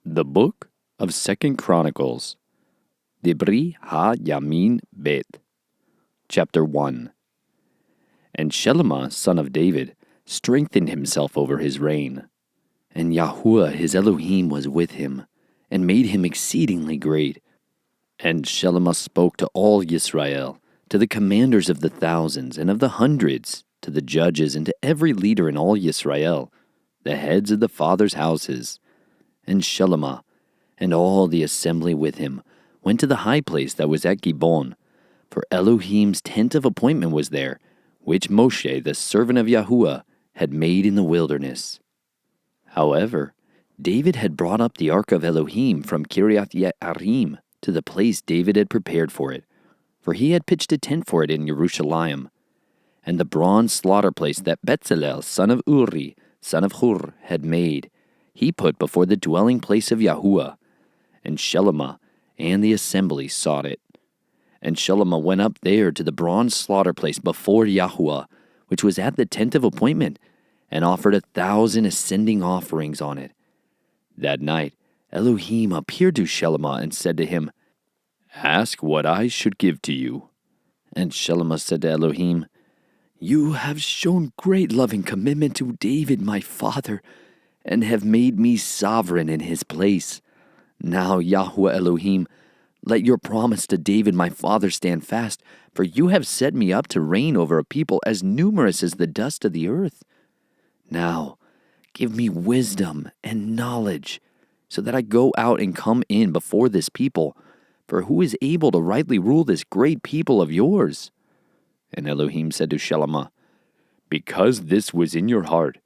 The Book of Second Chronicles, Dibri ha-Yamin Bet, Chapter 1. And Shelomah, son of David, strengthened himself over his reign. And Yahuah his Elohim was with him, and made him exceedingly great. And Shelomah spoke to all Yisrael, to the commanders of the thousands and of the hundreds, to the judges and to every leader in all Yisrael, the heads of the fathers' houses. And Shelomah, and all the assembly with him, went to the high place that was at Gibeon, for Elohim's tent of appointment was there, which Moshe, the servant of Yahuah, had made in the wilderness. However, David had brought up the ark of Elohim from Kiriath Yearim to the place David had prepared for it, for he had pitched a tent for it in Jerusalem. And the bronze slaughter place that Bezalel, son of Uri, son of Hur, had made, he put before the dwelling place of Yahuah, and Shelomah and the assembly sought it. And Shelomah went up there to the bronze slaughter place before Yahuah, which was at the tent of appointment, and offered 1,000 ascending offerings on it. That night Elohim appeared to Shelomah and said to him, "Ask what I should give to you." And Shelomah said to Elohim, "You have shown great loving commitment to David my father, and have made me sovereign in his place. Now, Yahuah Elohim, let your promise to David my father stand fast, for you have set me up to reign over a people as numerous as the dust of the earth. Now, give me wisdom and knowledge, so that I go out and come in before this people, for who is able to rightly rule this great people of yours?" And Elohim said to Shelomah, "Because this was in your heart,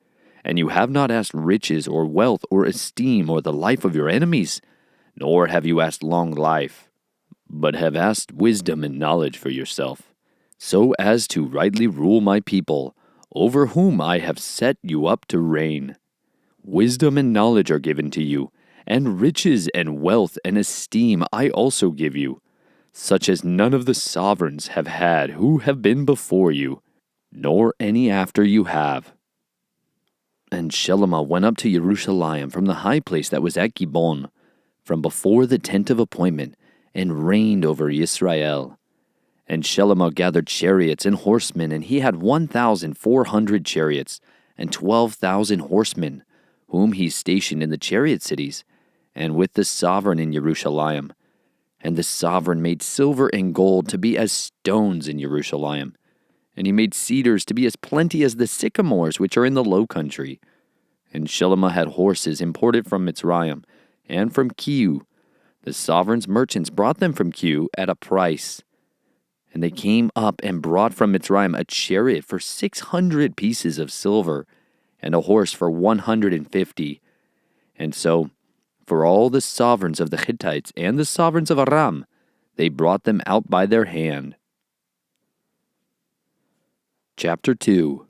and you have not asked riches or wealth or esteem or the life of your enemies, nor have you asked long life, but have asked wisdom and knowledge for yourself, so as to rightly rule my people, over whom I have set you up to reign. Wisdom and knowledge are given to you, and riches and wealth and esteem I also give you, such as none of the sovereigns have had who have been before you, nor any after you have." And Shelomah went up to Jerusalem from the high place that was at Gibeon, from before the tent of appointment, and reigned over Yisrael. And Shelomah gathered chariots and horsemen, and he had 1,400 chariots, and 12,000 horsemen, whom he stationed in the chariot cities, and with the sovereign in Jerusalem. And the sovereign made silver and gold to be as stones in Jerusalem, and he made cedars to be as plenty as the sycamores which are in the low country. And Shelomah had horses imported from Mitzrayim, and from Kiu. The sovereign's merchants brought them from Kiu at a price. And they came up and brought from Mitzrayim a chariot for 600 pieces of silver, and a horse for 150. And so, for all the sovereigns of the Hittites and the sovereigns of Aram, they brought them out by their hand. Chapter 2.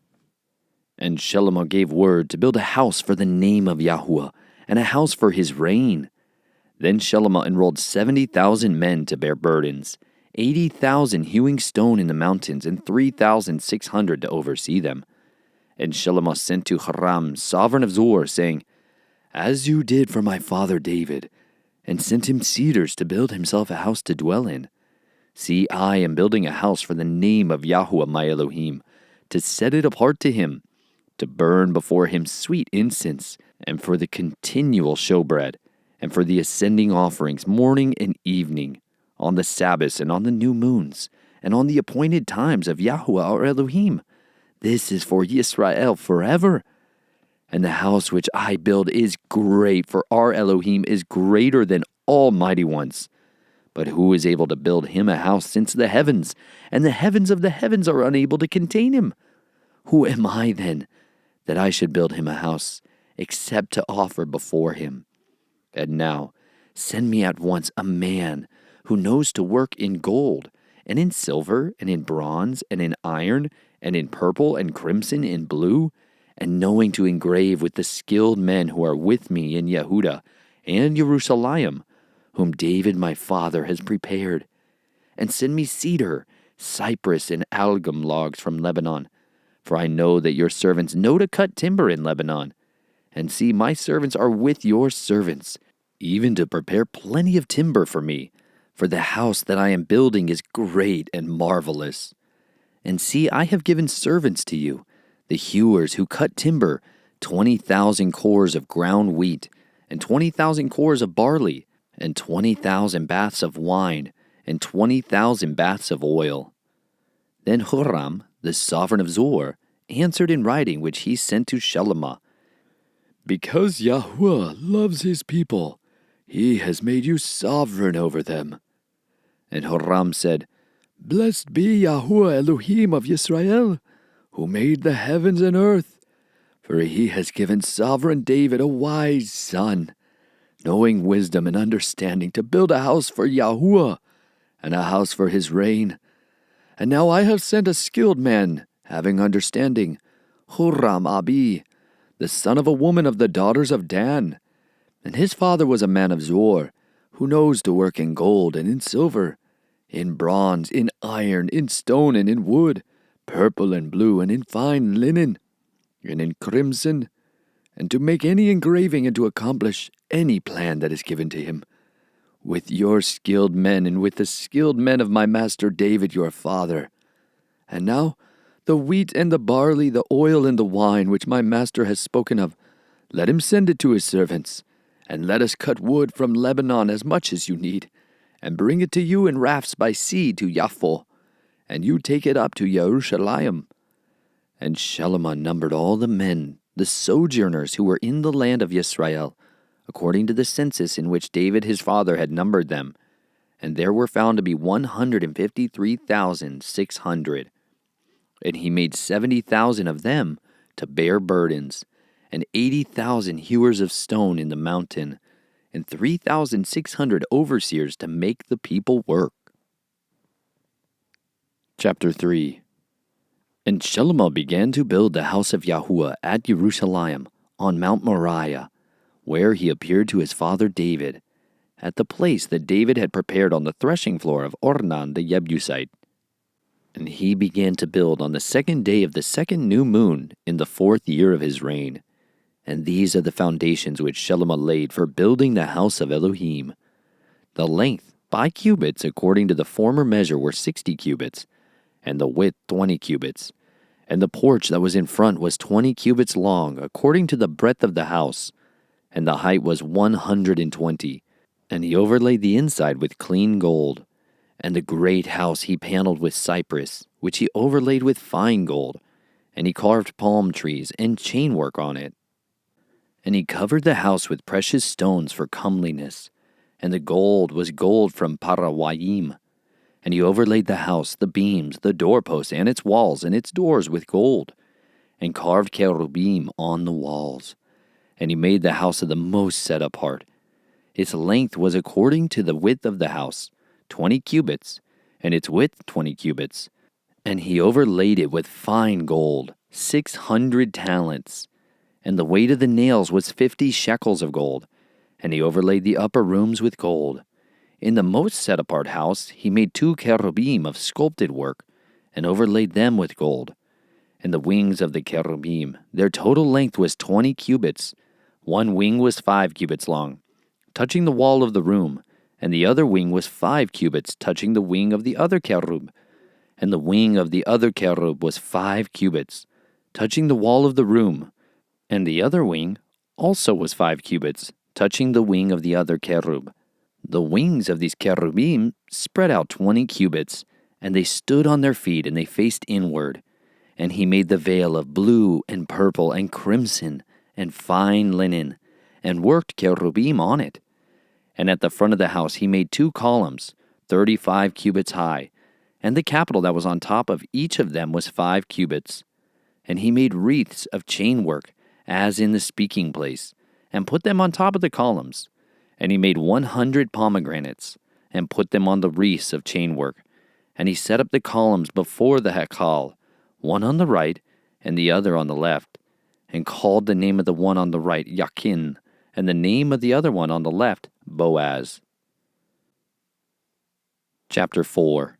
And Shelomah gave word to build a house for the name of Yahuah, and a house for his reign. Then Shelomah enrolled 70,000 men to bear burdens, 80,000 hewing stone in the mountains, and 3,600 to oversee them. And Shelomah sent to Hiram, sovereign of Zor, saying, "As you did for my father David, and sent him cedars to build himself a house to dwell in. See, I am building a house for the name of Yahuah my Elohim, to set it apart to him, to burn before him sweet incense, and for the continual showbread, and for the ascending offerings morning and evening, on the Sabbaths and on the new moons, and on the appointed times of Yahuah our Elohim. This is for Yisrael forever. And the house which I build is great, for our Elohim is greater than all mighty ones. But who is able to build him a house since the heavens, and the heavens of the heavens are unable to contain him? Who am I then, that I should build him a house, except to offer before him? And now send me at once a man who knows to work in gold, and in silver, and in bronze, and in iron, and in purple and crimson and blue, and knowing to engrave with the skilled men who are with me in Yehudah and Jerusalem, whom David my father has prepared. And send me cedar, cypress, and algum logs from Lebanon, for I know that your servants know to cut timber in Lebanon. And see, my servants are with your servants, even to prepare plenty of timber for me, for the house that I am building is great and marvelous. And see, I have given servants to you, the hewers who cut timber, 20,000 cores of ground wheat, and 20,000 cores of barley, and 20,000 baths of wine, and 20,000 baths of oil. Then Joram, the sovereign of Zor, answered in writing which he sent to Shelomah, Because Yahuah loves his people, he has made you sovereign over them. And Joram said, Blessed be Yahuah Elohim of Yisrael, who made the heavens and earth, for he has given sovereign David a wise son, knowing wisdom and understanding, to build a house for Yahuah, and a house for his reign. And now I have sent a skilled man, having understanding, Joram Abi, the son of a woman of the daughters of Dan. And his father was a man of Zor, who knows to work in gold and in silver, in bronze, in iron, in stone, and in wood, purple and blue, and in fine linen, and in crimson, and to make any engraving and to accomplish any plan that is given to him. With your skilled men and with the skilled men of my master David your father. And now the wheat and the barley, the oil and the wine which my master has spoken of, let him send it to his servants, and let us cut wood from Lebanon as much as you need, and bring it to you in rafts by sea to Yaphah, and you take it up to Yerushalayim. And Shelomah numbered all the men, the sojourners who were in the land of Yisrael, according to the census in which David his father had numbered them, and there were found to be 153,600. And he made 70,000 of them to bear burdens, and 80,000 hewers of stone in the mountain, and 3,600 overseers to make the people work. Chapter 3. And Shelomah began to build the house of Yahuah at Jerusalem on Mount Moriah, where he appeared to his father David, at the place that David had prepared on the threshing floor of Ornan the Jebusite. And he began to build on the 2nd day of the 2nd new moon in the 4th year of his reign. And these are the foundations which Shelomah laid for building the house of Elohim. The length by cubits according to the former measure were 60 cubits, and the width 20 cubits. And the porch that was in front was 20 cubits long according to the breadth of the house, and the height was 120. And he overlaid the inside with clean gold. And the great house he paneled with cypress, which he overlaid with fine gold. And he carved palm trees and chainwork on it. And he covered the house with precious stones for comeliness. And the gold was gold from Parawayim. And he overlaid the house, the beams, the doorposts, and its walls, and its doors with gold. And carved cherubim on the walls. And he made the house of the most set apart. Its length was according to the width of the house, 20 cubits, and its width 20 cubits. And he overlaid it with fine gold, 600 talents. And the weight of the nails was 50 shekels of gold. And he overlaid the upper rooms with gold. In the most set apart house he made 2 cherubim of sculpted work, and overlaid them with gold. And the wings of the cherubim, their total length was 20 cubits. One wing was 5 cubits long, touching the wall of the room, and the other wing was 5 cubits, touching the wing of the other cherub. And the wing of the other cherub was 5 cubits, touching the wall of the room, and the other wing also was 5 cubits, touching the wing of the other cherub. The wings of these cherubim spread out 20 cubits, and they stood on their feet, and they faced inward. And he made the veil of blue and purple and crimson and fine linen, and worked cherubim on it. And at the front of the house he made 2 columns, 35 cubits high, and the capital that was on top of each of them was 5 cubits. And he made wreaths of chainwork, as in the speaking place, and put them on top of the columns. And he made 100 pomegranates, and put them on the wreaths of chainwork. And he set up the columns before the hekal, one on the right and the other on the left, and called the name of the one on the right Yakin, and the name of the other one on the left Boaz. Chapter 4.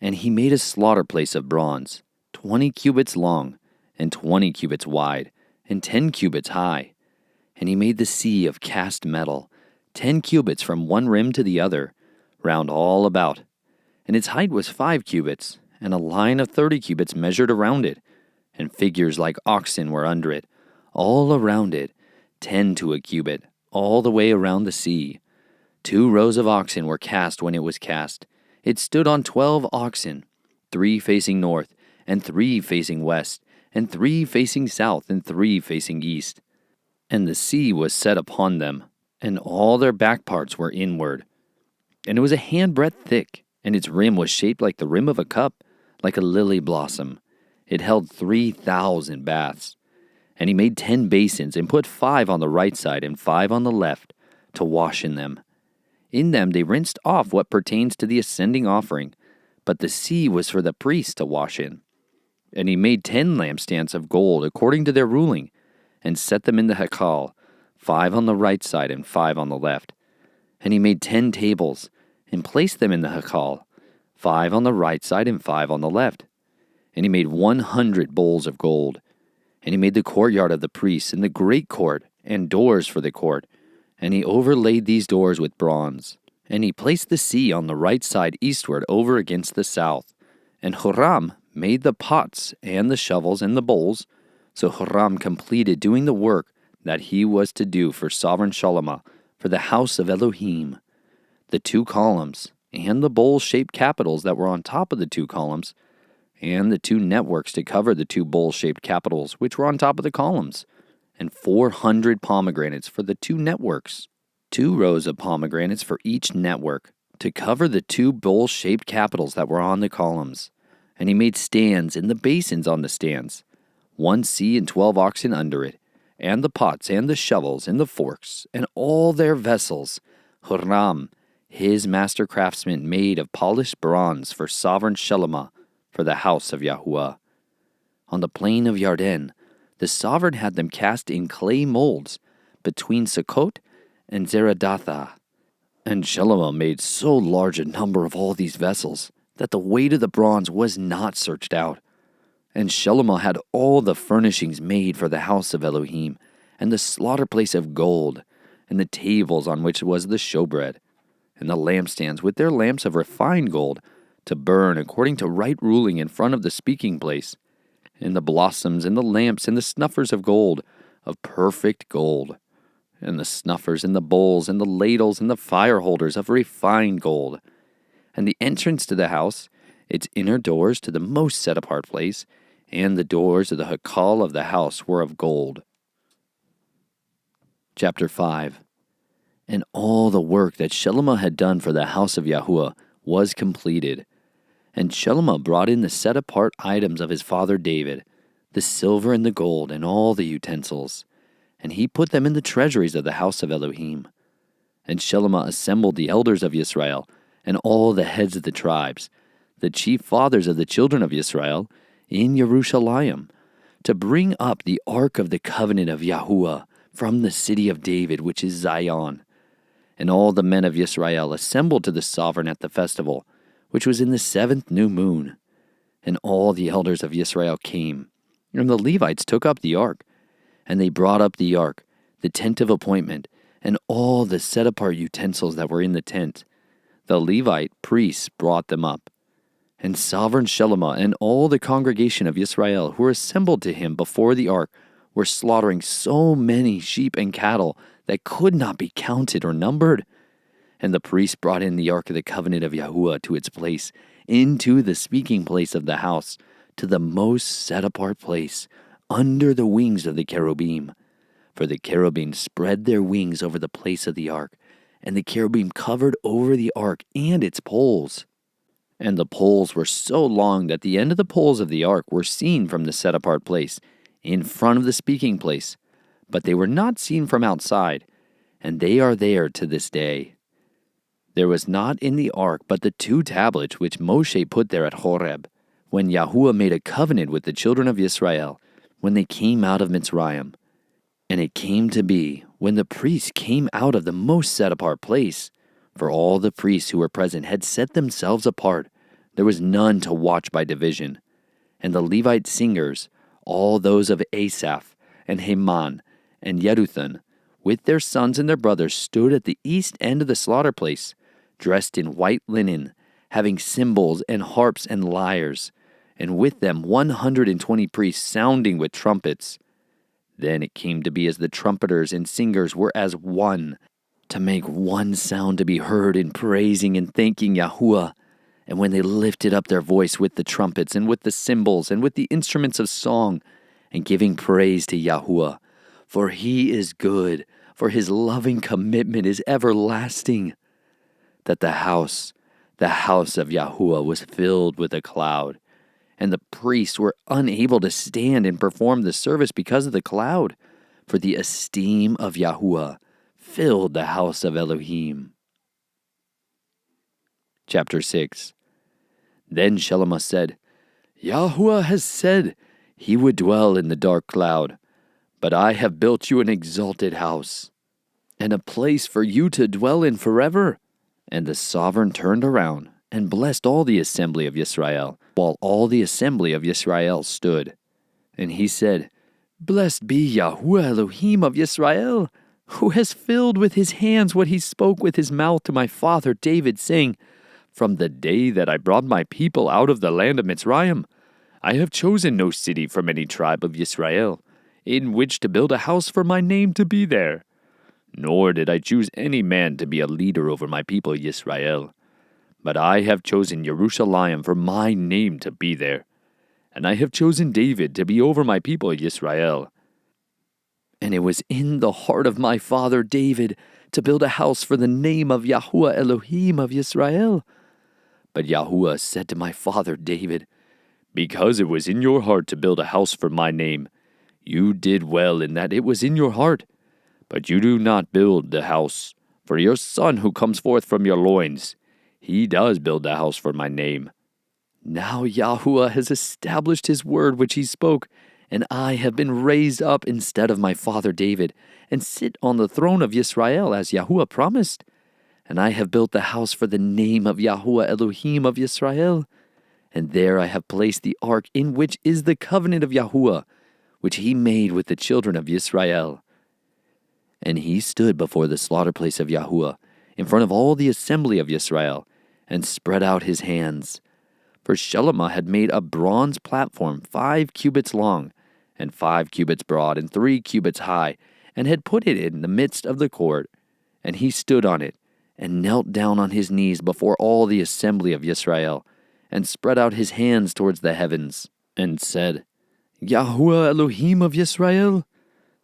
And he made a slaughter place of bronze, 20 cubits long, and 20 cubits wide, and 10 cubits high. And he made the sea of cast metal, 10 cubits from one rim to the other, round all about. And its height was 5 cubits, and a line of 30 cubits measured around it, and figures like oxen were under it, all around it, 10 to a cubit, all the way around the sea. 2 rows of oxen were cast when it was cast. It stood on 12 oxen, 3 facing north, and 3 facing west, and 3 facing south, and 3 facing east. And the sea was set upon them, and all their back parts were inward. And it was a handbreadth thick, and its rim was shaped like the rim of a cup, like a lily blossom. It held 3,000 baths. And he made 10 basins, and put 5 on the right side and 5 on the left, to wash in them. In them they rinsed off what pertains to the ascending offering, but the sea was for the priests to wash in. And he made 10 lampstands of gold according to their ruling, and set them in the Hekal, 5 on the right side and 5 on the left. And he made 10 tables, and placed them in the Hekal, 5 on the right side and 5 on the left. And he made 100 bowls of gold. And he made the courtyard of the priests, and the great court, and doors for the court. And he overlaid these doors with bronze. And he placed the sea on the right side eastward over against the south. And Joram made the pots, and the shovels, and the bowls. So Joram completed doing the work that he was to do for sovereign Shalomah, for the house of Elohim. The 2 columns, and the bowl-shaped capitals that were on top of the 2 columns, and the 2 networks to cover the 2 bowl-shaped capitals which were on top of the columns, and 400 pomegranates for the 2 networks, 2 rows of pomegranates for each network, to cover the 2 bowl-shaped capitals that were on the columns. And he made stands in the basins on the stands, 1 sea and 12 oxen under it, and the pots and the shovels and the forks, and all their vessels, Joram, his master craftsman, made of polished bronze for sovereign Shalomah, for the house of Yahuah. On the plain of Yarden, the sovereign had them cast in clay molds, between Sukkot and Zeradatha. And Shalomah made so large a number of all these vessels, that the weight of the bronze was not searched out. And Shalomah had all the furnishings made for the house of Elohim, and the slaughter place of gold, and the tables on which was the showbread, and the lampstands with their lamps of refined gold, to burn according to right ruling in front of the speaking place, and the blossoms and the lamps and the snuffers of gold, of perfect gold, and the snuffers and the bowls and the ladles and the fire holders of refined gold. And the entrance to the house, its inner doors to the most set-apart place, and the doors of the Hekal of the house were of gold. Chapter 5. And all the work that Shalomah had done for the house of Yahuah was completed. And Shalomah brought in the set-apart items of his father David, the silver and the gold, and all the utensils, and he put them in the treasuries of the house of Elohim. And Shalomah assembled the elders of Yisrael, and all the heads of the tribes, the chief fathers of the children of Yisrael, in Yerushalayim, to bring up the ark of the covenant of Yahuah from the city of David, which is Zion. And all the men of Yisrael assembled to the sovereign at the festival, which was in the 7th new moon. And all the elders of Yisrael came, and the Levites took up the ark. And they brought up the ark, the tent of appointment, and all the set-apart utensils that were in the tent. The Levite priests brought them up. And sovereign Shalomah and all the congregation of Yisrael who were assembled to him before the ark were slaughtering so many sheep and cattle that could not be counted or numbered. And the priests brought in the ark of the covenant of Yahuah to its place, into the speaking place of the house, to the most set-apart place, under the wings of the cherubim. For the cherubim spread their wings over the place of the ark, and the cherubim covered over the ark and its poles. And the poles were so long that the end of the poles of the ark were seen from the set-apart place, in front of the speaking place, but they were not seen from outside, and they are there to this day. There was not in the ark but the 2 tablets which Moshe put there at Horeb, when Yahuah made a covenant with the children of Israel, when they came out of Mitzrayim. And it came to be, when the priests came out of the most set-apart place, for all the priests who were present had set themselves apart, there was none to watch by division. And the Levite singers, all those of Asaph, and Heman, and Yeduthun, with their sons and their brothers, stood at the east end of the slaughter place, dressed in white linen, having cymbals and harps and lyres, and with them 120 priests sounding with trumpets. Then it came to be as the trumpeters and singers were as one, to make one sound to be heard in praising and thanking Yahuah. And when they lifted up their voice with the trumpets and with the cymbals and with the instruments of song, and giving praise to Yahuah, for he is good, for his loving commitment is everlasting, that the house of Yahuah was filled with a cloud, and the priests were unable to stand and perform the service because of the cloud, for the esteem of Yahuah filled the house of Elohim. Chapter 6. Then Shelomith said, Yahuah has said he would dwell in the dark cloud, but I have built you an exalted house, and a place for you to dwell in forever. And the sovereign turned around and blessed all the assembly of Yisrael, while all the assembly of Yisrael stood. And he said, Blessed be Yahuah Elohim of Yisrael, who has filled with his hands what he spoke with his mouth to my father David, saying, From the day that I brought my people out of the land of Mitzrayim, I have chosen no city from any tribe of Yisrael, in which to build a house for my name to be there. Nor did I choose any man to be a leader over my people Yisrael. But I have chosen Jerusalem for my name to be there. And I have chosen David to be over my people Yisrael. And it was in the heart of my father David to build a house for the name of Yahuah Elohim of Yisrael. But Yahuah said to my father David, Because it was in your heart to build a house for my name, you did well in that it was in your heart. But you do not build the house for your son who comes forth from your loins. He does build the house for my name. Now Yahuah has established his word which he spoke, and I have been raised up instead of my father David, and sit on the throne of Yisrael as Yahuah promised. And I have built the house for the name of Yahuah Elohim of Yisrael. And there I have placed the ark in which is the covenant of Yahuah, which he made with the children of Yisrael. And he stood before the slaughter place of Yahuah, in front of all the assembly of Yisrael, and spread out his hands. For Shelomith had made a bronze platform 5 cubits long, and 5 cubits broad, and 3 cubits high, and had put it in the midst of the court. And he stood on it, and knelt down on his knees before all the assembly of Yisrael, and spread out his hands towards the heavens, and said, Yahuah Elohim of Yisrael,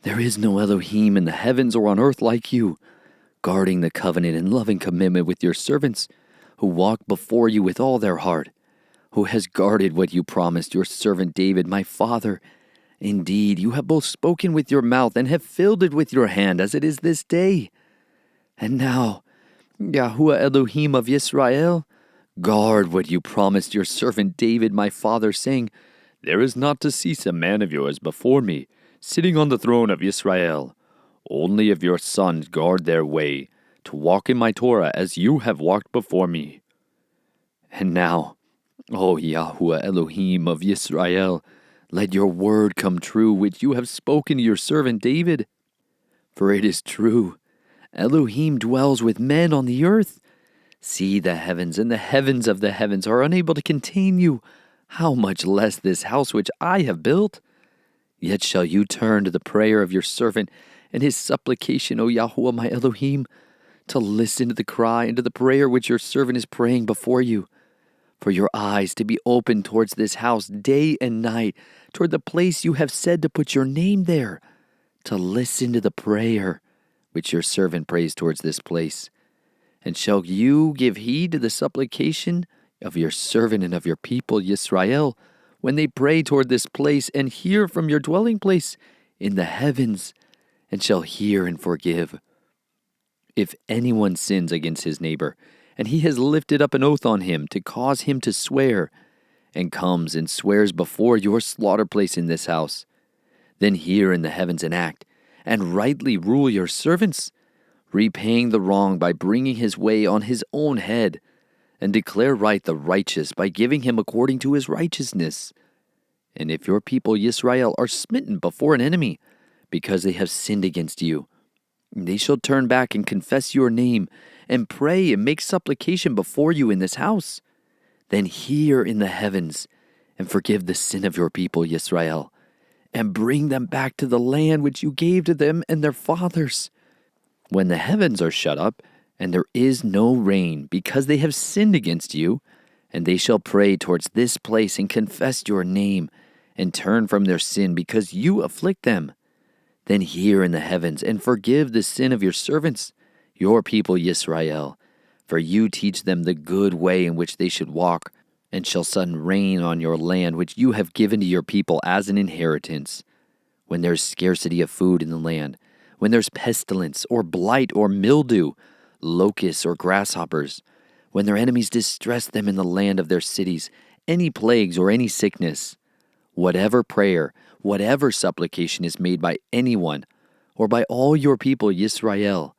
there is no Elohim in the heavens or on earth like you, guarding the covenant and loving commitment with your servants, who walk before you with all their heart, who has guarded what you promised your servant David, my father. Indeed, you have both spoken with your mouth and have filled it with your hand, as it is this day. And now, Yahuah Elohim of Yisrael, guard what you promised your servant David, my father, saying, There is not to cease a man of yours before me, sitting on the throne of Yisrael. Only if your sons guard their way, to walk in my Torah as you have walked before me. And now, O Yahuah Elohim of Yisrael, let your word come true which you have spoken to your servant David. For it is true, Elohim dwells with men on the earth. See, the heavens and the heavens of the heavens are unable to contain you. How much less this house which I have built? Yet shall you turn to the prayer of your servant and his supplication, O Yahuah my Elohim, to listen to the cry and to the prayer which your servant is praying before you. For your eyes to be open towards this house day and night, toward the place you have said to put your name there, to listen to the prayer which your servant prays towards this place. And shall you give heed to the supplication of your servant and of your people Yisrael, when they pray toward this place, and hear from your dwelling place in the heavens, and shall hear and forgive. If anyone sins against his neighbor, and he has lifted up an oath on him to cause him to swear, and comes and swears before your slaughter place in this house, then hear in the heavens and act, and rightly rule your servants, repaying the wrong by bringing his way on his own head, and declare right the righteous by giving him according to his righteousness. And if your people Yisrael are smitten before an enemy, because they have sinned against you, They shall turn back and confess your name, and pray and make supplication before you in this house. Then hear in the heavens, and forgive the sin of your people Yisrael, and bring them back to the land which you gave to them and their fathers. When the heavens are shut up, and there is no rain, because they have sinned against you, and they shall pray towards this place and confess your name, and turn from their sin, because you afflict them. Then hear in the heavens, and forgive the sin of your servants, your people Yisrael, for you teach them the good way in which they should walk, and shall send rain on your land which you have given to your people as an inheritance. When there is scarcity of food in the land, when there's pestilence, or blight, or mildew, locusts, or grasshoppers, when their enemies distress them in the land of their cities, any plagues or any sickness, whatever prayer, whatever supplication is made by anyone, or by all your people Yisrael,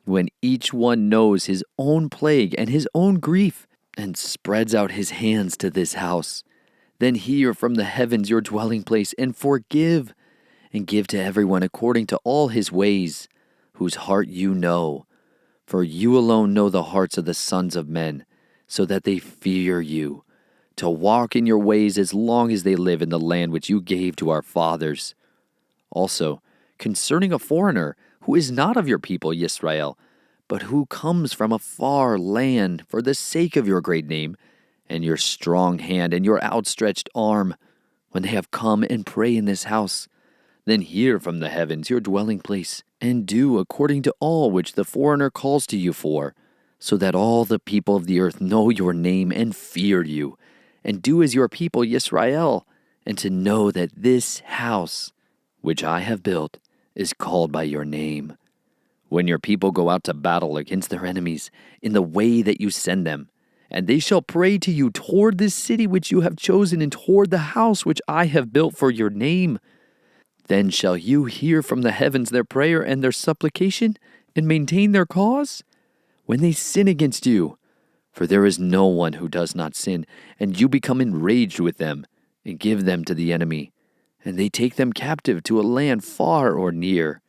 when each one knows his own plague and his own grief, and spreads out his hands to this house, then hear from the heavens your dwelling place, and forgive, and give to everyone according to all his ways, whose heart you know. For you alone know the hearts of the sons of men, so that they fear you, to walk in your ways as long as they live in the land which you gave to our fathers. Also, concerning a foreigner who is not of your people Yisrael, but who comes from a far land for the sake of your great name, and your strong hand and your outstretched arm, when they have come and pray in this house, then hear from the heavens your dwelling place, and do according to all which the foreigner calls to you for, so that all the people of the earth know your name and fear you, and do as your people Yisrael, and to know that this house, which I have built, is called by your name. When your people go out to battle against their enemies in the way that you send them, and they shall pray to you toward this city which you have chosen, and toward the house which I have built for your name, then shall you hear from the heavens their prayer and their supplication, and maintain their cause? When they sin against you, for there is no one who does not sin, and you become enraged with them, and give them to the enemy, and they take them captive to a land far or near,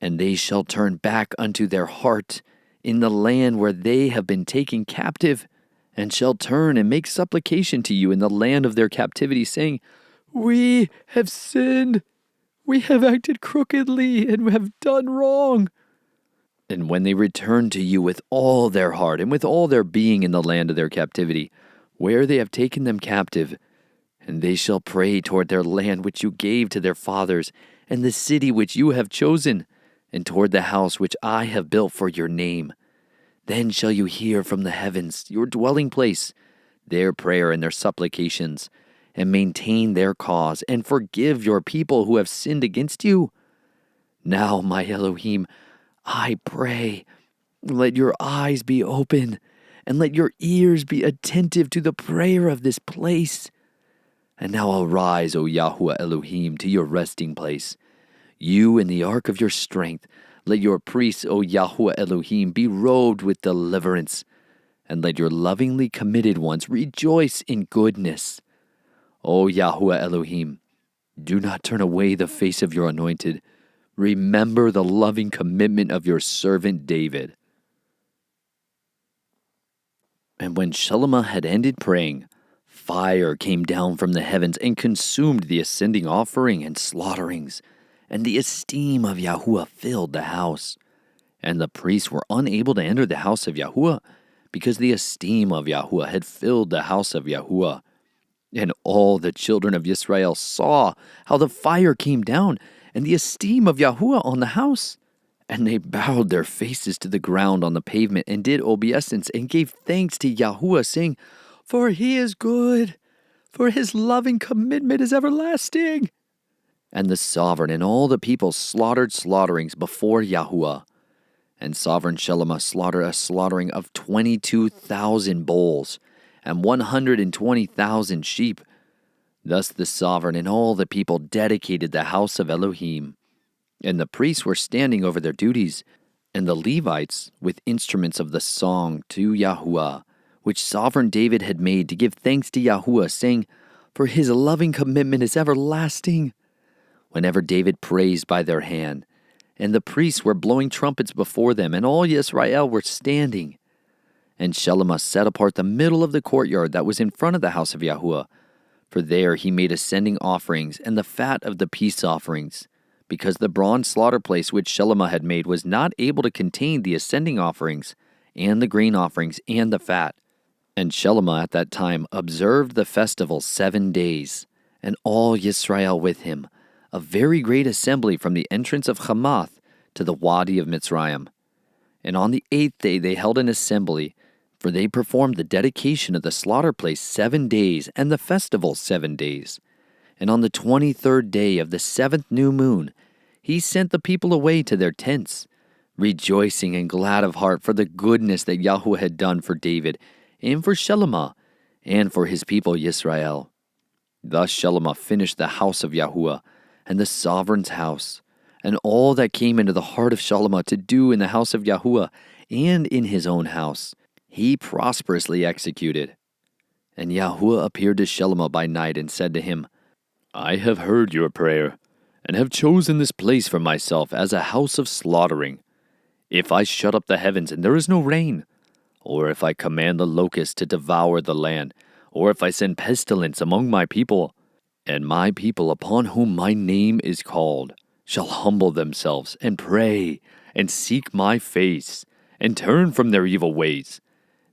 and they shall turn back unto their heart in the land where they have been taken captive, and shall turn and make supplication to you in the land of their captivity, saying, We have sinned, we have acted crookedly, and have done wrong. And when they return to you with all their heart and with all their being in the land of their captivity, where they have taken them captive, and they shall pray toward their land which you gave to their fathers, and the city which you have chosen, and toward the house which I have built for your name, then shall you hear from the heavens, your dwelling place, their prayer and their supplications, and maintain their cause, and forgive your people who have sinned against you. Now, my Elohim, I pray, let your eyes be open, and let your ears be attentive to the prayer of this place. And now arise, O Yahuah Elohim, to your resting place. You in the ark of your strength, let your priests, O Yahuah Elohim, be robed with deliverance, and let your lovingly committed ones rejoice in goodness. O Yahuah Elohim, do not turn away the face of your anointed. Remember the loving commitment of your servant David. And when Shelomah had ended praying, fire came down from the heavens and consumed the ascending offering and slaughterings, and the esteem of Yahuah filled the house. And the priests were unable to enter the house of Yahuah, because the esteem of Yahuah had filled the house of Yahuah. And all the children of Yisrael saw how the fire came down, and the esteem of Yahuah on the house. And they bowed their faces to the ground on the pavement, and did obeisance, and gave thanks to Yahuah, saying, For he is good, for his loving commitment is everlasting. And the sovereign and all the people slaughtered slaughterings before Yahuah. And sovereign Shelomah slaughtered a slaughtering of 22,000 bulls, and 120,000 sheep. Thus the sovereign and all the people dedicated the house of Elohim. And the priests were standing over their duties, and the Levites with instruments of the song to Yahuah, which sovereign David had made to give thanks to Yahuah, saying, For his loving commitment is everlasting. Whenever David praised by their hand, and the priests were blowing trumpets before them, and all Yisrael were standing. And Shelomah set apart the middle of the courtyard that was in front of the house of Yahuah, for there he made ascending offerings and the fat of the peace offerings, because the bronze slaughter place which Shelomah had made was not able to contain the ascending offerings, and the grain offerings, and the fat. And Shelomah at that time observed the festival 7 days, and all Yisrael with him, a very great assembly from the entrance of Hamath to the Wadi of Mitzrayim. And on the 8th day they held an assembly, for they performed the dedication of the slaughter place 7 days, and the festival 7 days. And on the 23rd day of the 7th new moon, he sent the people away to their tents, rejoicing and glad of heart for the goodness that Yahuah had done for David, and for Shelomah, and for his people Yisrael. Thus Shelomah finished the house of Yahuah, and the sovereign's house, and all that came into the heart of Shelomah to do in the house of Yahuah, and in his own house, he prosperously executed. And Yahuah appeared to Shelomah by night, and said to him, I have heard your prayer, and have chosen this place for myself as a house of slaughtering. If I shut up the heavens, and there is no rain, or if I command the locusts to devour the land, or if I send pestilence among my people, and my people upon whom my name is called shall humble themselves, and pray, and seek my face, and turn from their evil ways,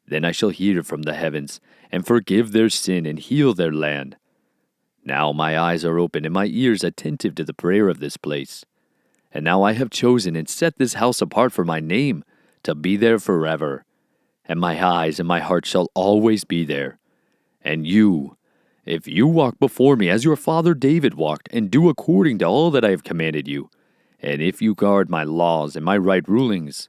then I shall hear from the heavens, and forgive their sin, and heal their land. Now my eyes are open, and my ears attentive to the prayer of this place. And now I have chosen and set this house apart for my name, to be there forever. And my eyes and my heart shall always be there. And you, if you walk before me as your father David walked, and do according to all that I have commanded you, and if you guard my laws and my right rulings,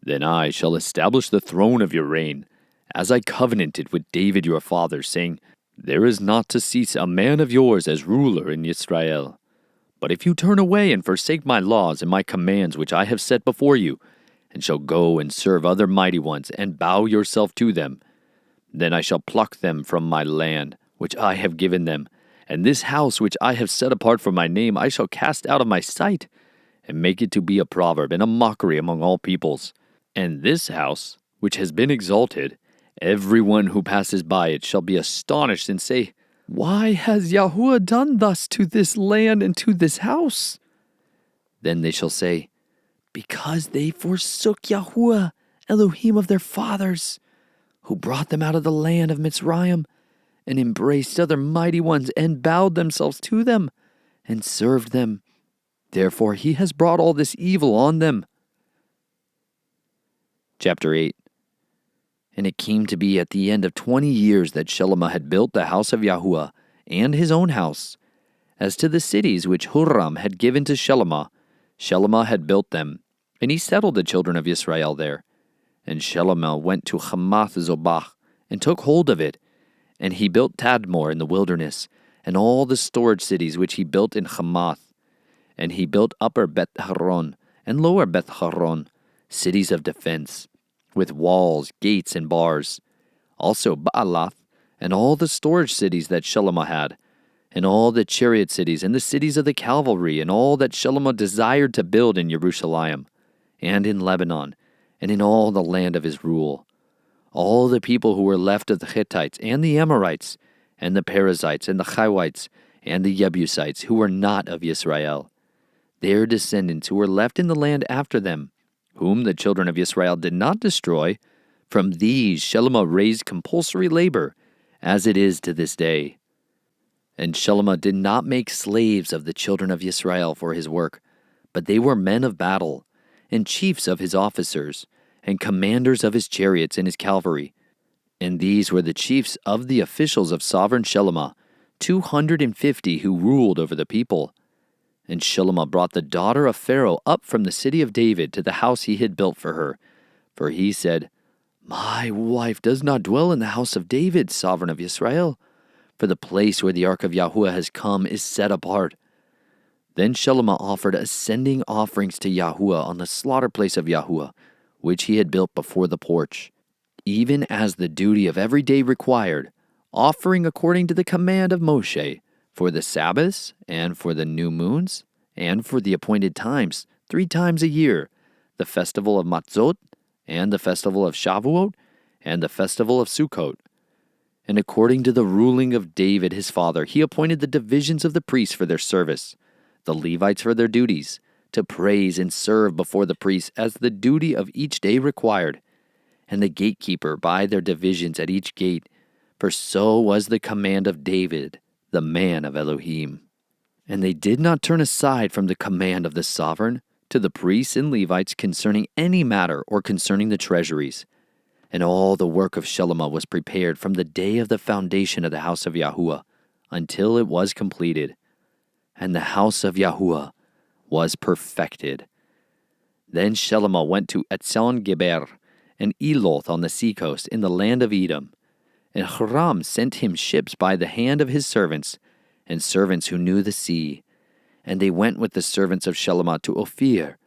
then I shall establish the throne of your reign, as I covenanted with David your father, saying, There is not to cease a man of yours as ruler in Yisrael. But if you turn away and forsake my laws and my commands which I have set before you, and shall go and serve other mighty ones, and bow yourself to them, then I shall pluck them from my land, which I have given them, and this house which I have set apart for my name I shall cast out of my sight, and make it to be a proverb and a mockery among all peoples. And this house, which has been exalted, everyone who passes by it shall be astonished and say, Why has Yahuah done thus to this land and to this house? Then they shall say, Because they forsook Yahuah, Elohim of their fathers, who brought them out of the land of Mitzrayim, and embraced other mighty ones, and bowed themselves to them, and served them. Therefore he has brought all this evil on them. Chapter 8. And it came to be at the end of 20 years that Shelomah had built the house of Yahuah, and his own house. As to the cities which Joram had given to Shelomah, Shelomah had built them, and he settled the children of Israel there. And Shelomah went to Hamath Zobah, and took hold of it. And he built Tadmor in the wilderness, and all the storage cities which he built in Hamath. And he built upper Beth Horon, and lower Beth Horon, cities of defense, with walls, gates, and bars. Also Baalath, and all the storage cities that Shelomah had, and all the chariot cities, and the cities of the cavalry, and all that Shelomah desired to build in Jerusalem, and in Lebanon, and in all the land of his rule. All the people who were left of the Hittites, and the Amorites, and the Perizzites, and the Hivites, and the Jebusites, who were not of Yisrael, their descendants who were left in the land after them, whom the children of Israel did not destroy, from these Shelomah raised compulsory labor, as it is to this day. And Shelomah did not make slaves of the children of Israel for his work, but they were men of battle, and chiefs of his officers, and commanders of his chariots and his cavalry. And these were the chiefs of the officials of sovereign Shelomah, 250 who ruled over the people. And Shelomah brought the daughter of Pharaoh up from the city of David to the house he had built for her. For he said, My wife does not dwell in the house of David, sovereign of Israel, for the place where the ark of Yahuah has come is set apart. Then Shelomah offered ascending offerings to Yahuah on the slaughter place of Yahuah, which he had built before the porch, even as the duty of every day required, offering according to the command of Moshe, for the Sabbaths, and for the new moons, and for the appointed times, 3 times a year, the festival of Matzot, and the festival of Shavuot, and the festival of Sukkot. And according to the ruling of David his father, he appointed the divisions of the priests for their service, the Levites for their duties, to praise and serve before the priests as the duty of each day required, and the gatekeeper by their divisions at each gate, for so was the command of David, the man of Elohim. And they did not turn aside from the command of the sovereign to the priests and Levites concerning any matter or concerning the treasuries. And all the work of Shelomah was prepared from the day of the foundation of the house of Yahuah until it was completed. And the house of Yahuah was perfected. Then Shelomah went to Etzon-Geber and Eloth on the seacoast in the land of Edom. And Hiram sent him ships by the hand of his servants, and servants who knew the sea. And they went with the servants of Shelomah to Ophir,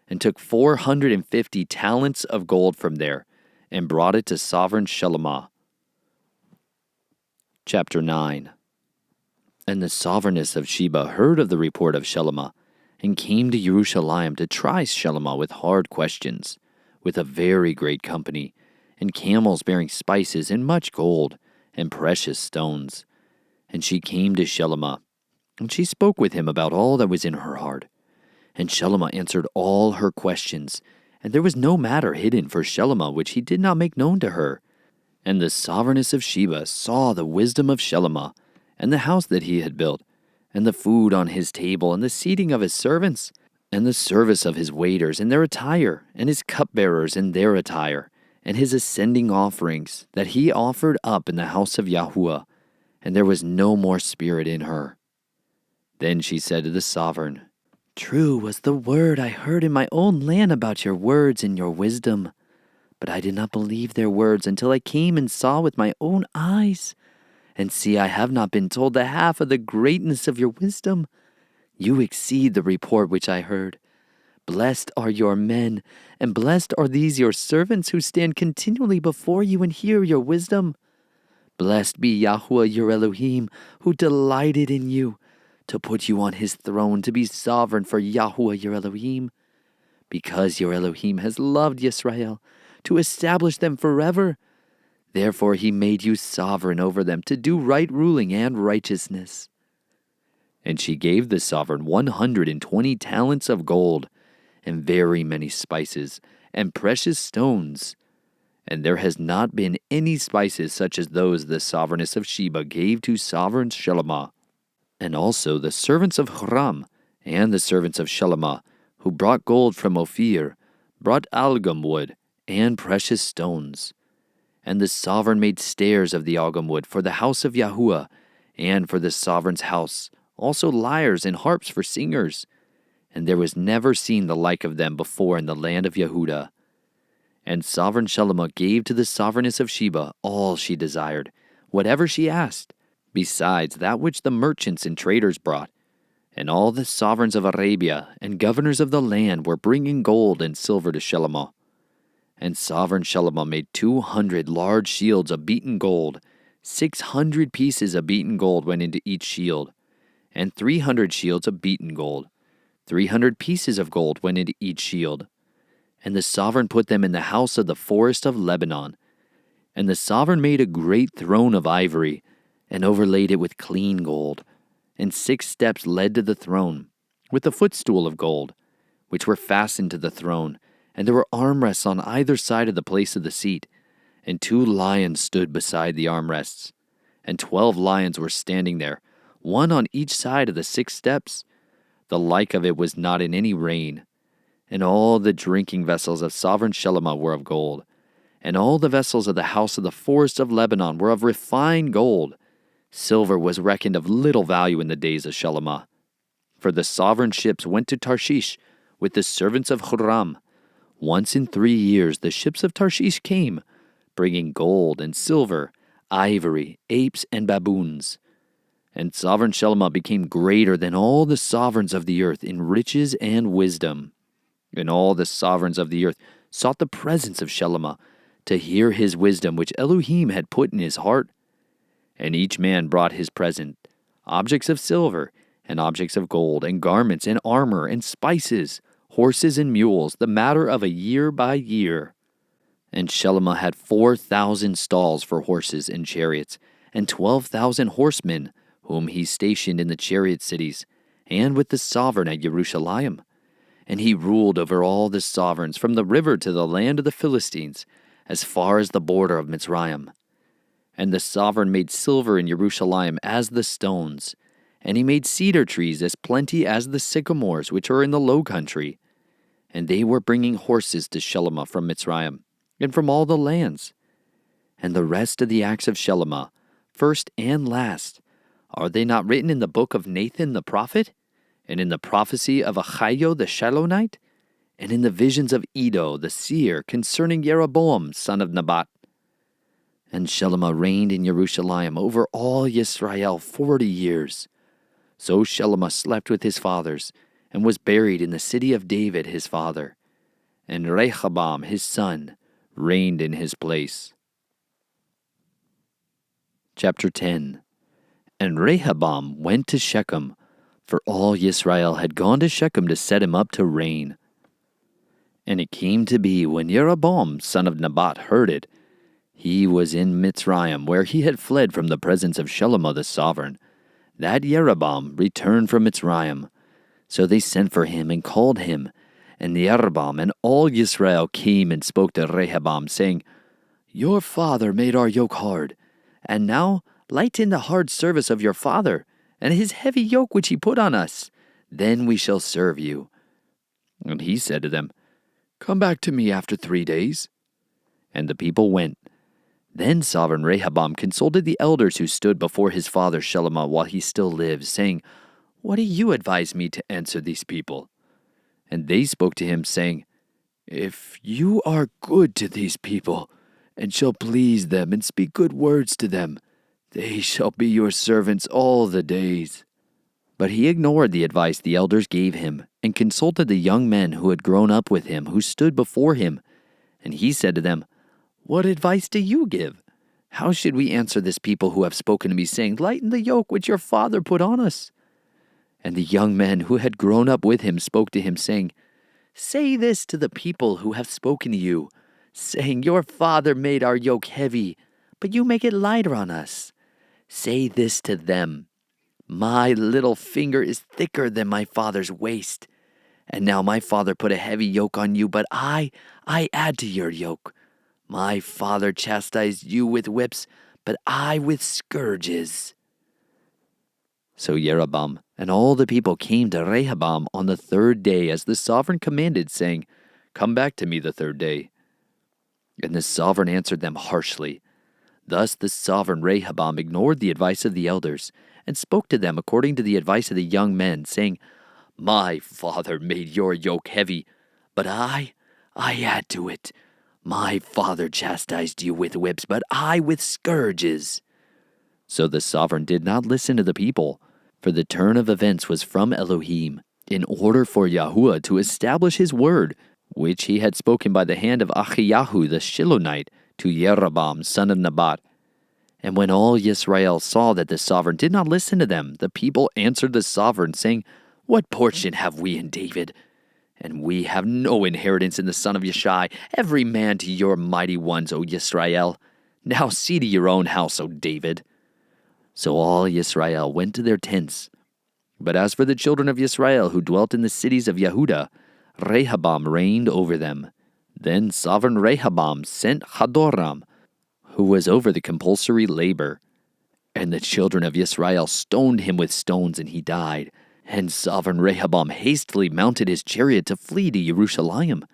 and took 450 talents of gold from there, and brought it to sovereign Shelomah. Chapter 9. And the sovereigness of Sheba heard of the report of Shelomah, and came to Jerusalem to try Shelomah with hard questions, with a very great company, and camels bearing spices, and much gold, and precious stones. And she came to Shelomah, and she spoke with him about all that was in her heart. And Shelomah answered all her questions, and there was no matter hidden for Shelomah which he did not make known to her. And the sovereigness of Sheba saw the wisdom of Shelomah, and the house that he had built, and the food on his table, and the seating of his servants, and the service of his waiters in their attire, and his cupbearers in their attire, and his ascending offerings that he offered up in the house of Yahuah, and there was no more spirit in her. Then she said to the sovereign, True was the word I heard in my own land about your words and your wisdom, but I did not believe their words until I came and saw with my own eyes. And see, I have not been told the half of the greatness of your wisdom. You exceed the report which I heard. Blessed are your men, and blessed are these your servants who stand continually before you and hear your wisdom. Blessed be Yahuah your Elohim, who delighted in you, to put you on his throne to be sovereign for Yahuah your Elohim. Because your Elohim has loved Yisrael, to establish them forever. Therefore he made you sovereign over them to do right ruling and righteousness. And she gave the sovereign 120 talents of gold, and very many spices, and precious stones. And there has not been any spices such as those the sovereigness of Sheba gave to sovereign Shelomah. And also the servants of Hiram, and the servants of Shelomah, who brought gold from Ophir, brought algum wood, and precious stones. And the sovereign made stairs of the algum wood for the house of Yahuah, and for the sovereign's house, also lyres and harps for singers. And there was never seen the like of them before in the land of Yehudah. And sovereign Shelomah gave to the sovereigness of Sheba all she desired, whatever she asked, besides that which the merchants and traders brought. And all the sovereigns of Arabia and governors of the land were bringing gold and silver to Shelomah. And sovereign Shelomah made 200 large shields of beaten gold. 600 pieces of beaten gold went into each shield, and 300 shields of beaten gold. 300 pieces of gold went into each shield. And the sovereign put them in the house of the forest of Lebanon. And the sovereign made a great throne of ivory, and overlaid it with clean gold. And 6 steps led to the throne, with a footstool of gold, which were fastened to the throne. And there were armrests on either side of the place of the seat, and 2 lions stood beside the armrests. And 12 lions were standing there, one on each side of the 6 steps. The like of it was not in any reign. And all the drinking vessels of sovereign Shelomah were of gold, and all the vessels of the house of the forest of Lebanon were of refined gold. Silver was reckoned of little value in the days of Shelomah. For the sovereign ships went to Tarshish with the servants of Hiram. Once in 3 years the ships of Tarshish came, bringing gold and silver, ivory, apes, and baboons. And sovereign Shelomah became greater than all the sovereigns of the earth in riches and wisdom. And all the sovereigns of the earth sought the presence of Shelomah to hear his wisdom which Elohim had put in his heart. And each man brought his present, objects of silver, and objects of gold, and garments, and armor, and spices, horses and mules, the matter of a year by year. And Shelomith had 4,000 stalls for horses and chariots, and 12,000 horsemen, whom he stationed in the chariot cities, and with the sovereign at Jerusalem. And he ruled over all the sovereigns from the river to the land of the Philistines, as far as the border of Mitzrayim. And the sovereign made silver in Jerusalem as the stones, and he made cedar trees as plenty as the sycamores which are in the low country. And they were bringing horses to Shelomith from Mitzrayim, and from all the lands. And the rest of the acts of Shelomith, first and last, are they not written in the book of Nathan the prophet, and in the prophecy of Ahaziah the Shilonite, and in the visions of Iddo the seer concerning Jeroboam son of Nebat? And Shelomith reigned in Jerusalem over all Yisrael 40 years. So Shelomith slept with his fathers, and was buried in the city of David his father. And Rehoboam his son reigned in his place. Chapter 10. And Rehoboam went to Shechem, for all Yisrael had gone to Shechem to set him up to reign. And it came to be, when Jeroboam son of Nebat heard it, he was in Mitzrayim, where he had fled from the presence of Shelomith the sovereign, that Jeroboam returned from Mitzrayim. So they sent for him and called him. And Jeroboam and all Yisrael came and spoke to Rehoboam, saying, Your father made our yoke hard, and now lighten the hard service of your father, and his heavy yoke which he put on us. Then we shall serve you. And he said to them, Come back to me after 3 days. And the people went. Then sovereign Rehoboam consulted the elders who stood before his father Shelomith while he still lived, saying, What do you advise me to answer these people? And they spoke to him, saying, If you are good to these people, and shall please them, and speak good words to them, they shall be your servants all the days. But he ignored the advice the elders gave him, and consulted the young men who had grown up with him, who stood before him. And he said to them, What advice do you give? How should we answer this people who have spoken to me, saying, Lighten the yoke which your father put on us? And the young men who had grown up with him spoke to him, saying, Say this to the people who have spoken to you, saying, Your father made our yoke heavy, but you make it lighter on us. Say this to them, My little finger is thicker than my father's waist. And now my father put a heavy yoke on you, but I add to your yoke. My father chastised you with whips, but I with scourges. So Jeroboam and all the people came to Rehoboam on the 3rd day, as the sovereign commanded, saying, Come back to me the 3rd day. And the sovereign answered them harshly. Thus the sovereign Rehoboam ignored the advice of the elders, and spoke to them according to the advice of the young men, saying, My father made your yoke heavy, but I add to it. My father chastised you with whips, but I with scourges. So the sovereign did not listen to the people, for the turn of events was from Elohim, in order for Yahuah to establish his word, which he had spoken by the hand of Ahaziah the Shilonite to Jeroboam son of Nebat. And when all Yisrael saw that the sovereign did not listen to them, the people answered the sovereign, saying, What portion have we in David? And we have no inheritance in the son of Yishai, every man to your mighty ones, O Yisrael. Now see to your own house, O David. So all Yisrael went to their tents. But as for the children of Yisrael who dwelt in the cities of Yehudah, Rehoboam reigned over them. Then sovereign Rehoboam sent Hadoram, who was over the compulsory labor. And the children of Yisrael stoned him with stones, and he died. And sovereign Rehoboam hastily mounted his chariot to flee to Jerusalem.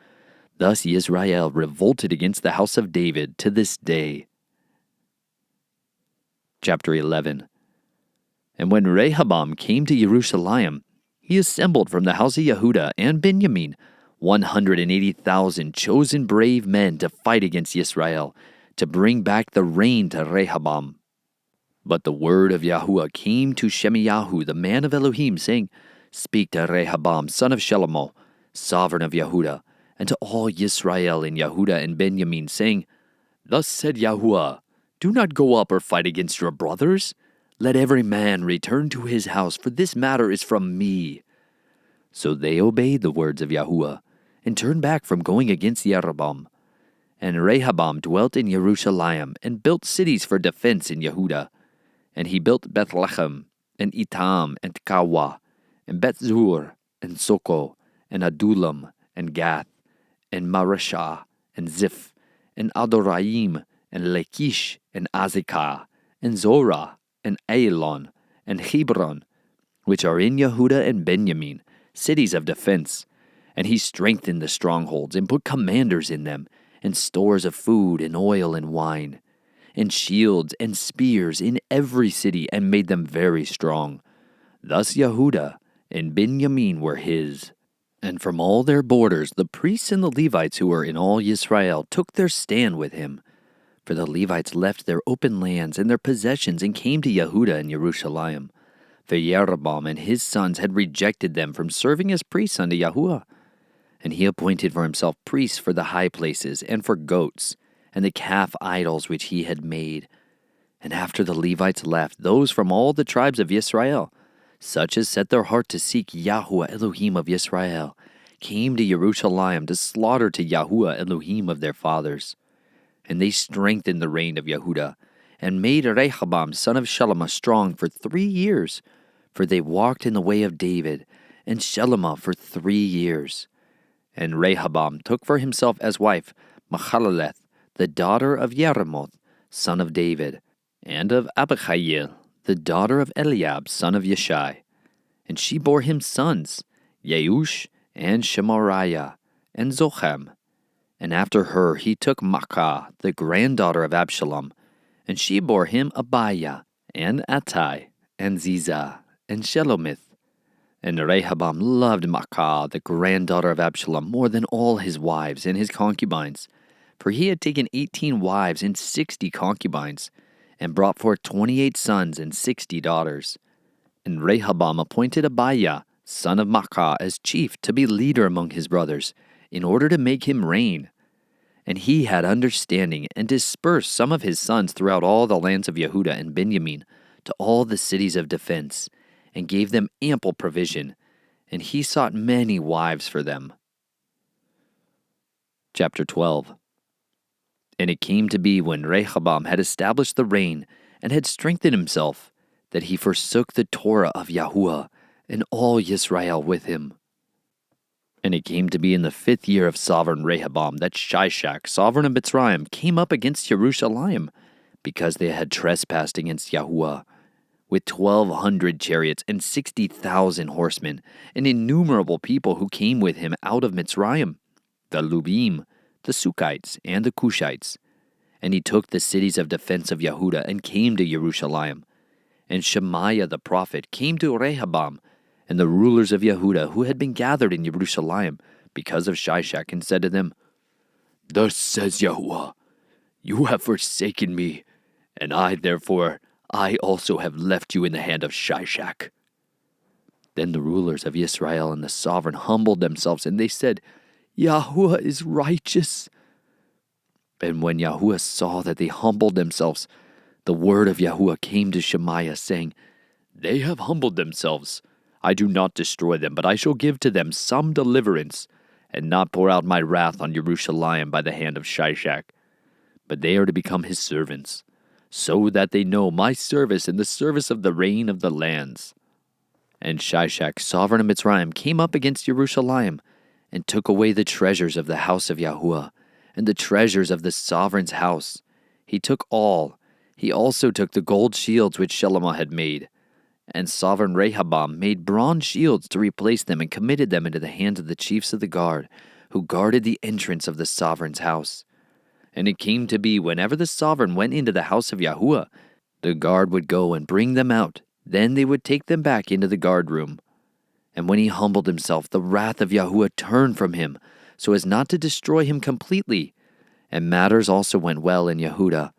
Thus Yisrael revolted against the house of David to this day. Chapter 11. And when Rehoboam came to Jerusalem, he assembled from the house of Yehudah and Benjamin 180,000 chosen brave men to fight against Yisrael, to bring back the reign to Rehoboam. But the word of Yahuah came to Shemayahu, the man of Elohim, saying, Speak to Rehoboam, son of Shelomith, sovereign of Yehudah, and to all Yisrael in Yehudah and Benjamin, saying, Thus said Yahuah, Do not go up or fight against your brothers. Let every man return to his house, for this matter is from me. So they obeyed the words of Yahuah, and turned back from going against Jeroboam. And Rehoboam dwelt in Jerusalem, and built cities for defense in Yehudah. And he built Bethlehem, and Etam, and Kawah, and Bethzur, and Soko, and Adullam, and Gath, and Mareshah, and Ziph, and Adoraim, and Lachish, and Azekah, and Zorah, and Aelon, and Hebron, which are in Yehudah and Benjamin, cities of defense. And he strengthened the strongholds, and put commanders in them, and stores of food, and oil, and wine, and shields and spears in every city, and made them very strong. Thus Yehudah and Benjamin were his. And from all their borders the priests and the Levites who were in all Yisrael took their stand with him. For the Levites left their open lands and their possessions, and came to Yehudah and Jerusalem. For Jeroboam and his sons had rejected them from serving as priests unto Yahuah. And he appointed for himself priests for the high places, and for goats, and the calf idols which he had made. And after the Levites left, those from all the tribes of Yisrael, such as set their heart to seek Yahuah Elohim of Yisrael, came to Jerusalem to slaughter to Yahuah Elohim of their fathers. And they strengthened the reign of Yehudah, and made Rehoboam son of Shelomah strong for 3 years, for they walked in the way of David, and Shelomah for 3 years. And Rehoboam took for himself as wife Mahalaleth, the daughter of Yeremoth, son of David, and of Abihail, the daughter of Eliab, son of Yeshai. And she bore him sons, Yeush, and Shemariah, and Jotham. And after her he took Maachah, the granddaughter of Absalom, and she bore him Abiah, and Attai, and Zizah, and Shelomith. And Rehoboam loved Maachah, the granddaughter of Absalom, more than all his wives and his concubines, for he had taken 18 wives and 60 concubines, and brought forth 28 sons and 60 daughters. And Rehoboam appointed Abiah, son of Maachah, as chief, to be leader among his brothers, in order to make him reign. And he had understanding, and dispersed some of his sons throughout all the lands of Yehudah and Benjamin, to all the cities of defense, and gave them ample provision, and he sought many wives for them. Chapter 12. And it came to be, when Rehoboam had established the reign, and had strengthened himself, that he forsook the Torah of Yahuah, and all Yisrael with him. And it came to be in the 5th year of sovereign Rehoboam, that Shishak, sovereign of Mitzrayim, came up against Jerusalem, because they had trespassed against Yahuah, with 1,200 chariots and 60,000 horsemen, and innumerable people who came with him out of Mitzrayim, the Lubim, the Sukkites, and the Cushites. And he took the cities of defense of Yehudah, and came to Jerusalem. And Shemaiah the prophet came to Rehoboam, and the rulers of Yehudah, who had been gathered in Jerusalem because of Shishak, and said to them, Thus says Yahuah, You have forsaken me, and I also have left you in the hand of Shishak. Then the rulers of Israel and the sovereign humbled themselves, and they said, Yahuah is righteous. And when Yahuah saw that they humbled themselves, the word of Yahuah came to Shemaiah, saying, They have humbled themselves. I do not destroy them, but I shall give to them some deliverance, and not pour out my wrath on Jerusalem by the hand of Shishak. But they are to become his servants, so that they know my service and the service of the reign of the lands. And Shishak, sovereign of Mitzrayim, came up against Jerusalem, and took away the treasures of the house of Yahuah, and the treasures of the sovereign's house. He took all. He also took the gold shields which Shelomah had made. And sovereign Rehoboam made bronze shields to replace them, and committed them into the hands of the chiefs of the guard, who guarded the entrance of the sovereign's house. And it came to be, whenever the sovereign went into the house of Yahuah, the guard would go and bring them out. Then they would take them back into the guard room. And when he humbled himself, the wrath of Yahuah turned from him, so as not to destroy him completely. And matters also went well in Yehudah.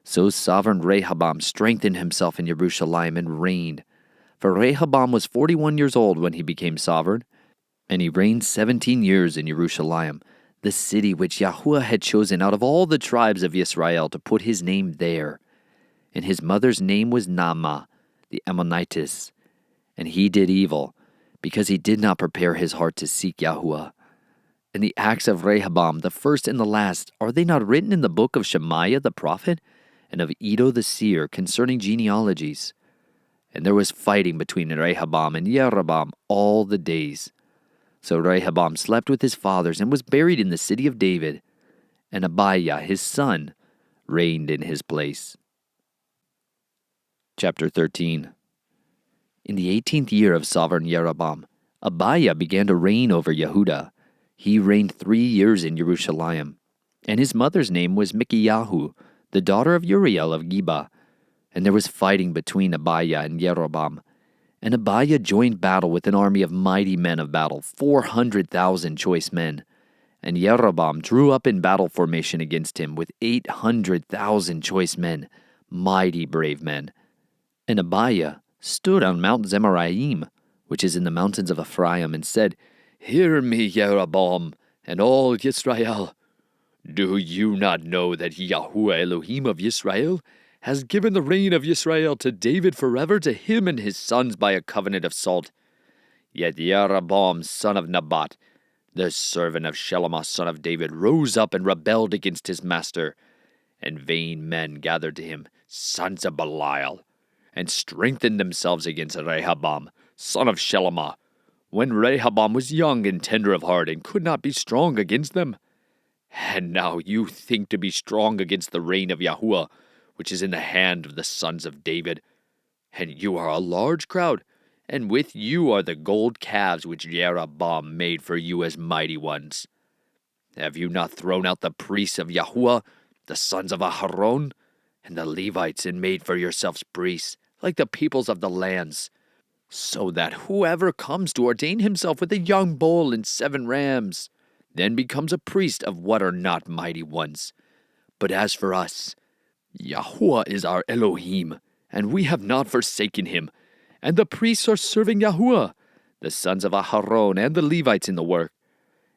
So sovereign Rehoboam strengthened himself in Jerusalem and reigned. For Rehoboam was 41 years old when he became sovereign, and he reigned 17 years in Jerusalem, the city which Yahuah had chosen out of all the tribes of Israel to put his name there. And his mother's name was Naamah, the Ammonitess. And he did evil, because he did not prepare his heart to seek Yahuah. And the acts of Rehoboam, the first and the last, are they not written in the book of Shemaiah the prophet, and of Iddo the seer concerning genealogies? And there was fighting between Rehoboam and Jeroboam all the days. So Rehoboam slept with his fathers and was buried in the city of David, and Abijah his son reigned in his place. Chapter 13. In the 18th year of sovereign Jeroboam, Abijah began to reign over Yehudah. He reigned 3 years in Jerusalem, and his mother's name was Mikiyahu, the daughter of Uriel of Geba. And there was fighting between Abijah and Jeroboam. And Abijah joined battle with an army of mighty men of battle, 400,000 choice men. And Jeroboam drew up in battle formation against him with 800,000 choice men, mighty brave men. And Abijah stood on Mount Zemaraim, which is in the mountains of Ephraim, and said, "Hear me, Jeroboam, and all Yisrael. Do you not know that Yahuah Elohim of Yisrael has given the reign of Yisrael to David forever, to him and his sons by a covenant of salt? Yet Jeroboam son of Nebat, the servant of Shelemah son of David, rose up and rebelled against his master. And vain men gathered to him, sons of Belial, and strengthened themselves against Rehoboam son of Shelemah, when Rehoboam was young and tender of heart, and could not be strong against them. And now you think to be strong against the reign of Yahuah, which is in the hand of the sons of David. And you are a large crowd, and with you are the gold calves which Jeroboam made for you as mighty ones. Have you not thrown out the priests of Yahuah, the sons of Aharon, and the Levites, and made for yourselves priests, like the peoples of the lands, so that whoever comes to ordain himself with a young bull and 7 rams, then becomes a priest of what are not mighty ones? But as for us, Yahuah is our Elohim, and we have not forsaken him, and the priests are serving Yahuah, the sons of Aharon and the Levites in the work,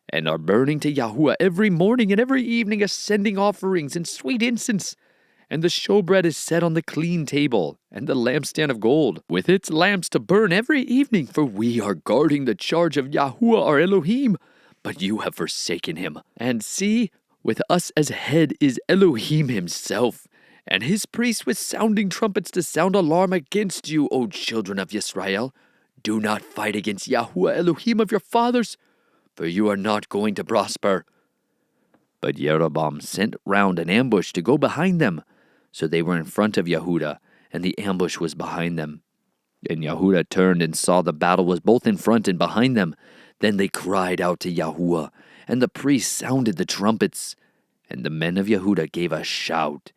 and are burning to Yahuah every morning and every evening, ascending offerings and sweet incense. And the showbread is set on the clean table, and the lampstand of gold, with its lamps to burn every evening, for we are guarding the charge of Yahuah our Elohim. But you have forsaken him. And see, with us as head is Elohim himself, and his priests with sounding trumpets to sound alarm against you, O children of Yisrael. Do not fight against Yahuah Elohim of your fathers, for you are not going to prosper." But Jeroboam sent round an ambush to go behind them. So they were in front of Yehudah, and the ambush was behind them. And Yehudah turned and saw the battle was both in front and behind them. Then they cried out to Yahuah, and the priests sounded the trumpets. And the men of Yehudah gave a shout.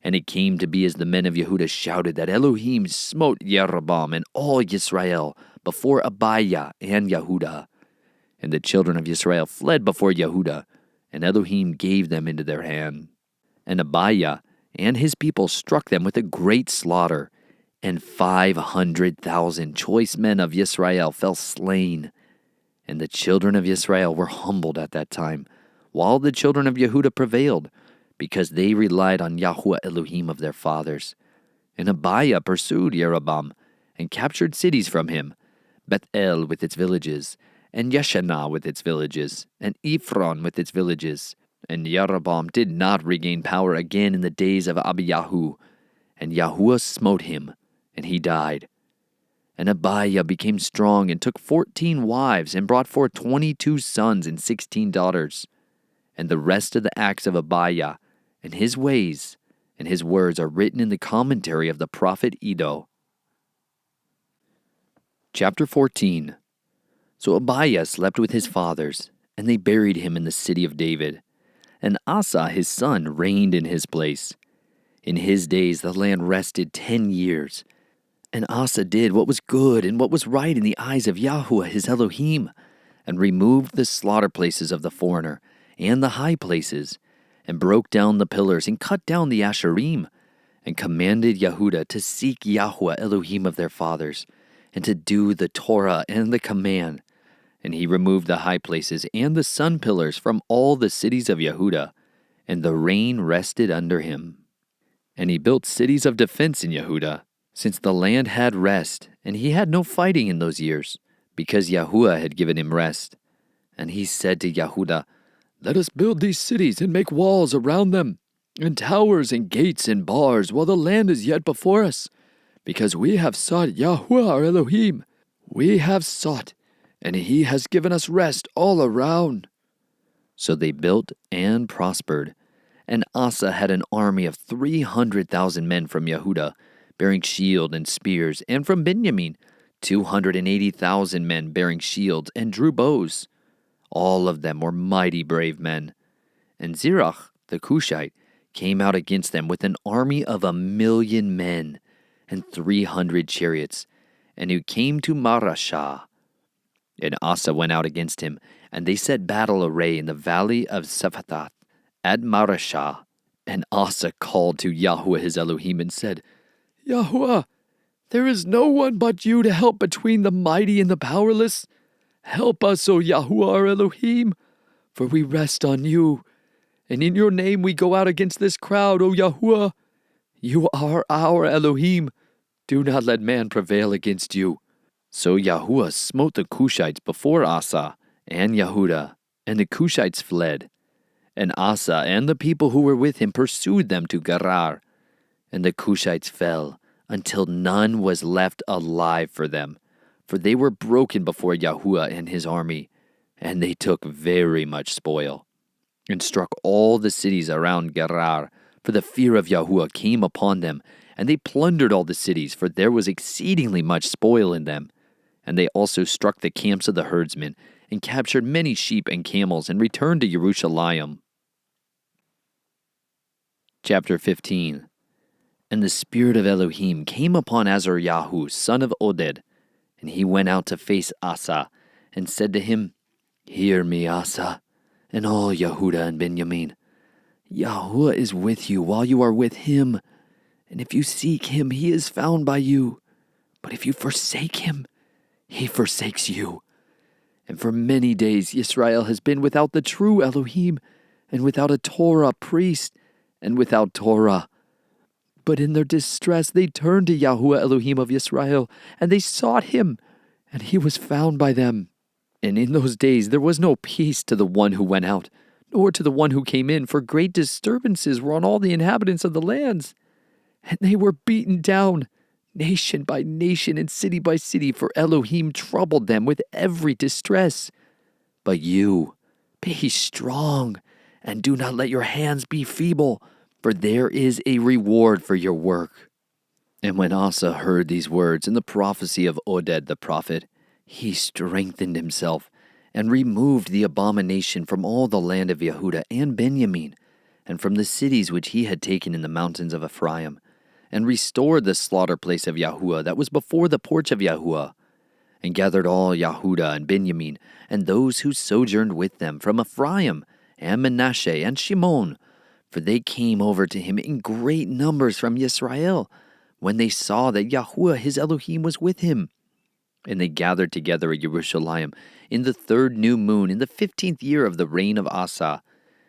And it came to be as the men of Yehudah shouted, that Elohim smote Jeroboam and all Yisrael before Abijah and Yehudah. And the children of Yisrael fled before Yehudah, and Elohim gave them into their hand. And Abijah and his people struck them with a great slaughter, and 500,000 choice men of Yisrael fell slain. And the children of Yisrael were humbled at that time, while the children of Yehudah prevailed, because they relied on Yahuah Elohim of their fathers. And Abijah pursued Jeroboam, and captured cities from him, Bethel with its villages, and Yeshanah with its villages, and Ephron with its villages. And Jeroboam did not regain power again in the days of Abiyahu, and Yahuah smote him, and he died. And Abijah became strong, and took 14 wives, and brought forth 22 sons and 16 daughters. And the rest of the acts of Abijah, and his ways, and his words are written in the commentary of the prophet Iddo. Chapter 14. So Abijah slept with his fathers, and they buried him in the city of David. And Asa his son reigned in his place. In his days the land rested 10 years. And Asa did what was good and what was right in the eyes of Yahuah his Elohim, and removed the slaughter places of the foreigner, and the high places, and broke down the pillars, and cut down the Asherim, and commanded Yehudah to seek Yahuah Elohim of their fathers, and to do the Torah and the command. And he removed the high places and the sun pillars from all the cities of Yehudah, and the rain rested under him. And he built cities of defense in Yehudah, since the land had rest, and he had no fighting in those years, because Yahuah had given him rest. And he said to Yehudah, "Let us build these cities and make walls around them, and towers and gates and bars, while the land is yet before us, because we have sought Yahuah our Elohim. We have sought, and he has given us rest all around." So they built and prospered. And Asa had an army of 300,000 men from Yehudah, bearing shield and spears, and from Benjamin 280,000 men bearing shields and drew bows. All of them were mighty brave men. And Zerach the Cushite came out against them with an army of 1,000,000 men and 300 chariots, and who came to Marashah. And Asa went out against him, and they set battle array in the valley of Sephathath at Marashah. And Asa called to Yahuah his Elohim and said, "Yahuah, there is no one but you to help between the mighty and the powerless. Help us, O Yahuah our Elohim, for we rest on you. And in your name we go out against this crowd, O Yahuah. You are our Elohim. Do not let man prevail against you." So Yahuah smote the Cushites before Asa and Yehudah, and the Cushites fled. And Asa and the people who were with him pursued them to Gerar. And the Cushites fell, until none was left alive for them, for they were broken before Yahuah and his army, and they took very much spoil, and struck all the cities around Gerar, for the fear of Yahuah came upon them, and they plundered all the cities, for there was exceedingly much spoil in them. And they also struck the camps of the herdsmen, and captured many sheep and camels, and returned to Jerusalem. Chapter 15. And the spirit of Elohim came upon Azaryahu, son of Oded, and he went out to face Asa, and said to him, "Hear me, Asa, and all Yehudah and Benjamin. Yahuah is with you while you are with him, and if you seek him, he is found by you. But if you forsake him, he forsakes you. And for many days Yisrael has been without the true Elohim, and without a Torah priest, and without Torah. But in their distress they turned to Yahuah Elohim of Yisrael, and they sought him, and he was found by them. And in those days there was no peace to the one who went out, nor to the one who came in, for great disturbances were on all the inhabitants of the lands. And they were beaten down, nation by nation and city by city, for Elohim troubled them with every distress. But you, be strong, and do not let your hands be feeble, for there is a reward for your work." And when Asa heard these words and the prophecy of Oded the prophet, he strengthened himself, and removed the abomination from all the land of Yehudah and Benjamin, and from the cities which he had taken in the mountains of Ephraim, and restored the slaughter place of Yahuah that was before the porch of Yahuah, and gathered all Yehudah and Benjamin, and those who sojourned with them from Ephraim, and Manasseh, and Shimon, for they came over to him in great numbers from Yisrael, when they saw that Yahuah his Elohim was with him. And they gathered together at Jerusalem in the 3rd new moon, in the 15th year of the reign of Asa,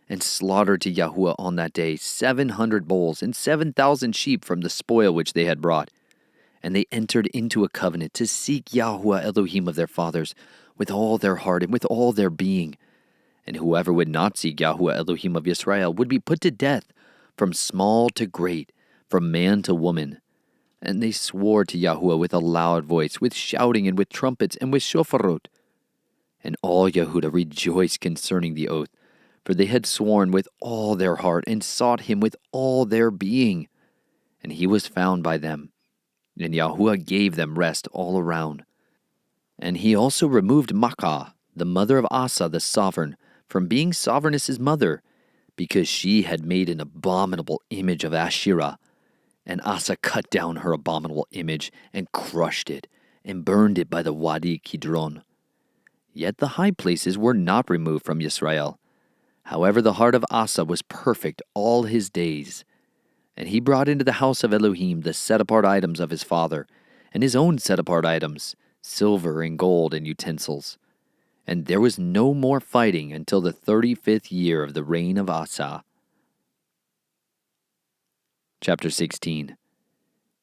and slaughtered to Yahuah on that day 700 bulls and 7,000 sheep from the spoil which they had brought. And they entered into a covenant to seek Yahuah Elohim of their fathers with all their heart and with all their being. And whoever would not seek Yahuah Elohim of Yisrael would be put to death, from small to great, from man to woman. And they swore to Yahuah with a loud voice, with shouting and with trumpets and with shofarot. And all Yehudah rejoiced concerning the oath, for they had sworn with all their heart and sought him with all their being. And he was found by them, and Yahuah gave them rest all around. And he also removed Maachah, the mother of Asa the sovereign, from being sovereigness's mother, because she had made an abominable image of Asherah. And Asa cut down her abominable image, and crushed it, and burned it by the Wadi Kidron. Yet the high places were not removed from Yisrael. However, the heart of Asa was perfect all his days. And he brought into the house of Elohim the set-apart items of his father, and his own set-apart items, silver and gold and utensils. And there was no more fighting until the 35th year of the reign of Asa. Chapter 16.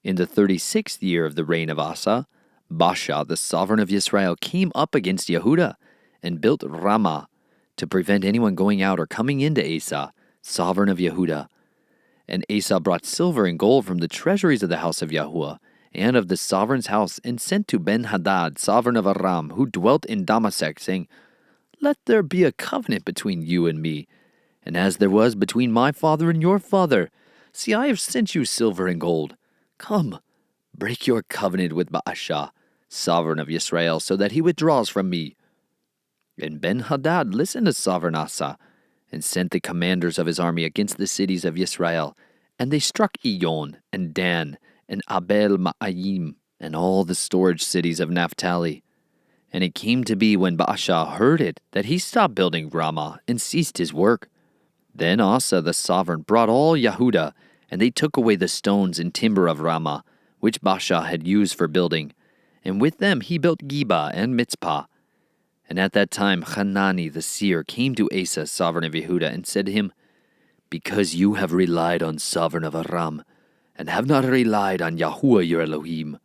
In the 36th year of the reign of Asa, Baasha, the sovereign of Yisrael, came up against Yehudah and built Ramah to prevent anyone going out or coming into Asa, sovereign of Yehudah. And Asa brought silver and gold from the treasuries of the house of Yahuah and of the sovereign's house, and sent to Ben-Hadad, sovereign of Aram, who dwelt in Damascus, saying, Let there be a covenant between you and me, and as there was between my father and your father. See, I have sent you silver and gold. Come, break your covenant with Baasha, sovereign of Yisrael, so that he withdraws from me. And Ben-Hadad listened to sovereign Asa, and sent the commanders of his army against the cities of Yisrael. And they struck Iyon, and Dan, and Abel-Ma'ayim, and all the storage cities of Naphtali. And it came to be when Baasha heard it, that he stopped building Ramah, and ceased his work. Then Asa the sovereign brought all Yehudah, and they took away the stones and timber of Ramah, which Baasha had used for building. And with them he built Geba and Mitzpah. And at that time Hanani the seer came to Asa, sovereign of Yehudah, and said to him, Because you have relied on sovereign of Aram, and have not relied on Yahuah your Elohim,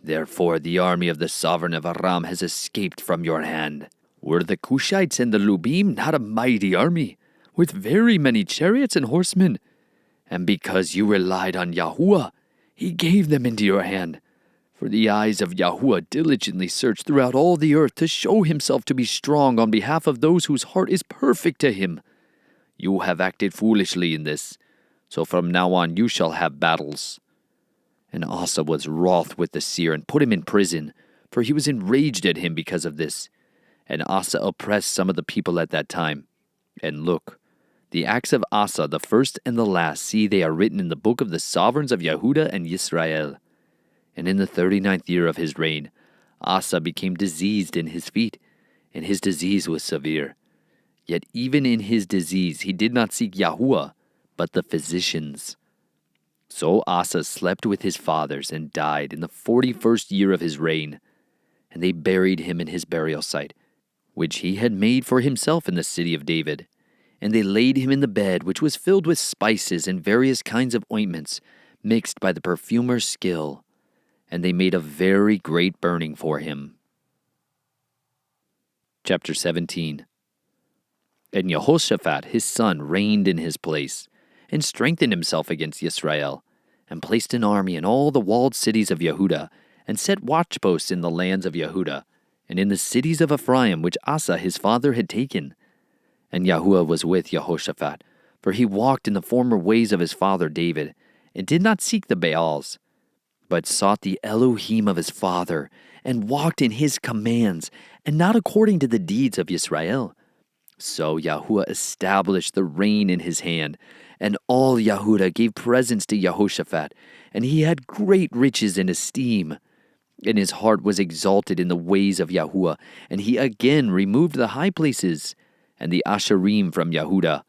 therefore the army of the sovereign of Aram has escaped from your hand. Were the Cushites and the Lubim not a mighty army, with very many chariots and horsemen? And because you relied on Yahuah, he gave them into your hand. For the eyes of Yahuah diligently search throughout all the earth to show himself to be strong on behalf of those whose heart is perfect to him. You have acted foolishly in this, so from now on you shall have battles. And Asa was wroth with the seer and put him in prison, for he was enraged at him because of this. And Asa oppressed some of the people at that time. And look, the acts of Asa, the first and the last, see, they are written in the book of the sovereigns of Yehudah and Yisrael. And in the 39th year of his reign, Asa became diseased in his feet, and his disease was severe. Yet even in his disease he did not seek Yahuah, but the physicians. So Asa slept with his fathers and died in the 41st year of his reign. And they buried him in his burial site, which he had made for himself in the city of David. And they laid him in the bed, which was filled with spices and various kinds of ointments, mixed by the perfumer's skill. And they made a very great burning for him. Chapter 17. And Jehoshaphat his son reigned in his place, and strengthened himself against Yisrael, and placed an army in all the walled cities of Yehudah, and set watchposts in the lands of Yehudah, and in the cities of Ephraim which Asa his father had taken. And Yahuah was with Jehoshaphat, for he walked in the former ways of his father David, and did not seek the Baals, but sought the Elohim of his father, and walked in his commands, and not according to the deeds of Yisrael. So Yahuah established the reign in his hand, and all Yehudah gave presents to Jehoshaphat, and he had great riches and esteem. And his heart was exalted in the ways of Yahuah, and he again removed the high places, and the Asherim from Yehudah.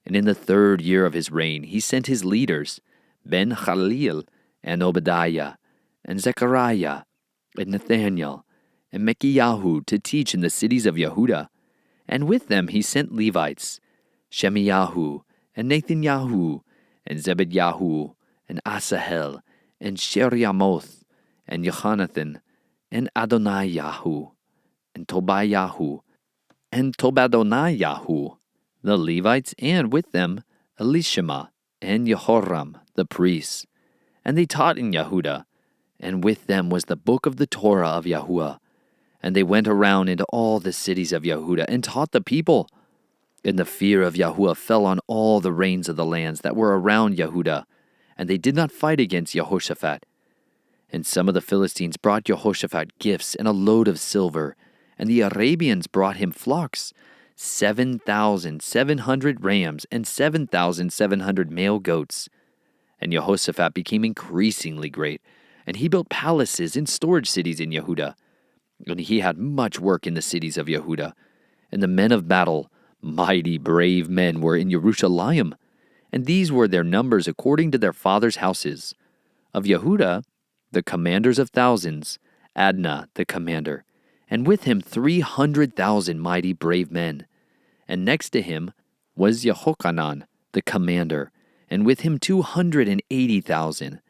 And in the 3rd year of his reign he sent his leaders, Ben-Khalil, and Obadiah, and Zechariah, and Nathaniel, and Mekiyahu to teach in the cities of Yehudah. And with them he sent Levites, Shemiyahu, and Nathanyahu, and Zebedyahu, and Asahel, and Sheriamoth, and Yehonathan, and Adoniyahu, and Tobiahu, and Tobadoniyahu, the Levites, and with them Elishama, and Jehoram, the priests. And they taught in Yehudah, and with them was the book of the Torah of Yahuah. And they went around into all the cities of Yehudah, and taught the people. And the fear of Yahuah fell on all the reigns of the lands that were around Yehudah, and they did not fight against Jehoshaphat. And some of the Philistines brought Jehoshaphat gifts and a load of silver, and the Arabians brought him flocks, 7,700 rams, and 7,700 male goats. And Jehoshaphat became increasingly great, and he built palaces and storage cities in Yehudah. And he had much work in the cities of Yehudah. And the men of battle, mighty brave men, were in Jerusalem. And these were their numbers according to their fathers' houses. Of Yehudah, the commanders of thousands, Adnah the commander, and with him 300,000 mighty brave men. And next to him was Yehochanan the commander, and with him 280,000.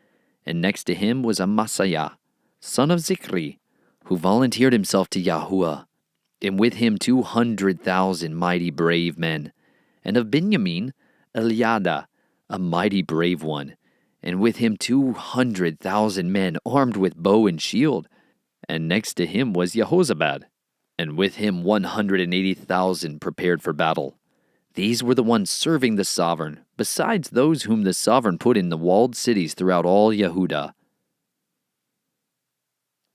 And next to him was Amaziah son of Zichri, who volunteered himself to Yahuah, and with him 200,000 mighty brave men. And of Benjamin, Eliada, a mighty brave one, and with him 200,000 men armed with bow and shield. And next to him was Jehoshaphat, and with him 180,000 prepared for battle. These were the ones serving the sovereign, besides those whom the sovereign put in the walled cities throughout all Yehudah.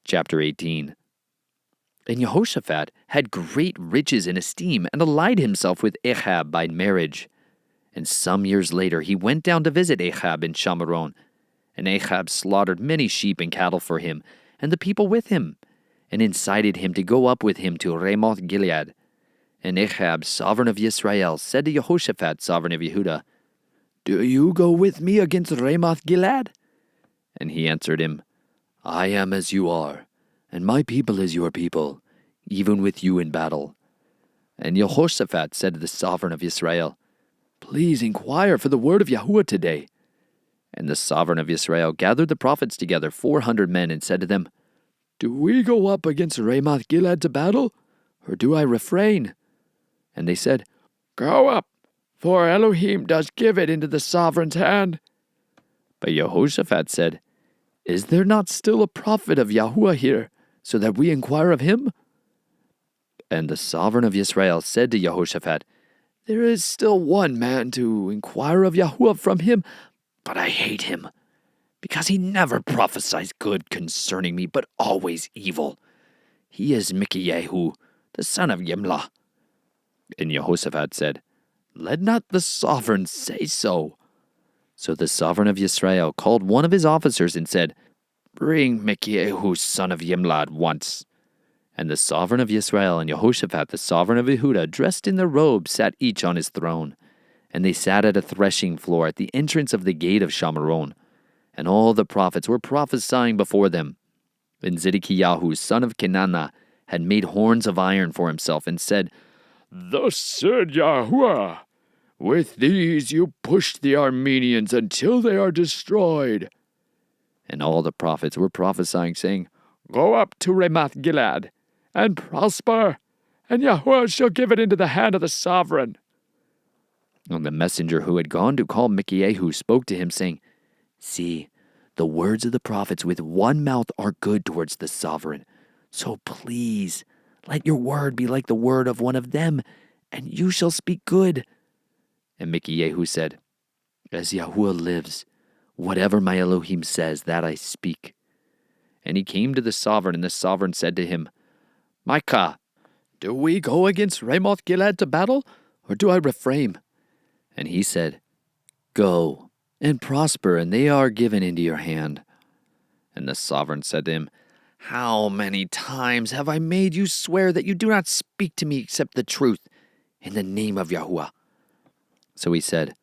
Chapter 18. And Jehoshaphat had great riches and esteem, and allied himself with Ahab by marriage. And some years later he went down to visit Ahab in Shamaron. And Ahab slaughtered many sheep and cattle for him, and the people with him, and incited him to go up with him to Ramoth Gilead. And Ahab, sovereign of Yisrael, said to Jehoshaphat, sovereign of Yehudah, "Do you go with me against Ramoth Gilead?" And he answered him, "I am as you are, and my people is your people, even with you in battle." And Jehoshaphat said to the sovereign of Israel, "Please inquire for the word of Yahuah today." And the sovereign of Israel gathered the prophets together, 400 men, and said to them, "Do we go up against Ramoth Gilead to battle, or do I refrain?" And they said, "Go up, for Elohim does give it into the sovereign's hand." But Jehoshaphat said, "Is there not still a prophet of Yahuah here, so that we inquire of him?" And the sovereign of Israel said to Jehoshaphat, "There is still one man to inquire of Yahuah from him, but I hate him, because he never prophesies good concerning me, but always evil. He is Micaiah, the son of Yimlah." And Jehoshaphat said, "Let not the sovereign say so." So the sovereign of Yisrael called one of his officers and said, "Bring Micaiah, son of Yimlah, at once." And the sovereign of Yisrael and Jehoshaphat, the sovereign of Yehudah, dressed in their robes, sat each on his throne. And they sat at a threshing floor at the entrance of the gate of Shamaron. And all the prophets were prophesying before them. And Zedekiah, son of Kenana, had made horns of iron for himself, and said, "Thus said Yahuah, with these you push the Armenians until they are destroyed." And all the prophets were prophesying, saying, "Go up to Ramoth Gilead, and prosper, and Yahuah shall give it into the hand of the sovereign." And the messenger who had gone to call Micaiah spoke to him, saying, "See, the words of the prophets with one mouth are good towards the sovereign. So please, let your word be like the word of one of them, and you shall speak good." And Micaiah said, "As Yahuah lives, whatever my Elohim says, that I speak." And he came to the sovereign, and the sovereign said to him, "Micah, do we go against Ramoth Gilead to battle, or do I refrain?" And he said, "Go, and prosper, and they are given into your hand." And the sovereign said to him, "How many times have I made you swear that you do not speak to me except the truth, in the name of Yahuah?" So he said,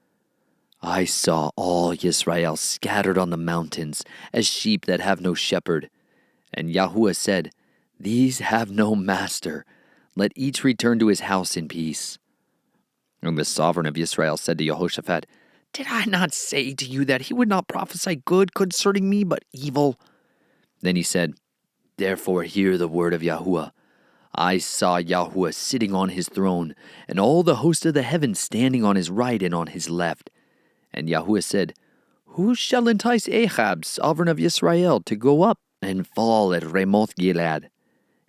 "I saw all Yisrael scattered on the mountains, as sheep that have no shepherd. And Yahuah said, These have no master. Let each return to his house in peace." And the sovereign of Israel said to Jehoshaphat, "Did I not say to you that he would not prophesy good concerning me, but evil?" Then he said, "Therefore hear the word of Yahuah. I saw Yahuah sitting on his throne, and all the host of the heavens standing on his right and on his left. And Yahuah said, Who shall entice Ahab, sovereign of Israel, to go up and fall at Ramoth Gilead?"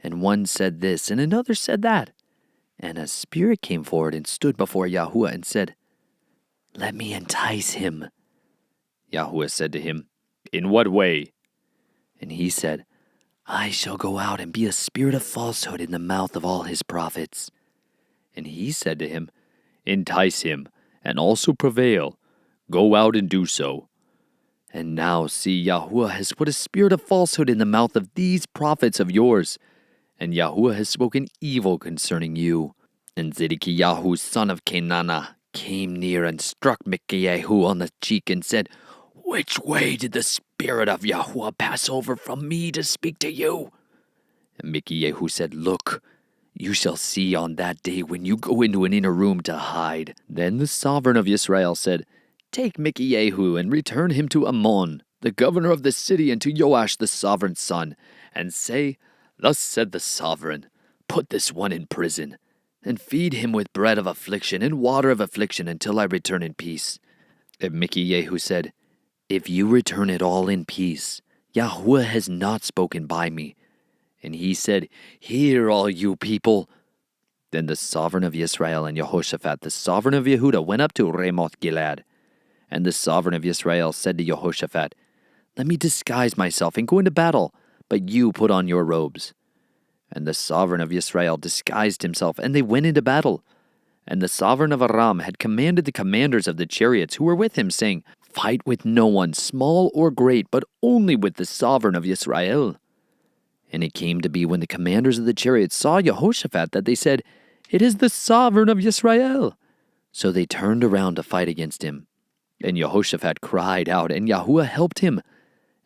And one said this, and another said that. And a spirit came forward and stood before Yahuah and said, "Let me entice him." Yahuah said to him, "In what way?" And he said, "I shall go out and be a spirit of falsehood in the mouth of all his prophets." And he said to him, "Entice him, and also prevail. Go out and do so." And now see, Yahuah has put a spirit of falsehood in the mouth of these prophets of yours, and Yahuah has spoken evil concerning you. And Zedekiah, son of Kenana, came near and struck Micaiah on the cheek and said, "Which way did the spirit of Yahuah pass over from me to speak to you?" And Micaiah said, "Look, you shall see on that day when you go into an inner room to hide." Then the sovereign of Israel said, "Take Micaiah and return him to Ammon, the governor of the city, and to Joash the sovereign's son, and say, Thus said the sovereign, Put this one in prison, and feed him with bread of affliction and water of affliction until I return in peace. And Micaiah said, If you return at all in peace, Yahuah has not spoken by me. And he said, Hear all you people. Then the sovereign of Yisrael and Jehoshaphat, the sovereign of Yehudah, went up to Ramoth Gilead. And the sovereign of Yisrael said to Jehoshaphat, Let me disguise myself and go into battle, but you put on your robes. And the sovereign of Yisrael disguised himself, and they went into battle. And the sovereign of Aram had commanded the commanders of the chariots who were with him, saying, Fight with no one, small or great, but only with the sovereign of Yisrael. And it came to be when the commanders of the chariots saw Jehoshaphat that they said, It is the sovereign of Yisrael. So they turned around to fight against him. And Jehoshaphat cried out, and Yahuah helped him.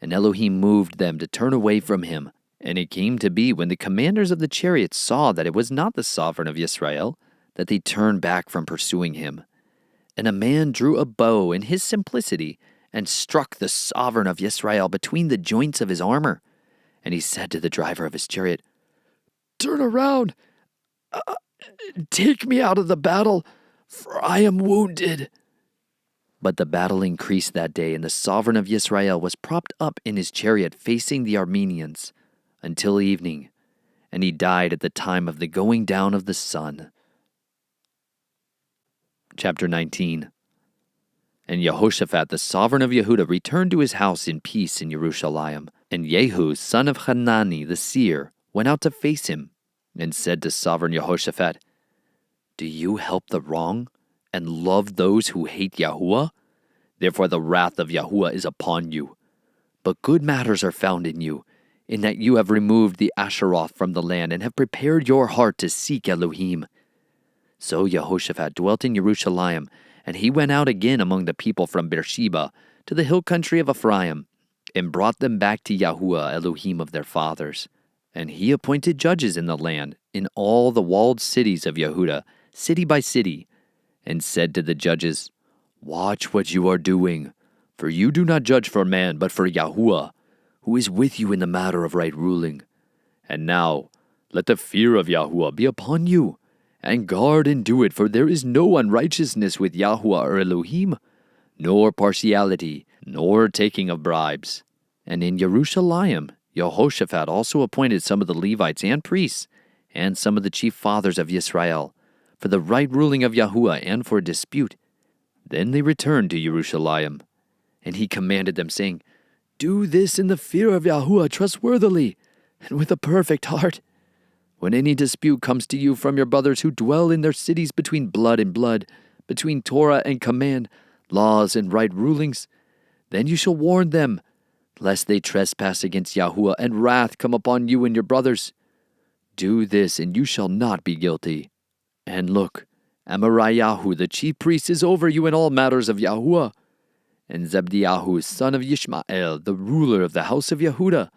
And Elohim moved them to turn away from him. And it came to be when the commanders of the chariots saw that it was not the sovereign of Yisrael, that they turned back from pursuing him. And a man drew a bow in his simplicity, and struck the sovereign of Yisrael between the joints of his armor. And he said to the driver of his chariot, Turn around, take me out of the battle, for I am wounded. But the battle increased that day, and the sovereign of Yisrael was propped up in his chariot facing the Arameans until evening, and he died at the time of the going down of the sun. Chapter 19. And Jehoshaphat, the sovereign of Yehudah, returned to his house in peace in Jerusalem. And Jehu, son of Hanani, the seer, went out to face him, and said to sovereign Jehoshaphat, Do you help the wrong, and love those who hate Yahuah? Therefore the wrath of Yahuah is upon you. But good matters are found in you, in that you have removed the Asheroth from the land, and have prepared your heart to seek Elohim. So Jehoshaphat dwelt in Jerusalem, and he went out again among the people from Beersheba to the hill country of Ephraim, and brought them back to Yahuah, Elohim of their fathers. And he appointed judges in the land, in all the walled cities of Yehudah, city by city, and said to the judges, Watch what you are doing, for you do not judge for man, but for Yahuah, who is with you in the matter of right ruling. And now, let the fear of Yahuah be upon you, and guard and do it, for there is no unrighteousness with Yahuah or Elohim, nor partiality, nor taking of bribes. And in Jerusalem, Jehoshaphat also appointed some of the Levites and priests, and some of the chief fathers of Yisrael, for the right ruling of Yahuah and for dispute. Then they returned to Jerusalem, and he commanded them, saying, Do this in the fear of Yahuah trustworthily, and with a perfect heart. When any dispute comes to you from your brothers who dwell in their cities between blood and blood, between Torah and command, laws and right rulings, then you shall warn them, lest they trespass against Yahuah, and wrath come upon you and your brothers. Do this, and you shall not be guilty. And look, Amariyahu the chief priest is over you in all matters of Yahuah, and Zebdiyahu son of Yishmael, the ruler of the house of Yehudah,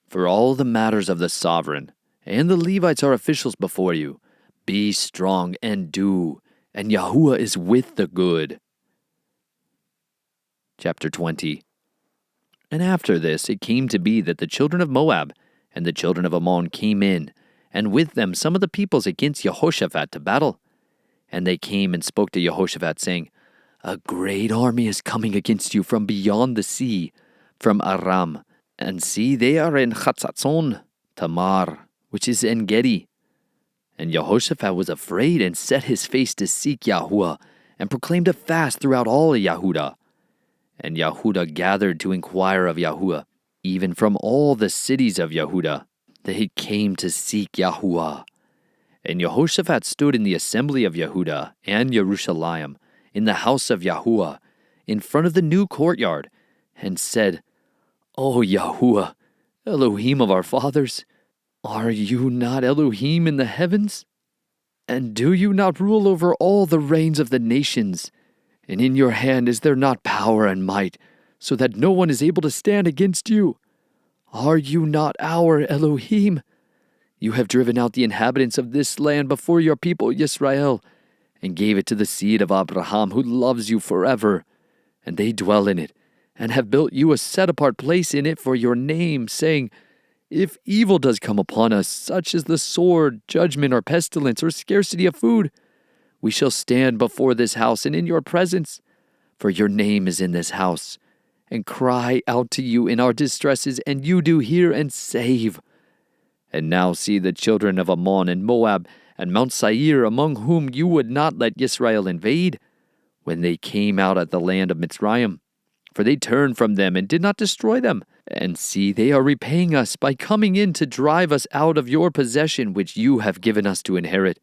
for all the matters of the sovereign, and the Levites are officials before you. Be strong and do, and Yahuah is with the good. Chapter 20. And after this it came to be that the children of Moab and the children of Ammon came in, and with them some of the peoples against Jehoshaphat to battle. And they came and spoke to Jehoshaphat, saying, A great army is coming against you from beyond the sea, from Aram. And see, they are in Chatzatzon Tamar, which is En-gedi. And Jehoshaphat was afraid, and set his face to seek Yahuah, and proclaimed a fast throughout all Yehudah. And Yehudah gathered to inquire of Yahuah, even from all the cities of Yehudah. They came to seek Yahuah. And Jehoshaphat stood in the assembly of Yehudah and Jerusalem, in the house of Yahuah, in front of the new courtyard, and said, O Yahuah, Elohim of our fathers, are you not Elohim in the heavens? And do you not rule over all the reigns of the nations? And in your hand is there not power and might, so that no one is able to stand against you? Are you not our Elohim? You have driven out the inhabitants of this land before your people Yisrael, and gave it to the seed of Abraham, who loves you forever. And they dwell in it, and have built you a set-apart place in it for your name, saying, if evil does come upon us, such as the sword, judgment, or pestilence, or scarcity of food, we shall stand before this house and in your presence, for your name is in this house, and cry out to you in our distresses, and you do hear and save. And now see the children of Ammon and Moab and Mount Seir, among whom you would not let Yisrael invade, when they came out of the land of Mitzrayim. For they turned from them and did not destroy them. And see, they are repaying us by coming in to drive us out of your possession, which you have given us to inherit.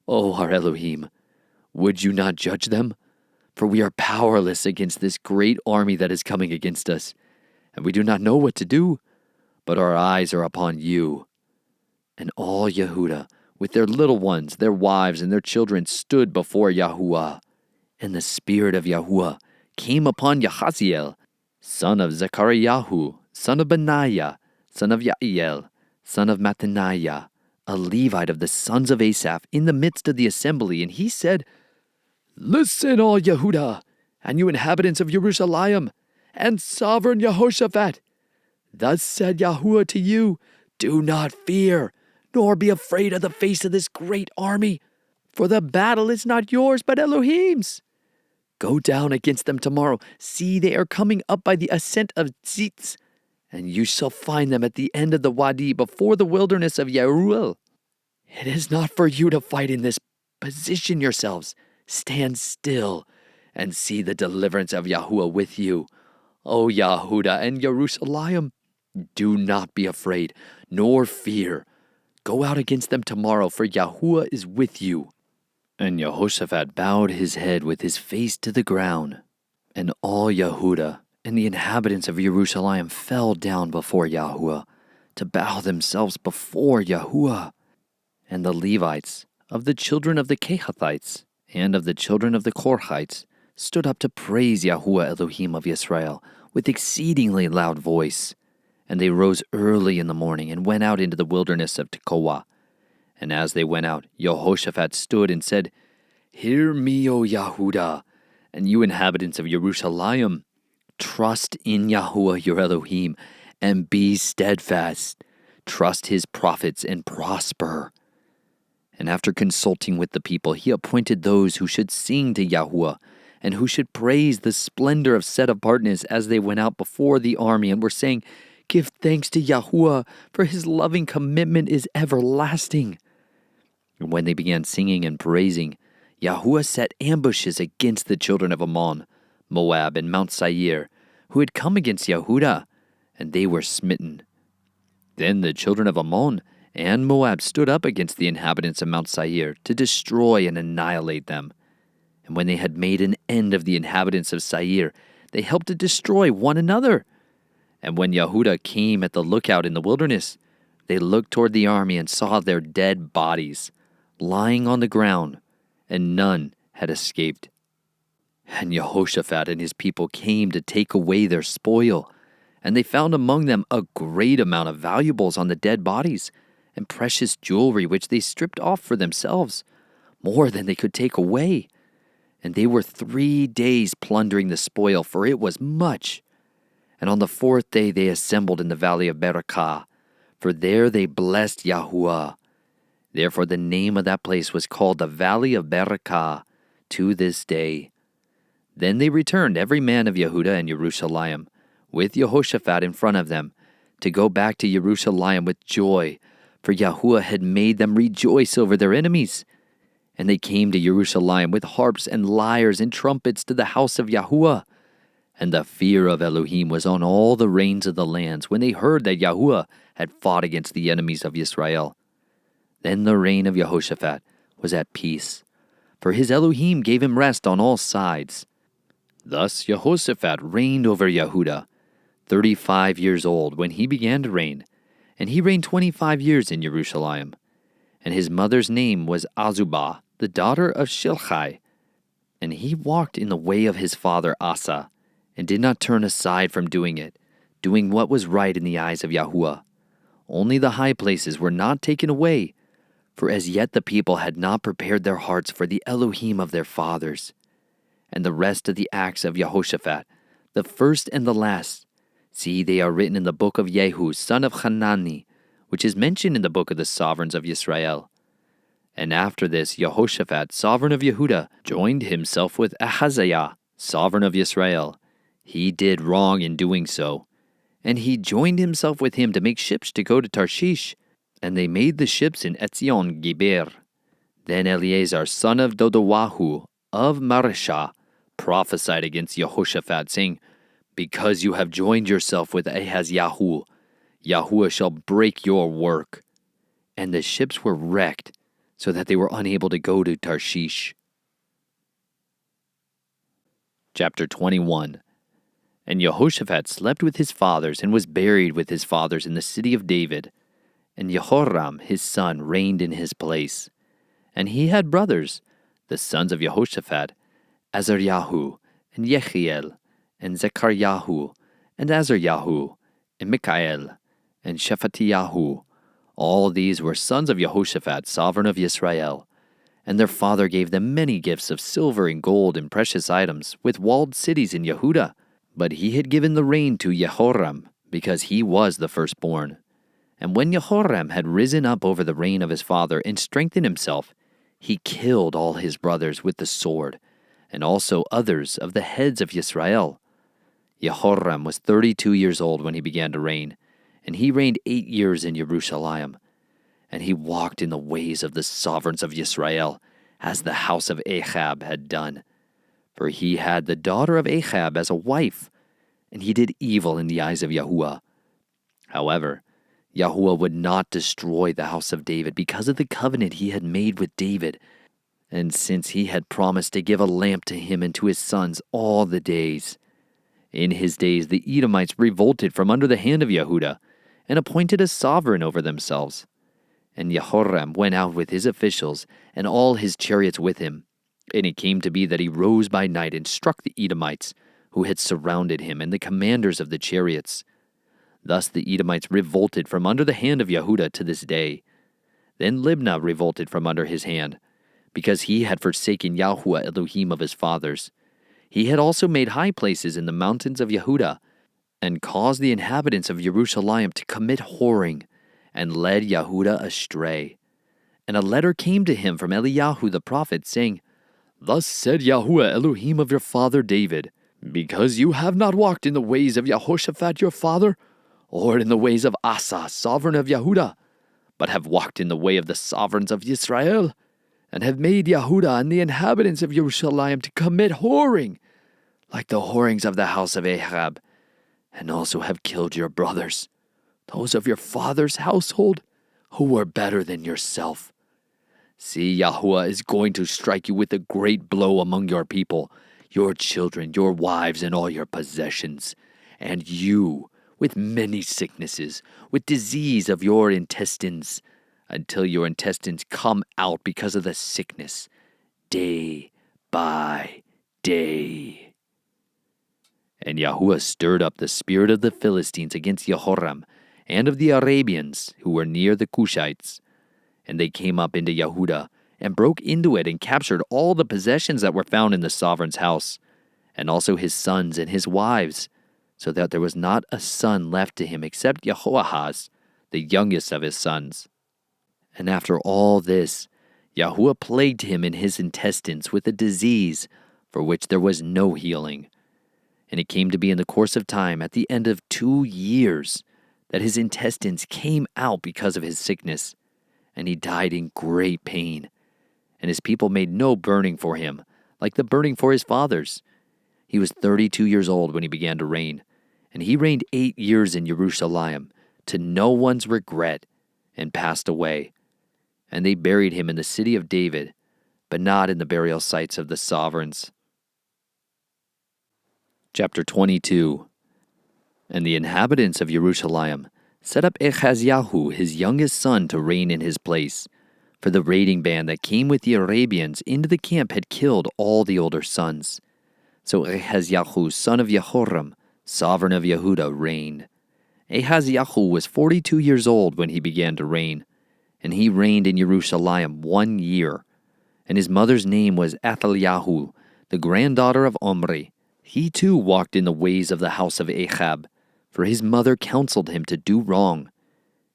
O our Elohim, would you not judge them? For we are powerless against this great army that is coming against us, and we do not know what to do, but our eyes are upon you. And all Yehudah, with their little ones, their wives, and their children, stood before Yahuah. And the spirit of Yahuah came upon Yahaziel, son of Zechariah, son of Benaiah, son of Yael, son of Mattaniah, a Levite of the sons of Asaph, in the midst of the assembly, and he said, listen, all Yehudah, and you inhabitants of Jerusalem, and sovereign Jehoshaphat. Thus said Yahuah to you, do not fear, nor be afraid of the face of this great army, for the battle is not yours, but Elohim's. Go down against them tomorrow. See, they are coming up by the ascent of Tzitz, and you shall find them at the end of the wadi before the wilderness of Yeruel. It is not for you to fight in this. Position yourselves. Stand still and see the deliverance of Yahuah with you. O Yehudah and Jerusalem, do not be afraid, nor fear. Go out against them tomorrow, for Yahuah is with you. And Jehoshaphat bowed his head with his face to the ground. And all Yehudah and the inhabitants of Jerusalem fell down before Yahuah, to bow themselves before Yahuah. And the Levites of the children of the Kehathites and of the children of the Korhites stood up to praise Yahuah Elohim of Yisrael with exceedingly loud voice. And they rose early in the morning and went out into the wilderness of Tekoa. And as they went out, Jehoshaphat stood and said, hear me, O Yehudah, and you inhabitants of Jerusalem. Trust in Yahuah your Elohim, and be steadfast. Trust his prophets and prosper. And after consulting with the people, he appointed those who should sing to Yahuah, and who should praise the splendor of set-apartness as they went out before the army, and were saying, give thanks to Yahuah, for his loving commitment is everlasting. And when they began singing and praising, Yahuah set ambushes against the children of Ammon, Moab, and Mount Seir, who had come against Yehudah, and they were smitten. Then the children of Ammon and Moab stood up against the inhabitants of Mount Seir to destroy and annihilate them. And when they had made an end of the inhabitants of Seir, they helped to destroy one another. And when Yehudah came at the lookout in the wilderness, they looked toward the army and saw their dead bodies lying on the ground, and none had escaped. And Jehoshaphat and his people came to take away their spoil, and they found among them a great amount of valuables on the dead bodies, and precious jewelry which they stripped off for themselves, more than they could take away. And they were 3 days plundering the spoil, for it was much. And on the 4th day they assembled in the valley of Berakah, for there they blessed Yahuah. Therefore the name of that place was called the Valley of Berakah to this day. Then they returned, every man of Yehudah and Jerusalem, with Jehoshaphat in front of them, to go back to Jerusalem with joy, for Yahuah had made them rejoice over their enemies. And they came to Jerusalem with harps and lyres and trumpets to the house of Yahuah. And the fear of Elohim was on all the reigns of the lands when they heard that Yahuah had fought against the enemies of Yisrael. Then the reign of Jehoshaphat was at peace, for his Elohim gave him rest on all sides. Thus Jehoshaphat reigned over Yehudah, 35 years old when he began to reign, and he reigned 25 years in Jerusalem. And his mother's name was Azubah, the daughter of Shilchai. And he walked in the way of his father Asa, and did not turn aside from doing it, doing what was right in the eyes of Yahuah. Only the high places were not taken away, for as yet the people had not prepared their hearts for the Elohim of their fathers. And the rest of the acts of Jehoshaphat, the first and the last. See, they are written in the book of Yehu, son of Hanani, which is mentioned in the book of the sovereigns of Yisrael. And after this, Jehoshaphat, sovereign of Yehudah, joined himself with Ahaziah, sovereign of Yisrael. He did wrong in doing so. And he joined himself with him to make ships to go to Tarshish. And they made the ships in Etzion Geber. Then Eleazar, son of Dodowahu, of Mareshah, prophesied against Jehoshaphat, saying, Because you have joined yourself with Ahaziah, Yahuah shall break your work. And the ships were wrecked, so that they were unable to go to Tarshish. Chapter 21. And Jehoshaphat slept with his fathers, and was buried with his fathers in the city of David. And Jehoram his son reigned in his place. And he had brothers, the sons of Jehoshaphat, Azariahu, and Yechiel, and Zechariahu, and Azariahu, and Mikael, and Shephatiahu. All these were sons of Jehoshaphat, sovereign of Yisrael. And their father gave them many gifts of silver and gold and precious items, with walled cities in Yehudah. But he had given the reign to Jehoram, because he was the firstborn. And when Jehoram had risen up over the reign of his father and strengthened himself, he killed all his brothers with the sword, and also others of the heads of Yisrael. Jehoram was 32 years old when he began to reign, and he reigned 8 years in Jerusalem. And he walked in the ways of the sovereigns of Yisrael, as the house of Ahab had done. For he had the daughter of Ahab as a wife, and he did evil in the eyes of Yahuah. However, Yahuah would not destroy the house of David because of the covenant he had made with David, and since he had promised to give a lamp to him and to his sons all the days. In his days the Edomites revolted from under the hand of Yehudah, and appointed a sovereign over themselves. And Jehoram went out with his officials, and all his chariots with him. And it came to be that he rose by night and struck the Edomites, who had surrounded him, and the commanders of the chariots. Thus the Edomites revolted from under the hand of Yehudah to this day. Then Libnah revolted from under his hand, because he had forsaken Yahuah Elohim of his fathers. He had also made high places in the mountains of Yehudah, and caused the inhabitants of Jerusalem to commit whoring, and led Yehudah astray. And a letter came to him from Eliyahu the prophet, saying, Thus said Yahuah Elohim of your father David, because you have not walked in the ways of Jehoshaphat your father, or in the ways of Asa, sovereign of Yehudah, but have walked in the way of the sovereigns of Yisrael, and have made Yehudah and the inhabitants of Jerusalem to commit whoring, like the whorings of the house of Ahab, and also have killed your brothers, those of your father's household, who were better than yourself. See, Yahuah is going to strike you with a great blow among your people, your children, your wives, and all your possessions, and you with many sicknesses, with disease of your intestines, until your intestines come out because of the sickness, day by day. And Yahuah stirred up the spirit of the Philistines against Jehoram, and of the Arabians, who were near the Cushites. And they came up into Yehudah, and broke into it, and captured all the possessions that were found in the sovereign's house, and also his sons and his wives, so that there was not a son left to him except Jehoahaz, the youngest of his sons. And after all this, Yahuah plagued him in his intestines with a disease for which there was no healing. And it came to be in the course of time, at the end of 2 years, that his intestines came out because of his sickness, and he died in great pain. And his people made no burning for him, like the burning for his fathers. He was 32 years old when he began to reign, and he reigned 8 years in Jerusalem, to no one's regret, and passed away. And they buried him in the city of David, but not in the burial sites of the sovereigns. Chapter 22. And the inhabitants of Jerusalem set up Ahaziah, his youngest son, to reign in his place. For the raiding band that came with the Arabians into the camp had killed all the older sons. So Ahaziah, son of Jehoram, sovereign of Yehudah, reigned. Ahaziah was 42 years old when he began to reign, and he reigned in Jerusalem 1 year. And his mother's name was Athaliah, the granddaughter of Omri. He too walked in the ways of the house of Ahab, for his mother counseled him to do wrong.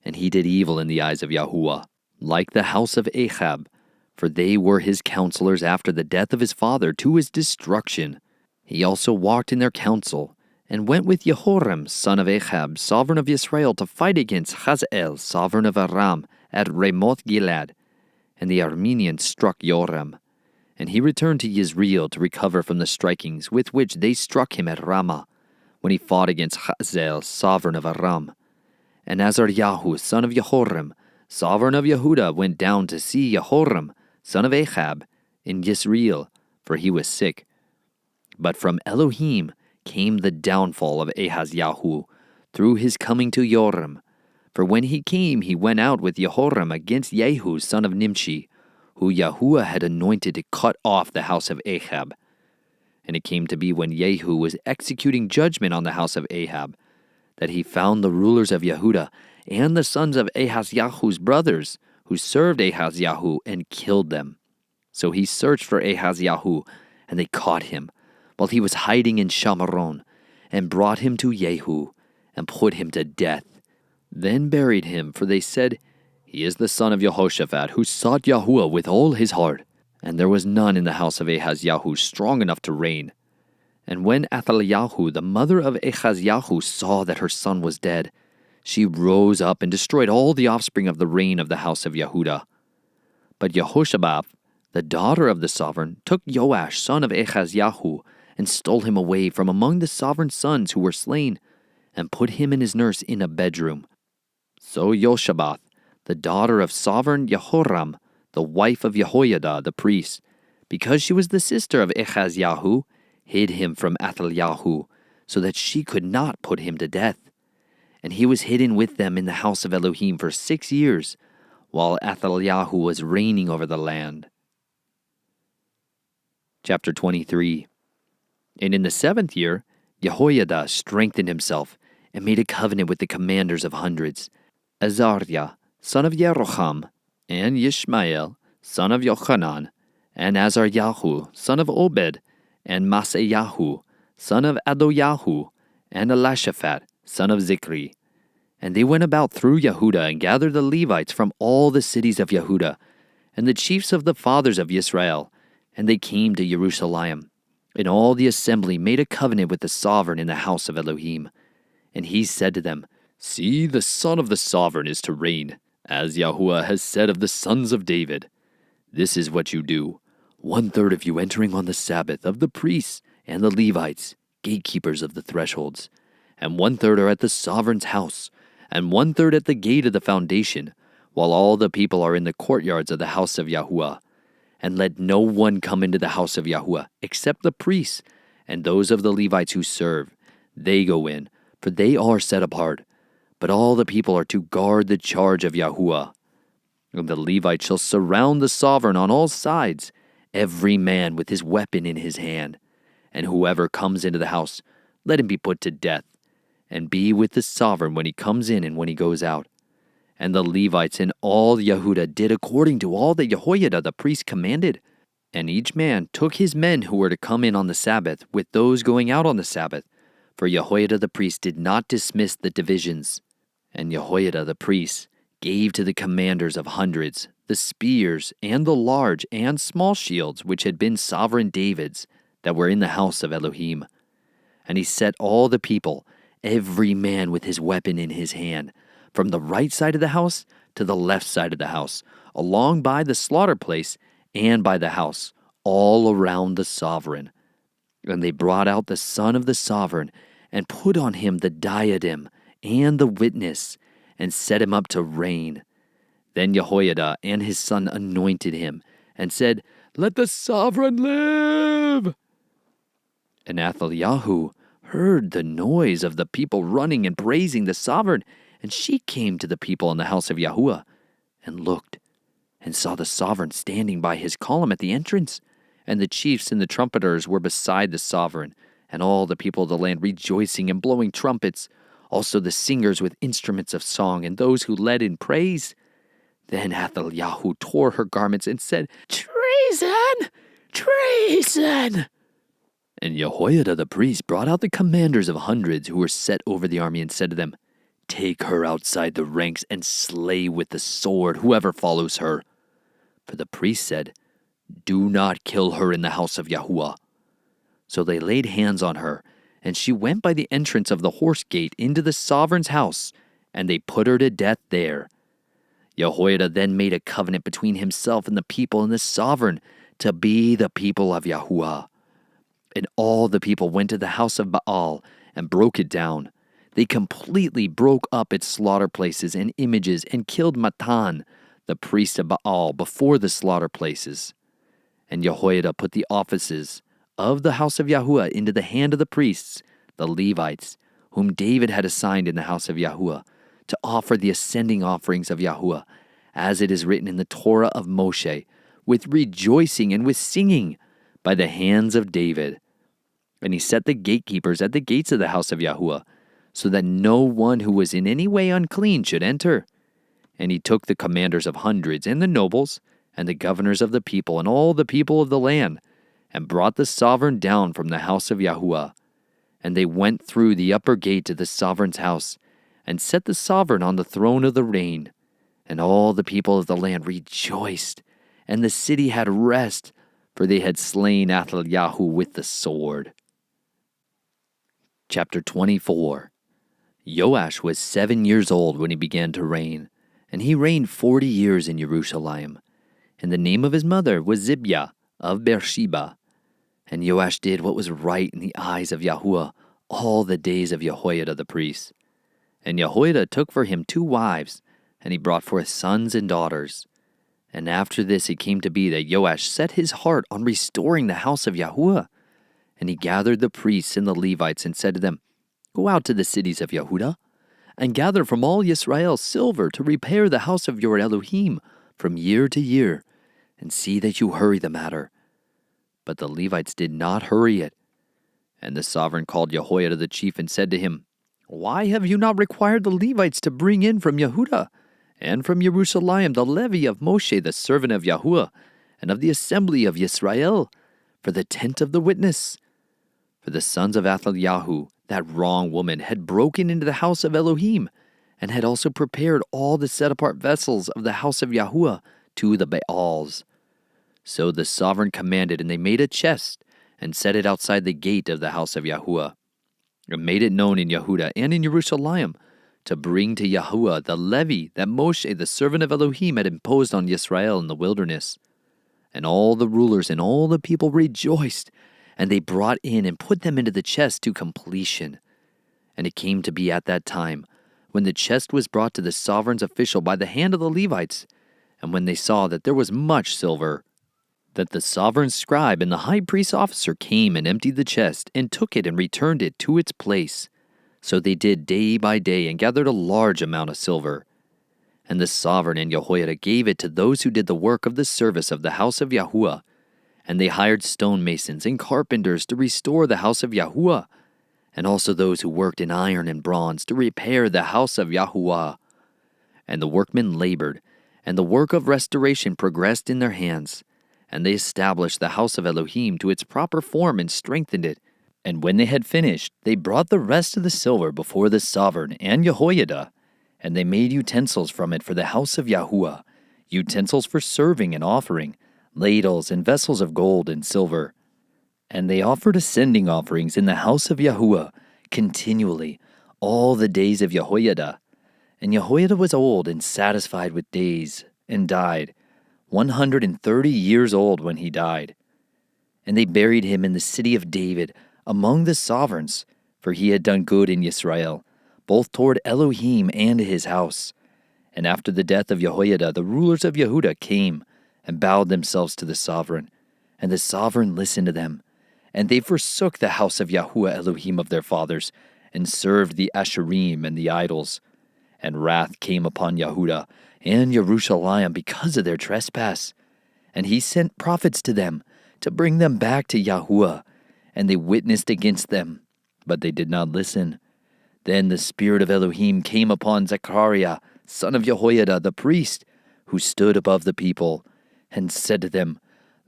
And he did evil in the eyes of Yahuah, like the house of Ahab, for they were his counselors after the death of his father to his destruction. He also walked in their counsel, and went with Jehoram, son of Ahab, sovereign of Yisrael, to fight against Hazael, sovereign of Aram, at Ramoth Gilead. And the Arameans struck Joram. And he returned to Yisrael to recover from the strikings with which they struck him at Ramah, when he fought against Hazael, sovereign of Aram. And Azariah, son of Jehoram, sovereign of Yehudah, went down to see Jehoram, son of Ahab, in Yisrael, for he was sick. But from Elohim came the downfall of Ahaziah through his coming to Joram. For when he came, he went out with Jehoram against Jehu, son of Nimshi, who Yahuah had anointed to cut off the house of Ahab. And it came to be when Jehu was executing judgment on the house of Ahab, that he found the rulers of Yehudah and the sons of Ahaziah's brothers, who served Ahaziah, and killed them. So he searched for Ahaziah, and they caught him, while he was hiding in Shamaron, and brought him to Jehu, and put him to death. Then buried him, for they said, He is the son of Jehoshaphat, who sought Yahuah with all his heart. And there was none in the house of Ahaziah strong enough to reign. And when Athaliah, the mother of Ahaziah, saw that her son was dead, she rose up and destroyed all the offspring of the reign of the house of Yehudah. But Jehoshaphat, the daughter of the sovereign, took Joash, son of Ahaziah, and stole him away from among the sovereign's sons who were slain, and put him and his nurse in a bedroom. So Joshaphat, the daughter of sovereign Jehoram, the wife of Jehoiada the priest, because she was the sister of Ahaziah, hid him from Athaliah, so that she could not put him to death. And he was hidden with them in the house of Elohim for 6 years, while Athaliah was reigning over the land. Chapter 23. And in the 7th year, Jehoiada strengthened himself, and made a covenant with the commanders of hundreds, Azariah, son of Yeroham, and Yishmael, son of Yochanan, and Azariah, son of Obed, and Maaseiah, son of Adoyahu, and Elishaphat, son of Zikri. And they went about through Yehudah, and gathered the Levites from all the cities of Yehudah, and the chiefs of the fathers of Yisrael, and they came to Jerusalem. And all the assembly made a covenant with the sovereign in the house of Elohim. And he said to them, See, the son of the sovereign is to reign, as Yahuah has said of the sons of David. This is what you do. 1/3 of you entering on the Sabbath, of the priests and the Levites, gatekeepers of the thresholds, and 1/3 are at the sovereign's house, and 1/3 at the gate of the foundation, while all the people are in the courtyards of the house of Yahuah. And let no one come into the house of Yahuah, except the priests, and those of the Levites who serve. They go in, for they are set apart. But all the people are to guard the charge of Yahuah. And the Levites shall surround the sovereign on all sides, every man with his weapon in his hand. And whoever comes into the house, let him be put to death, and be with the sovereign when he comes in and when he goes out. And the Levites and all Yehudah did according to all that Jehoiada the priest commanded. And each man took his men who were to come in on the Sabbath with those going out on the Sabbath, for Jehoiada the priest did not dismiss the divisions. And Jehoiada the priest gave to the commanders of hundreds the spears and the large and small shields which had been sovereign David's, that were in the house of Elohim. And he set all the people, every man with his weapon in his hand, from the right side of the house to the left side of the house, along by the slaughter place and by the house, all around the sovereign. And they brought out the son of the sovereign, and put on him the diadem and the witness, and set him up to reign. Then Jehoiada and his son anointed him, and said, Let the sovereign live! And Athaliah heard the noise of the people running and praising the sovereign, and she came to the people in the house of Yahuah, and looked, and saw the sovereign standing by his column at the entrance, and the chiefs and the trumpeters were beside the sovereign, and all the people of the land rejoicing and blowing trumpets, also the singers with instruments of song, and those who led in praise. Then Athaliah tore her garments and said, Treason! Treason! And Jehoiada the priest brought out the commanders of hundreds who were set over the army and said to them, "Take her outside the ranks and slay with the sword whoever follows her." For the priest said, "Do not kill her in the house of Yahuah." So they laid hands on her, and she went by the entrance of the horse gate into the sovereign's house, and they put her to death there. Jehoiada then made a covenant between himself and the people and the sovereign to be the people of Yahuah. And all the people went to the house of Baal and broke it down. They completely broke up its slaughter places and images and killed Matan, the priest of Baal, before the slaughter places. And Jehoiada put the offices of the house of Yahuah into the hand of the priests, the Levites, whom David had assigned in the house of Yahuah, to offer the ascending offerings of Yahuah, as it is written in the Torah of Moshe, with rejoicing and with singing, by the hands of David. And he set the gatekeepers at the gates of the house of Yahuah, so that no one who was in any way unclean should enter. And he took the commanders of hundreds, and the nobles, and the governors of the people, and all the people of the land, and brought the sovereign down from the house of Yahuah. And they went through the upper gate to the sovereign's house, and set the sovereign on the throne of the reign. And all the people of the land rejoiced, and the city had rest, for they had slain Athaliah with the sword. Chapter 24. Joash was 7 years old when he began to reign, and he reigned 40 years in Jerusalem. And the name of his mother was Zibiah of Beersheba. And Joash did what was right in the eyes of Yahuah all the days of Jehoiada the priest. And Jehoiada took for him 2 wives, and he brought forth sons and daughters. And after this it came to be that Joash set his heart on restoring the house of Yahuah. And he gathered the priests and the Levites and said to them, "Go out to the cities of Yehudah, and gather from all Yisrael silver to repair the house of your Elohim from year to year, and see that you hurry the matter." But the Levites did not hurry it. And the sovereign called Jehoiada the chief and said to him, "Why have you not required the Levites to bring in from Yehudah and from Jerusalem the levy of Moshe the servant of Yahuah, and of the assembly of Yisrael, for the tent of the witness?" For the sons of Athaliah, that wrong woman, had broken into the house of Elohim, and had also prepared all the set-apart vessels of the house of Yahuah to the Baals. So the sovereign commanded, and they made a chest, and set it outside the gate of the house of Yahuah, and made it known in Yehudah and in Jerusalem, to bring to Yahuah the levy that Moshe the servant of Elohim had imposed on Yisrael in the wilderness. And all the rulers and all the people rejoiced, and they brought in and put them into the chest to completion. And it came to be at that time, when the chest was brought to the sovereign's official by the hand of the Levites, and when they saw that there was much silver, that the sovereign's scribe and the high priest's officer came and emptied the chest, and took it and returned it to its place. So they did day by day, and gathered a large amount of silver. And the sovereign and Jehoiada gave it to those who did the work of the service of the house of Yahuah. And they hired stonemasons and carpenters to restore the house of Yahuah, and also those who worked in iron and bronze to repair the house of Yahuah. And the workmen labored, and the work of restoration progressed in their hands. And they established the house of Elohim to its proper form and strengthened it. And when they had finished, they brought the rest of the silver before the sovereign and Jehoiada, and they made utensils from it for the house of Yahuah, utensils for serving and offering, ladles and vessels of gold and silver. And they offered ascending offerings in the house of Yahuah continually all the days of Jehoiada. And Jehoiada was old and satisfied with days, and died, 130 years old when he died. And they buried him in the city of David, among the sovereigns, for he had done good in Yisrael, both toward Elohim and his house. And after the death of Jehoiada, the rulers of Yehudah came and bowed themselves to the sovereign, and the sovereign listened to them. And they forsook the house of Yahuah Elohim of their fathers, and served the Asherim and the idols. And wrath came upon Yehudah and Jerusalem because of their trespass. And he sent prophets to them to bring them back to Yahuah. And they witnessed against them, but they did not listen. Then the spirit of Elohim came upon Zechariah, son of Jehoiada the priest, who stood above the people, and said to them,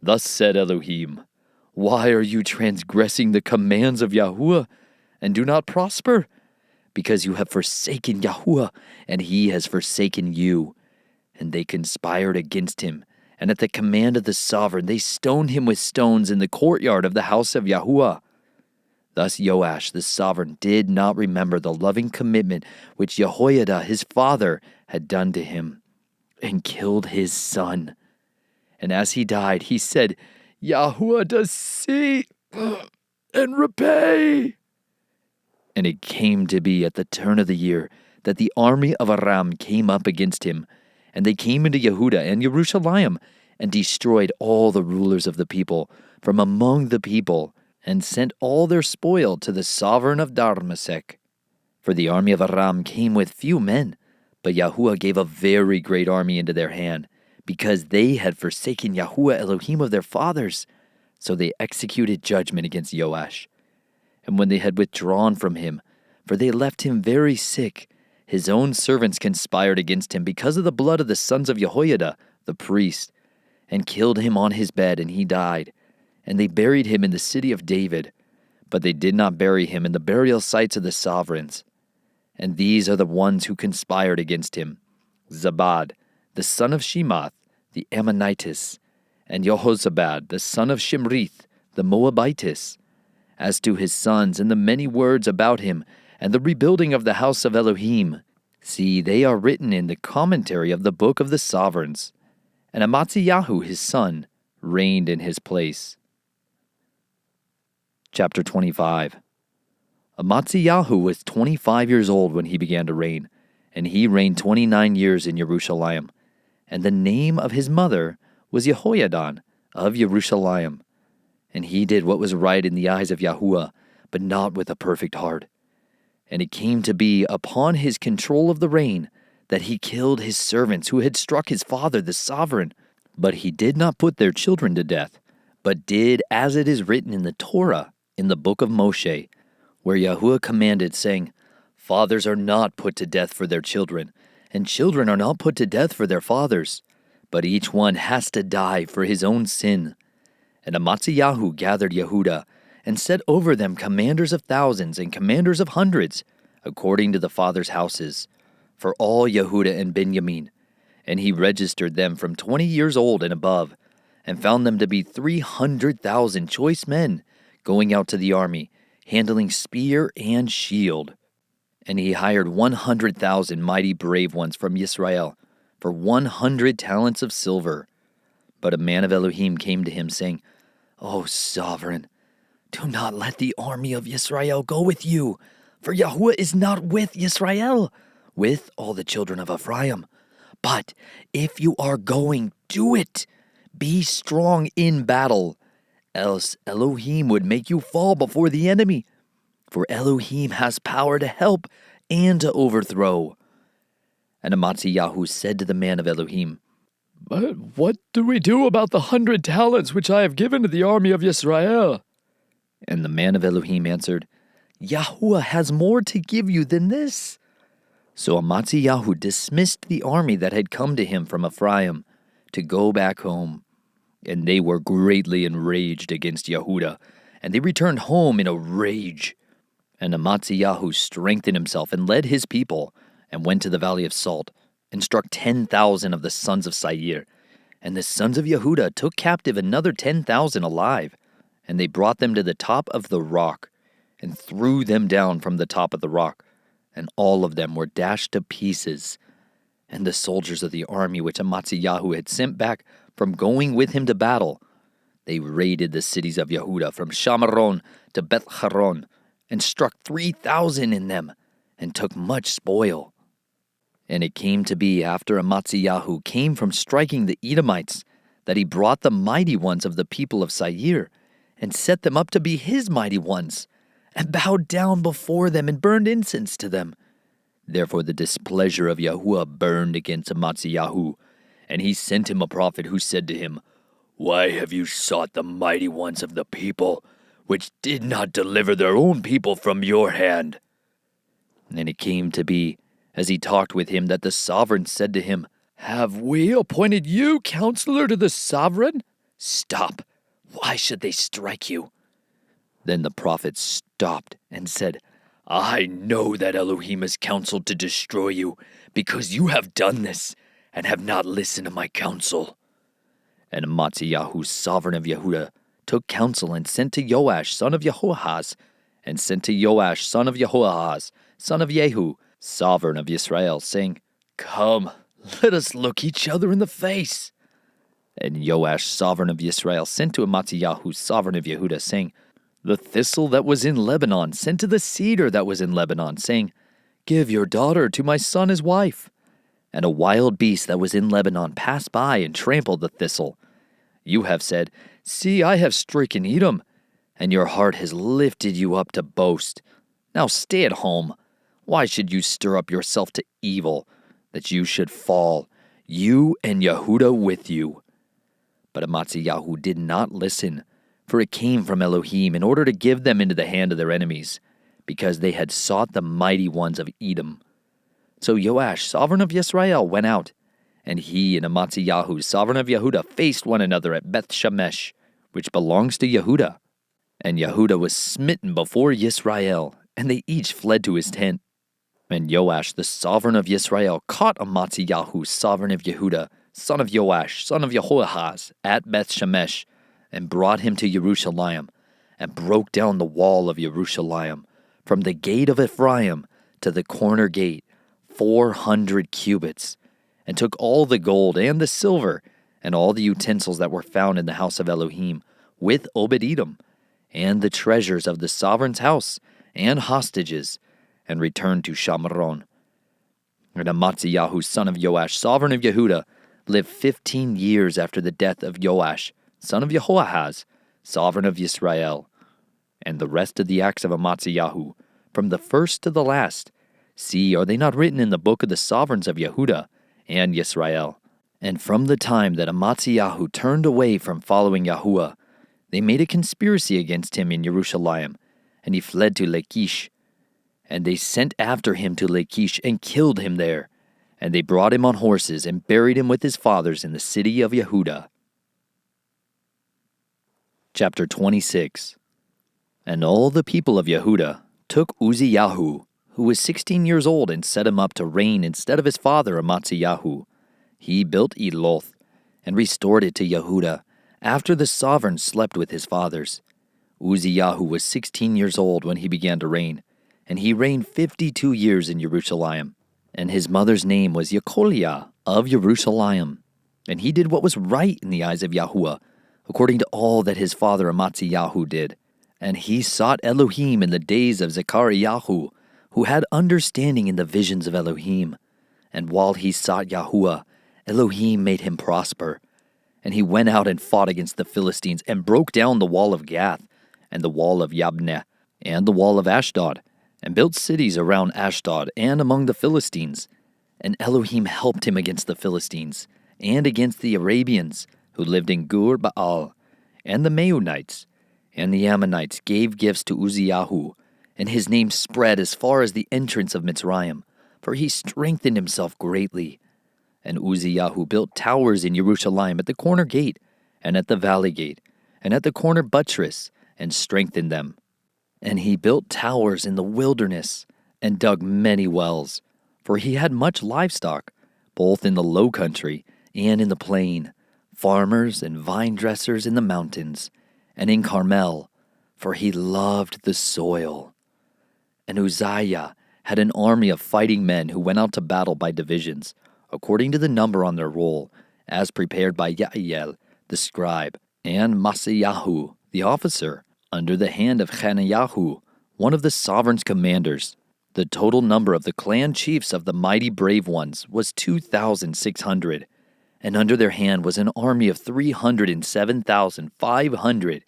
"Thus said Elohim, Why are you transgressing the commands of Yahuah and do not prosper? Because you have forsaken Yahuah, and he has forsaken you. And they conspired against him, and at the command of the sovereign they stoned him with stones in the courtyard of the house of Yahuah. Thus Joash the sovereign did not remember the loving commitment which Jehoiada his father had done to him, and killed his son. And as he died, he said, Yahuah does see and repay. And it came to be at the turn of the year that the army of Aram came up against him, and they came into Yehudah and Jerusalem, and destroyed all the rulers of the people from among the people, and sent all their spoil to the sovereign of Darmasek. For the army of Aram came with few men, but Yahuah gave a very great army into their hand, because they had forsaken Yahuah Elohim of their fathers. So they executed judgment against Joash. And when they had withdrawn from him, for they left him very sick, his own servants conspired against him because of the blood of the sons of Jehoiada, the priest, and killed him on his bed, and he died. And they buried him in the city of David, but they did not bury him in the burial sites of the sovereigns. And these are the ones who conspired against him: Zabad, the son of Shemoth, the Ammonitess, and Jehozabad, the son of Shimrith, the Moabitess. As to his sons and the many words about him, and the rebuilding of the house of Elohim, see, they are written in the commentary of the book of the sovereigns. And Amaziah his son reigned in his place. Chapter 25. Amaziah was 25 years old when he began to reign, and he reigned 29 years in Jerusalem. And the name of his mother was Jehoiadan of Jerusalem. And he did what was right in the eyes of Yahuah, but not with a perfect heart. And it came to be upon his control of the reign that he killed his servants who had struck his father the sovereign. But he did not put their children to death, but did as it is written in the Torah, in the book of Moshe, where Yahuah commanded, saying, Fathers are not put to death for their children, and children are not put to death for their fathers, but each one has to die for his own sin. And Amaziah gathered Yehudah, and set over them commanders of thousands and commanders of hundreds, according to the fathers' houses, for all Yehudah and Benjamin. And he registered them from 20 years old and above, and found them to be 300,000 choice men, going out to the army, handling spear and shield. And he hired 100,000 mighty brave ones from Yisrael, for 100 talents of silver. But a man of Elohim came to him, saying, O sovereign, do not let the army of Yisrael go with you, for Yahuah is not with Yisrael, with all the children of Ephraim. But if you are going, do it. Be strong in battle, else Elohim would make you fall before the enemy. For Elohim has power to help and to overthrow. And Amaziah said to the man of Elohim, But what do we do about the 100 talents which I have given to the army of Yisrael? And the man of Elohim answered, Yahuah has more to give you than this. So Amaziah dismissed the army that had come to him from Ephraim to go back home. And they were greatly enraged against Yehudah, and they returned home in a rage. And Amaziah strengthened himself and led his people, and went to the valley of Salt, and struck 10,000 of the sons of Seir. And the sons of Yehudah took captive another 10,000 alive, and they brought them to the top of the rock, and threw them down from the top of the rock, and all of them were dashed to pieces. And the soldiers of the army which Amaziah had sent back from going with him to battle, they raided the cities of Yehudah from Shamaron to Beth-Haron, and struck 3,000 in them, and took much spoil. And it came to be after Amaziah came from striking the Edomites, that he brought the mighty ones of the people of Seir, and set them up to be his mighty ones, and bowed down before them, and burned incense to them. Therefore the displeasure of Yahuah burned against Amaziah, and he sent him a prophet who said to him, Why have you sought the mighty ones of the people, which did not deliver their own people from your hand? And it came to be, as he talked with him, that the sovereign said to him, Have we appointed you counselor to the sovereign? Stop. Why should they strike you?" Then the prophet stopped and said, "I know that Elohim has counseled to destroy you, because you have done this and have not listened to my counsel." And Amaziah, sovereign of Yehudah, took counsel and sent to Joash, son of Jehoahaz, and sent to Joash, son of Jehoahaz, son of Jehu, sovereign of Yisrael, saying, "Come, let us look each other in the face." And Joash, sovereign of Yisrael, sent to Amaziah, sovereign of Yehudah, saying, "The thistle that was in Lebanon sent to the cedar that was in Lebanon, saying, 'Give your daughter to my son as wife.' And a wild beast that was in Lebanon passed by and trampled the thistle. You have said, 'See, I have stricken Edom,' and your heart has lifted you up to boast. Now stay at home. Why should you stir up yourself to evil, that you should fall, you and Yehudah with you?" But Amaziah did not listen, for it came from Elohim in order to give them into the hand of their enemies, because they had sought the mighty ones of Edom. So Joash, sovereign of Yisrael, went out, and he and Amaziah, sovereign of Yehudah, faced one another at Beth Shemesh, which belongs to Yehudah. And Yehudah was smitten before Yisrael, and they each fled to his tent. And Joash, the sovereign of Yisrael, caught Amaziah, sovereign of Yehudah, son of Joash, son of Jehoahaz, at Beth Shemesh, and brought him to Jerusalem, and broke down the wall of Jerusalem, from the gate of Ephraim to the corner gate, 400 cubits, and took all the gold and the silver, and all the utensils that were found in the house of Elohim, with Obed-Edom, and the treasures of the sovereign's house, and hostages, and returned to Shamron. And Amaziah, son of Joash, sovereign of Yehudah, lived 15 years after the death of Joash, son of Jehoahaz, sovereign of Yisrael. And the rest of the acts of Amaziah, from the first to the last, see, are they not written in the book of the sovereigns of Yehudah and Yisrael? And from the time that Amaziah turned away from following Yahuah, they made a conspiracy against him in Jerusalem, and he fled to Lachish. And they sent after him to Lachish and killed him there. And they brought him on horses and buried him with his fathers in the city of Yehudah. Chapter 26. And all the people of Yehudah took Uzziah, who was 16 years old, and set him up to reign instead of his father Amaziah. He built Eloth, and restored it to Yehudah, after the sovereign slept with his fathers. Uzziah was 16 years old when he began to reign, and he reigned 52 years in Jerusalem. And his mother's name was Yekoliah of Jerusalem. And he did what was right in the eyes of Yahuah, according to all that his father Amaziah did. And he sought Elohim in the days of Zechariah, who had understanding in the visions of Elohim. And while he sought Yahuah, Elohim made him prosper. And he went out and fought against the Philistines, and broke down the wall of Gath, and the wall of Yabneh, and the wall of Ashdod, and built cities around Ashdod and among the Philistines. And Elohim helped him against the Philistines, and against the Arabians, who lived in Gur Baal, and the Meunites. And the Ammonites gave gifts to Uzziah, and his name spread as far as the entrance of Mitzrayim, for he strengthened himself greatly. And Uzziah built towers in Jerusalem at the corner gate, and at the valley gate, and at the corner buttress, and strengthened them. And he built towers in the wilderness, and dug many wells, for he had much livestock, both in the low country and in the plain, farmers and vine dressers in the mountains, and in Carmel, for he loved the soil. And Uzziah had an army of fighting men who went out to battle by divisions, according to the number on their roll, as prepared by Yael the scribe, and Maaseiah the officer, under the hand of Hananiah, one of the sovereign's commanders. The total number of the clan chiefs of the mighty brave ones was 2,600, and under their hand was an army of 307,500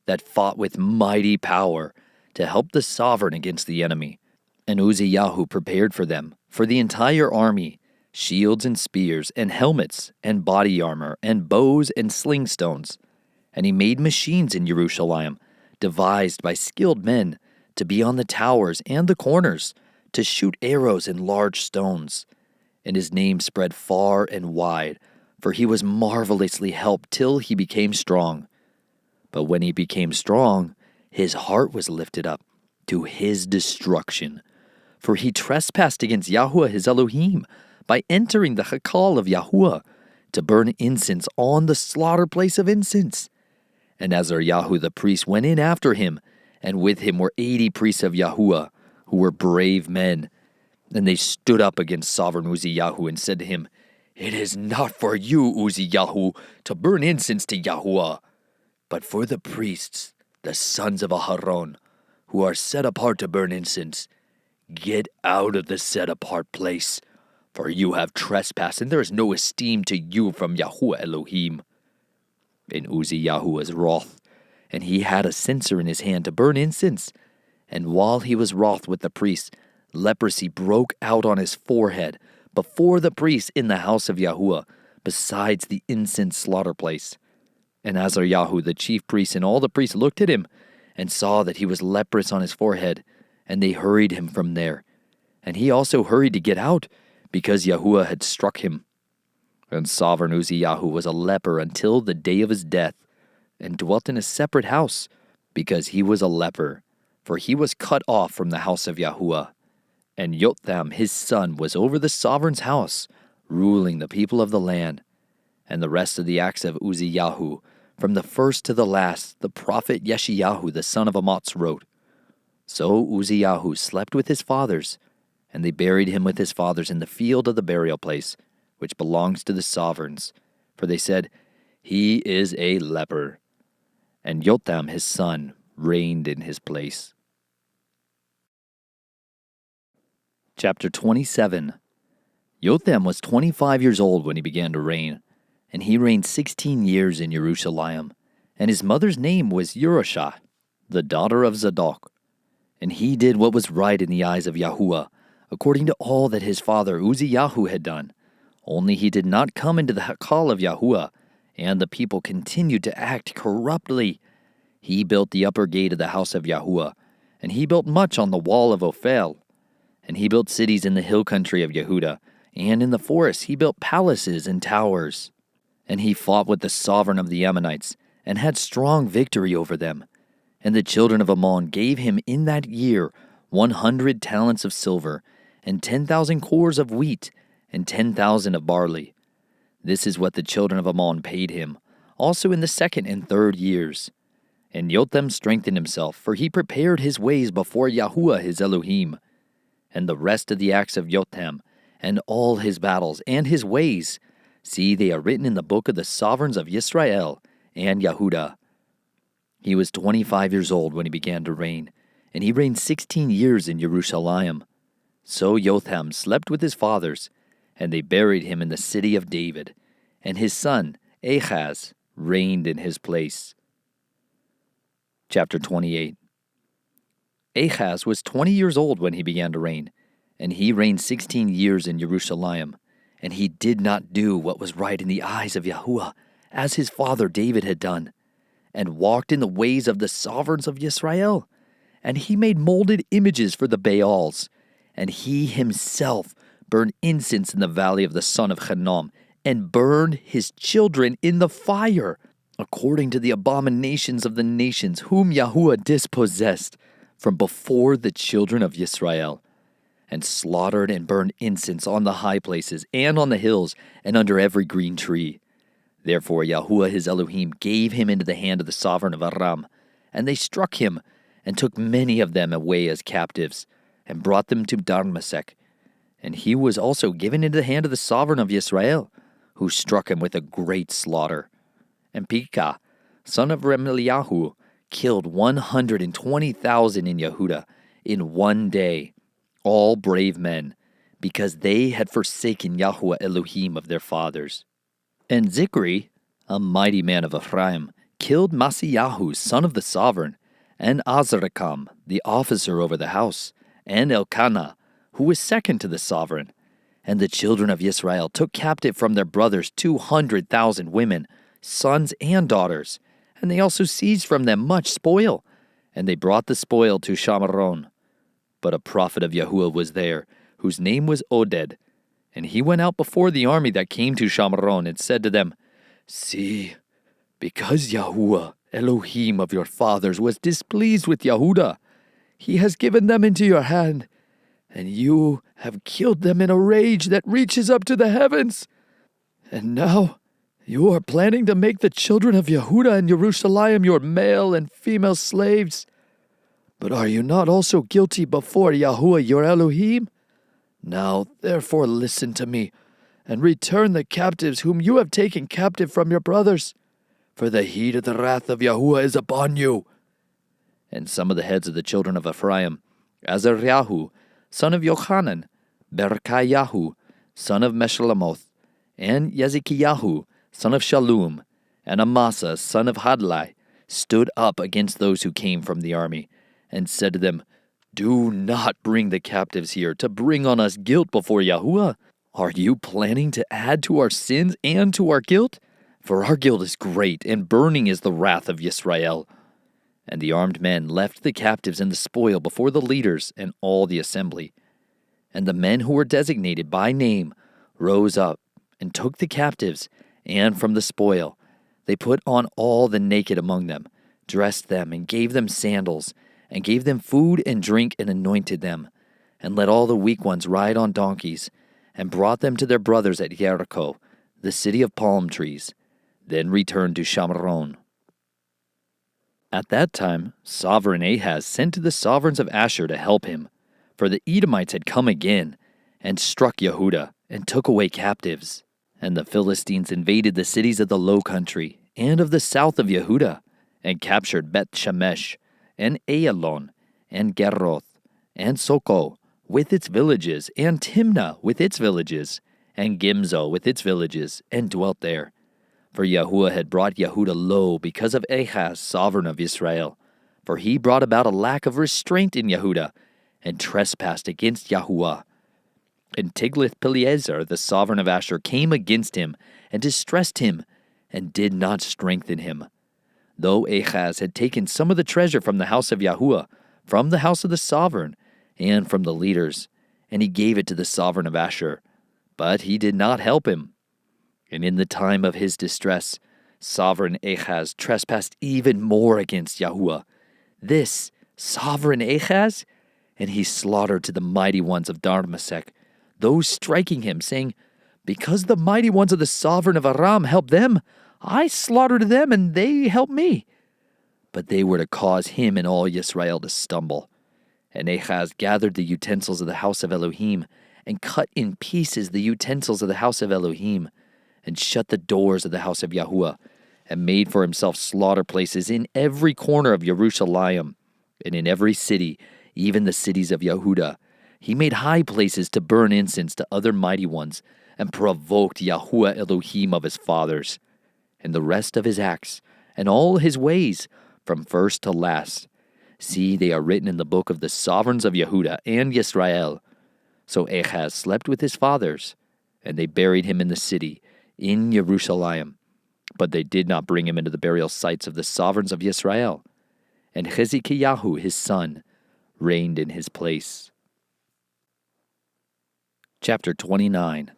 that fought with mighty power to help the sovereign against the enemy. And Uzziah prepared for them, for the entire army, shields and spears and helmets and body armor and bows and sling stones. And he made machines in Jerusalem, devised by skilled men, to be on the towers and the corners, to shoot arrows and large stones. And his name spread far and wide, for he was marvelously helped till he became strong. But when he became strong, his heart was lifted up to his destruction. For he trespassed against Yahuah his Elohim by entering the Hakal of Yahuah to burn incense on the slaughter place of incense. And Azariah the priest went in after him, and with him were 80 priests of Yahuah, who were brave men. And they stood up against sovereign Uzziah and said to him, "It is not for you, Uzziah, to burn incense to Yahuah, but for the priests, the sons of Aharon, who are set apart to burn incense. Get out of the set-apart place, for you have trespassed, and there is no esteem to you from Yahuah Elohim." And Uzziah was wroth, and he had a censer in his hand to burn incense. And while he was wroth with the priests, leprosy broke out on his forehead before the priests in the house of Yahuah, besides the incense slaughter place. And Azariah the chief priest and all the priests looked at him, and saw that he was leprous on his forehead, and they hurried him from there. And he also hurried to get out, because Yahuah had struck him. And sovereign Uzziah was a leper until the day of his death, and dwelt in a separate house, because he was a leper, for he was cut off from the house of Yahuah. And Jotham his son was over the sovereign's house, ruling the people of the land. And the rest of the acts of Uzziah, from the first to the last, the prophet Yeshayahu the son of Amoz wrote. So Uzziah slept with his fathers, and they buried him with his fathers in the field of the burial place, which belongs to the sovereigns. For they said, "He is a leper." And Jotham his son reigned in his place. Chapter 27. Jotham was 25 years old when he began to reign, and he reigned 16 years in Jerusalem. And his mother's name was Yerushah, the daughter of Zadok. And he did what was right in the eyes of Yahuah, according to all that his father Uzziah had done. Only he did not come into the Hakal of Yahuah, and the people continued to act corruptly. He built the upper gate of the house of Yahuah, and he built much on the wall of Ophel. And he built cities in the hill country of Yehudah, and in the forests he built palaces and towers. And he fought with the sovereign of the Ammonites, and had strong victory over them. And the children of Ammon gave him in that year 100 talents of silver, and 10,000 cores of wheat, and 10,000 of barley. This is what the children of Ammon paid him, also in the second and third years. And Jotham strengthened himself, for he prepared his ways before Yahuah his Elohim. And the rest of the acts of Jotham, and all his battles, and his ways, see, they are written in the book of the sovereigns of Yisrael and Yehudah. He was 25 years old when he began to reign, and he reigned 16 years in Jerusalem. So Jotham slept with his fathers, and they buried him in the city of David, and his son Ahaz reigned in his place. Chapter 28. Ahaz was 20 years old when he began to reign, and he reigned 16 years in Jerusalem, and he did not do what was right in the eyes of Yahuah, as his father David had done, and walked in the ways of the sovereigns of Yisrael. And he made molded images for the Baals, and he himself burned incense in the valley of the son of Hinnom, and burned his children in the fire, according to the abominations of the nations whom Yahuah dispossessed from before the children of Yisrael, and slaughtered and burned incense on the high places, and on the hills, and under every green tree. Therefore Yahuah his Elohim gave him into the hand of the sovereign of Aram, and they struck him, and took many of them away as captives, and brought them to Darmasek. And he was also given into the hand of the sovereign of Yisrael, who struck him with a great slaughter. And Pekah, son of Remaliahu, killed 120,000 in Yehudah in one day, all brave men, because they had forsaken Yahuah Elohim of their fathers. And Zikri, a mighty man of Ephraim, killed Masiyahu, son of the sovereign, and Azrikam, the officer over the house, and Elkanah, who was second to the sovereign. And the children of Israel took captive from their brothers 200,000 women, sons and daughters, and they also seized from them much spoil, and they brought the spoil to Shamaron. But a prophet of Yahuah was there, whose name was Oded, and he went out before the army that came to Shamaron, and said to them, "See, because Yahuah Elohim of your fathers, was displeased with Yehudah. He has given them into your hand, and you have killed them in a rage that reaches up to the heavens. And now you are planning to make the children of Yehudah and Jerusalem your male and female slaves. But are you not also guilty before Yahuah your Elohim? Now, therefore, listen to me, and return the captives whom you have taken captive from your brothers, for the heat of the wrath of Yahuah is upon you. And some of the heads of the children of Ephraim, Azariahu, son of Yochanan, Berechiahu, son of Meshillemoth, and Yezekiahu, son of Shallum, and Amasa, son of Hadlai, stood up against those who came from the army, and said to them, Do not bring the captives here to bring on us guilt before Yahuah. Are you planning to add to our sins and to our guilt? For our guilt is great, and burning is the wrath of Yisrael. And the armed men left the captives and the spoil before the leaders and all the assembly. And the men who were designated by name rose up and took the captives, and from the spoil they put on all the naked among them, dressed them, and gave them sandals, and gave them food and drink, and anointed them, and let all the weak ones ride on donkeys, and brought them to their brothers at Jericho, the city of palm trees, then returned to Shamaron. At that time, sovereign Ahaz sent to the sovereigns of Ashur to help him, for the Edomites had come again, and struck Yehudah, and took away captives. And the Philistines invaded the cities of the low country, and of the south of Yehudah, and captured Beth-Shemesh, and Ayalon, and Geroth, and Soko, with its villages, and Timnah with its villages, and Gimzo with its villages, and dwelt there. For Yahuah had brought Yehudah low because of Ahaz, sovereign of Israel. For he brought about a lack of restraint in Yehudah, and trespassed against Yahuah. And Tiglath-Pileser, the sovereign of Ashur, came against him, and distressed him, and did not strengthen him. Though Ahaz had taken some of the treasure from the house of Yahuah, from the house of the sovereign, and from the leaders, and he gave it to the sovereign of Ashur, but he did not help him. And in the time of his distress, sovereign Ahaz trespassed even more against Yahuah. This sovereign Ahaz? And he slaughtered to the mighty ones of Darmasek, those striking him, saying, Because the mighty ones of the sovereign of Aram helped them, I slaughtered them, and they helped me. But they were to cause him and all Yisrael to stumble. And Ahaz gathered the utensils of the house of Elohim, and cut in pieces the utensils of the house of Elohim, and shut the doors of the house of Yahuah, and made for himself slaughter places in every corner of Jerusalem, and in every city, even the cities of Yehudah. He made high places to burn incense to other mighty ones, and provoked Yahuah Elohim of his fathers. And the rest of his acts, and all his ways, from first to last, see, they are written in the book of the sovereigns of Yehudah and Yisrael. So Ahaz slept with his fathers, and they buried him in the city, in Jerusalem. But they did not bring him into the burial sites of the sovereigns of Yisrael. And Hezekiah his son reigned in his place. Chapter 29.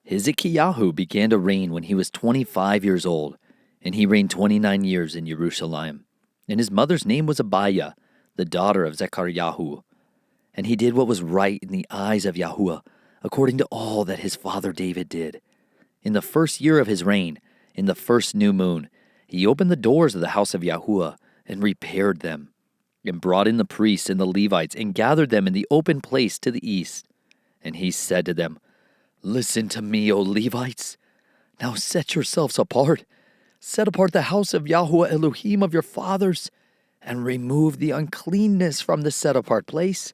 Hezekiah began to reign when he was 25 years old, and he reigned 29 years in Jerusalem. And his mother's name was Abijah, the daughter of Zechariah. And he did what was right in the eyes of Yahuah, according to all that his father David did. In the first year of his reign, in the first new moon, he opened the doors of the house of Yahuah, and repaired them, and brought in the priests and the Levites, and gathered them in the open place to the east. And he said to them, Listen to me, O Levites. Now set yourselves apart. Set apart the house of Yahuah Elohim of your fathers, and remove the uncleanness from the set-apart place.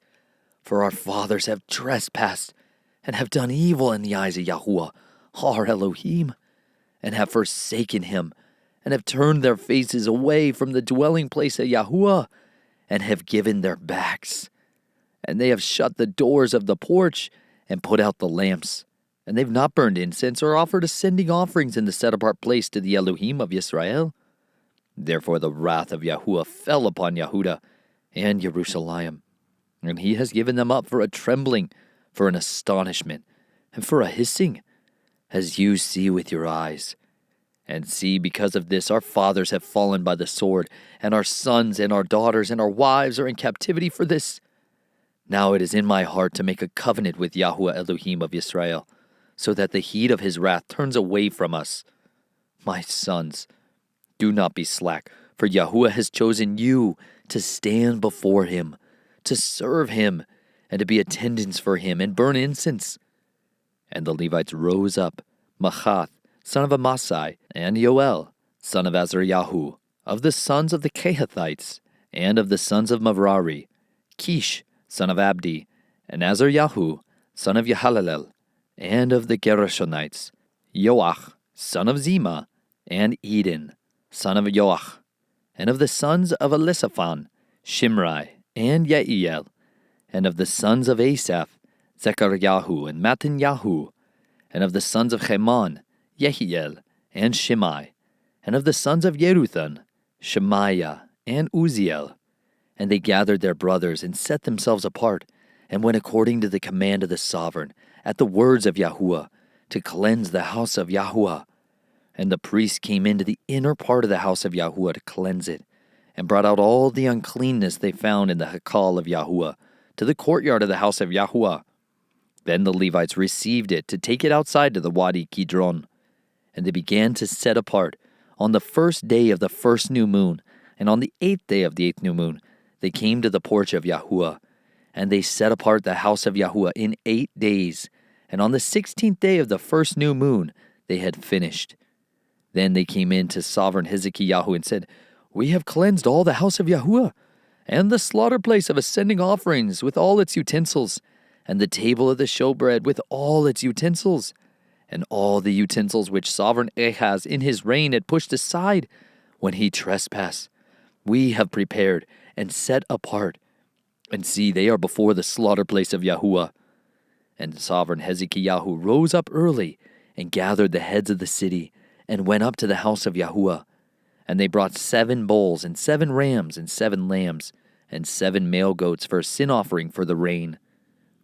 For our fathers have trespassed, and have done evil in the eyes of Yahuah, our Elohim, and have forsaken him, and have turned their faces away from the dwelling place of Yahuah, and have given their backs. And they have shut the doors of the porch, and put out the lamps. And they've not burned incense or offered ascending offerings in the set-apart place to the Elohim of Yisrael. Therefore the wrath of Yahuah fell upon Yehudah and Jerusalem, and he has given them up for a trembling, for an astonishment, and for a hissing, as you see with your eyes. And see, because of this, our fathers have fallen by the sword, and our sons and our daughters and our wives are in captivity for this. Now it is in my heart to make a covenant with Yahuah Elohim of Yisrael, so that the heat of his wrath turns away from us. My sons, do not be slack, for Yahuah has chosen you to stand before him, to serve him, and to be attendants for him, and burn incense. And the Levites rose up, Machath, son of Amasai, and Yoel, son of Azariahu, of the sons of the Kehathites, and of the sons of Merari, Kish, son of Abdi, and Azariahu, son of Yahalalel, and of the Gershonites, Joach, son of Zima, and Eden, son of Joach, and of the sons of Elisaphan, Shimri, and Yeiel, and of the sons of Asaph, Zechariahu, and Mattanyahu, and of the sons of Heman, Yehiel, and Shimei, and of the sons of Yeruthun, Shemaiah, and Uzziel. And they gathered their brothers and set themselves apart, and went according to the command of the sovereign, at the words of Yahuah, to cleanse the house of Yahuah. And the priests came into the inner part of the house of Yahuah to cleanse it, and brought out all the uncleanness they found in the Hekal of Yahuah, to the courtyard of the house of Yahuah. Then the Levites received it to take it outside to the Wadi Kidron. And they began to set apart on the first day of the first new moon, and on the 8th day of the 8th new moon, they came to the porch of Yahuah, and they set apart the house of Yahuah in 8 days, and on the 16th day of the first new moon, they had finished. Then they came in to sovereign Hezekiah and said, We have cleansed all the house of Yahuah, and the slaughter place of ascending offerings with all its utensils, and the table of the showbread with all its utensils, and all the utensils which sovereign Ahaz in his reign had pushed aside when he trespassed, we have prepared and set apart. And see, they are before the slaughter place of Yahuah. And sovereign Hezekiah rose up early and gathered the heads of the city, and went up to the house of Yahuah. And they brought 7 bulls, and 7 rams, and 7 lambs, and 7 male goats for a sin offering for the rain,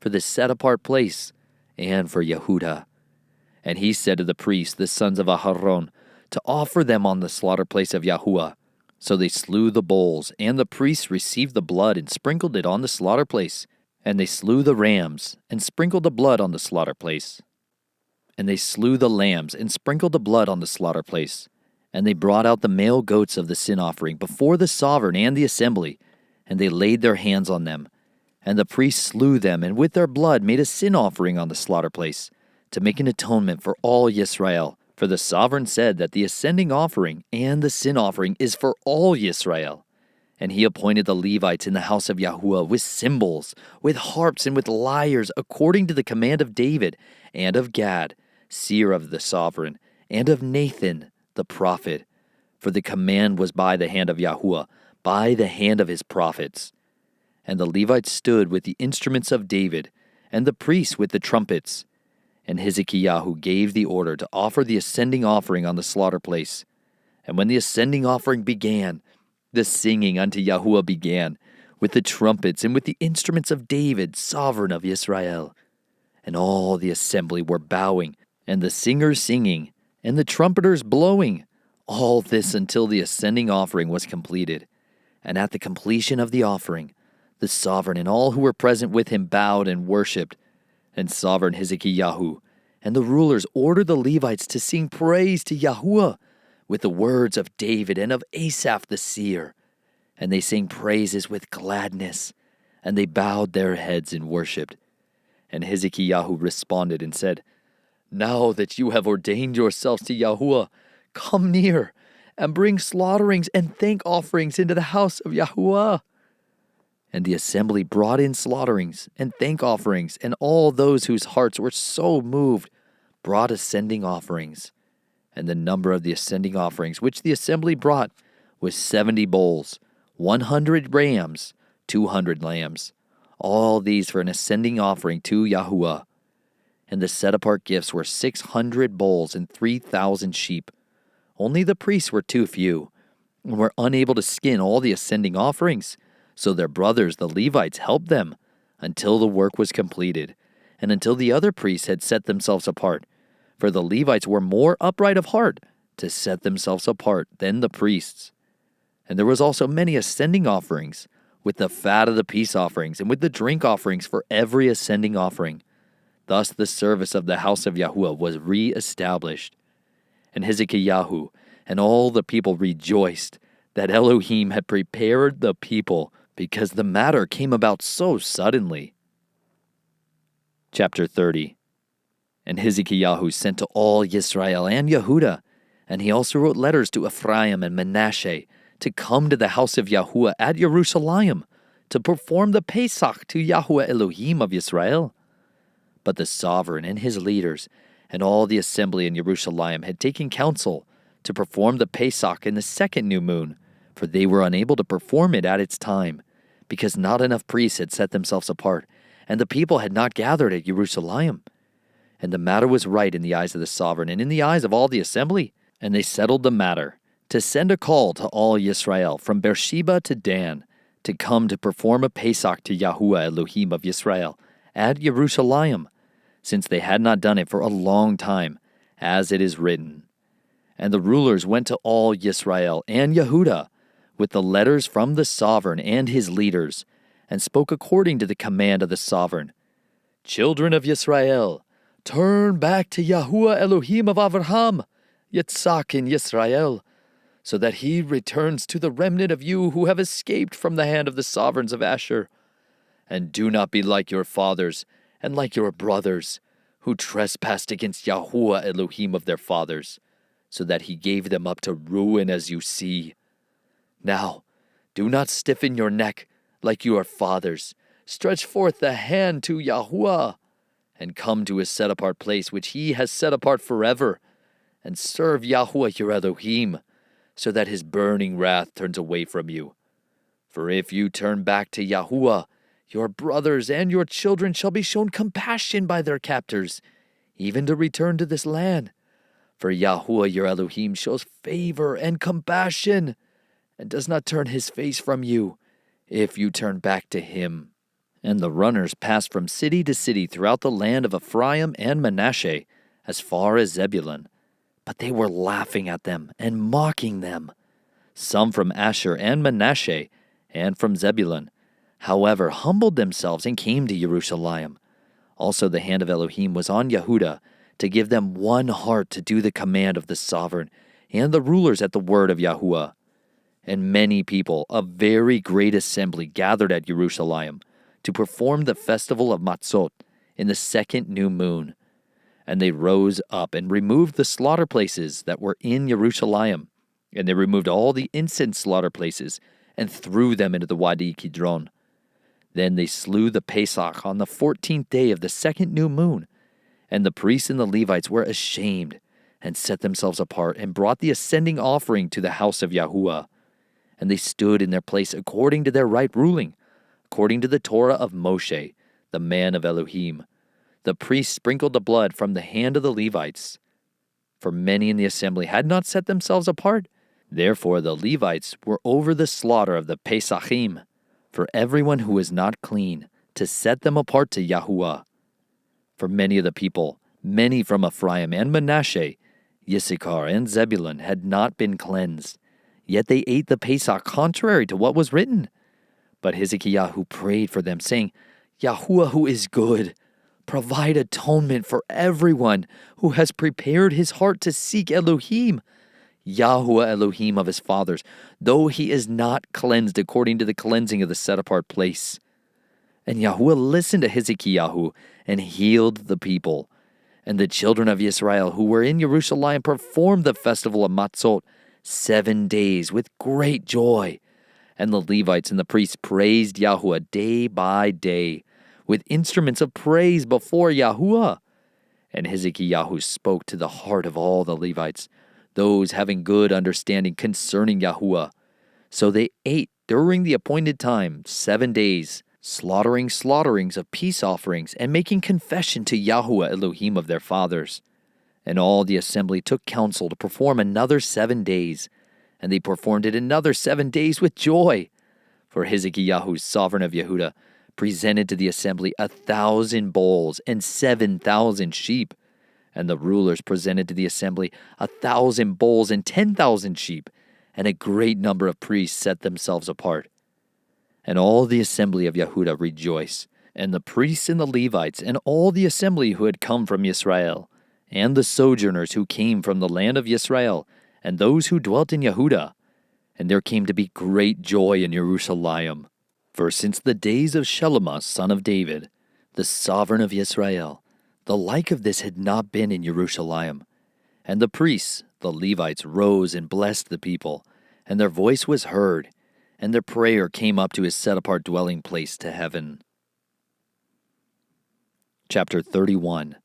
for the set-apart place, and for Yehudah. And he said to the priests, the sons of Aharon, to offer them on the slaughter place of Yahuah. So they slew the bulls, and the priests received the blood and sprinkled it on the slaughter place. And they slew the rams, and sprinkled the blood on the slaughter place. And they slew the lambs, and sprinkled the blood on the slaughter place. And they brought out the male goats of the sin offering before the sovereign and the assembly, and they laid their hands on them. And the priests slew them, and with their blood made a sin offering on the slaughter place, to make an atonement for all Yisrael. For the sovereign said that the ascending offering and the sin offering is for all Yisrael. And he appointed the Levites in the house of Yahuah with cymbals, with harps, and with lyres, according to the command of David, and of Gad, seer of the sovereign, and of Nathan, the prophet. For the command was by the hand of Yahuah, by the hand of his prophets. And the Levites stood with the instruments of David, and the priests with the trumpets. And Hezekiah gave the order to offer the ascending offering on the slaughter place. And when the ascending offering began, the singing unto Yahuah began, with the trumpets and with the instruments of David, sovereign of Israel. And all the assembly were bowing, and the singers singing, and the trumpeters blowing, all this until the ascending offering was completed. And at the completion of the offering, the sovereign and all who were present with him bowed and worshipped. And sovereign Hezekiah and the rulers ordered the Levites to sing praise to Yahuah with the words of David and of Asaph the seer. And they sang praises with gladness, and they bowed their heads and worshipped. And Hezekiah responded and said, Now that you have ordained yourselves to Yahuah, come near and bring slaughterings and thank offerings into the house of Yahuah. And the assembly brought in slaughterings and thank offerings, and all those whose hearts were so moved brought ascending offerings. And the number of the ascending offerings which the assembly brought was 70 bulls, 100 rams, 200 lambs, all these for an ascending offering to Yahuah. And the set-apart gifts were 600 bulls and 3,000 sheep. Only the priests were too few, and were unable to skin all the ascending offerings. So their brothers, the Levites, helped them until the work was completed, and until the other priests had set themselves apart. For the Levites were more upright of heart to set themselves apart than the priests. And there was also many ascending offerings, with the fat of the peace offerings, and with the drink offerings for every ascending offering. Thus the service of the house of Yahuah was re-established. And Hezekiah and all the people rejoiced that Elohim had prepared the people, because the matter came about so suddenly. Chapter 30. And Hezekiah sent to all Yisrael and Yehudah, and he also wrote letters to Ephraim and Manasseh to come to the house of Yahuah at Jerusalem to perform the Pesach to Yahuah Elohim of Yisrael. But the sovereign and his leaders and all the assembly in Jerusalem had taken counsel to perform the Pesach in the second new moon, for they were unable to perform it at its time, because not enough priests had set themselves apart, and the people had not gathered at Jerusalem. And the matter was right in the eyes of the sovereign and in the eyes of all the assembly. And they settled the matter to send a call to all Yisrael from Beersheba to Dan to come to perform a Pesach to Yahuah Elohim of Yisrael at Jerusalem, since they had not done it for a long time, as it is written. And the rulers went to all Yisrael and Yehudah with the letters from the sovereign and his leaders, and spoke according to the command of the sovereign. Children of Yisrael, turn back to Yahuah Elohim of Avraham, Yitzhak, and Yisrael, so that he returns to the remnant of you who have escaped from the hand of the sovereigns of Asher. And do not be like your fathers and like your brothers, who trespassed against Yahuah Elohim of their fathers, so that he gave them up to ruin, as you see. Now, do not stiffen your neck like your fathers. Stretch forth the hand to Yahuah, and come to his set-apart place which he has set apart forever, and serve Yahuah your Elohim, so that his burning wrath turns away from you. For if you turn back to Yahuah, your brothers and your children shall be shown compassion by their captors, even to return to this land. For Yahuah your Elohim shows favor and compassion, and does not turn his face from you, if you turn back to him. And the runners passed from city to city throughout the land of Ephraim and Manasseh, as far as Zebulun. But they were laughing at them and mocking them. Some from Asher and Manasseh, and from Zebulun, however, humbled themselves and came to Jerusalem. Also the hand of Elohim was on Yehudah, to give them one heart to do the command of the sovereign and the rulers at the word of Yahuah. And many people, a very great assembly, gathered at Jerusalem to perform the festival of Matzot in the second new moon. And they rose up and removed the slaughter places that were in Jerusalem. And they removed all the incense slaughter places and threw them into the Wadi Kidron. Then they slew the Pesach on the 14th day of the second new moon. And the priests and the Levites were ashamed and set themselves apart and brought the ascending offering to the house of Yahuah. And they stood in their place according to their right ruling, according to the Torah of Moshe, the man of Elohim. The priests sprinkled the blood from the hand of the Levites. For many in the assembly had not set themselves apart. Therefore the Levites were over the slaughter of the Pesachim, for everyone who was not clean, to set them apart to Yahuah. For many of the people, many from Ephraim and Manasseh, Issachar and Zebulun, had not been cleansed. Yet they ate the Pesach contrary to what was written. But Hezekiah prayed for them, saying, Yahuah who is good, provide atonement for everyone who has prepared his heart to seek Elohim, Yahuah Elohim of his fathers, though he is not cleansed according to the cleansing of the set-apart place. And Yahuah listened to Hezekiah and healed the people. And the children of Israel who were in Jerusalem performed the festival of Matzot 7 days with great joy. And the Levites and the priests praised Yahuah day by day with instruments of praise before Yahuah. And Hezekiah spoke to the heart of all the Levites, those having good understanding concerning Yahuah. So they ate during the appointed time 7 days, slaughterings of peace offerings, and making confession to Yahuah Elohim of their fathers. And all the assembly took counsel to perform another 7 days, and they performed it another 7 days with joy. For Hezekiah, sovereign of Yehudah, presented to the assembly 1,000 bulls and 7,000 sheep. And the rulers presented to the assembly 1,000 bulls and 10,000 sheep, and a great number of priests set themselves apart. And all the assembly of Yehudah rejoiced, and the priests and the Levites, and all the assembly who had come from Yisrael, and the sojourners who came from the land of Yisrael, and those who dwelt in Yehudah. And there came to be great joy in Jerusalem. For since the days of Sheba son of David, the sovereign of Yisrael, the like of this had not been in Jerusalem. And the priests, the Levites, rose and blessed the people, and their voice was heard, and their prayer came up to his set-apart dwelling place to heaven. Chapter 31.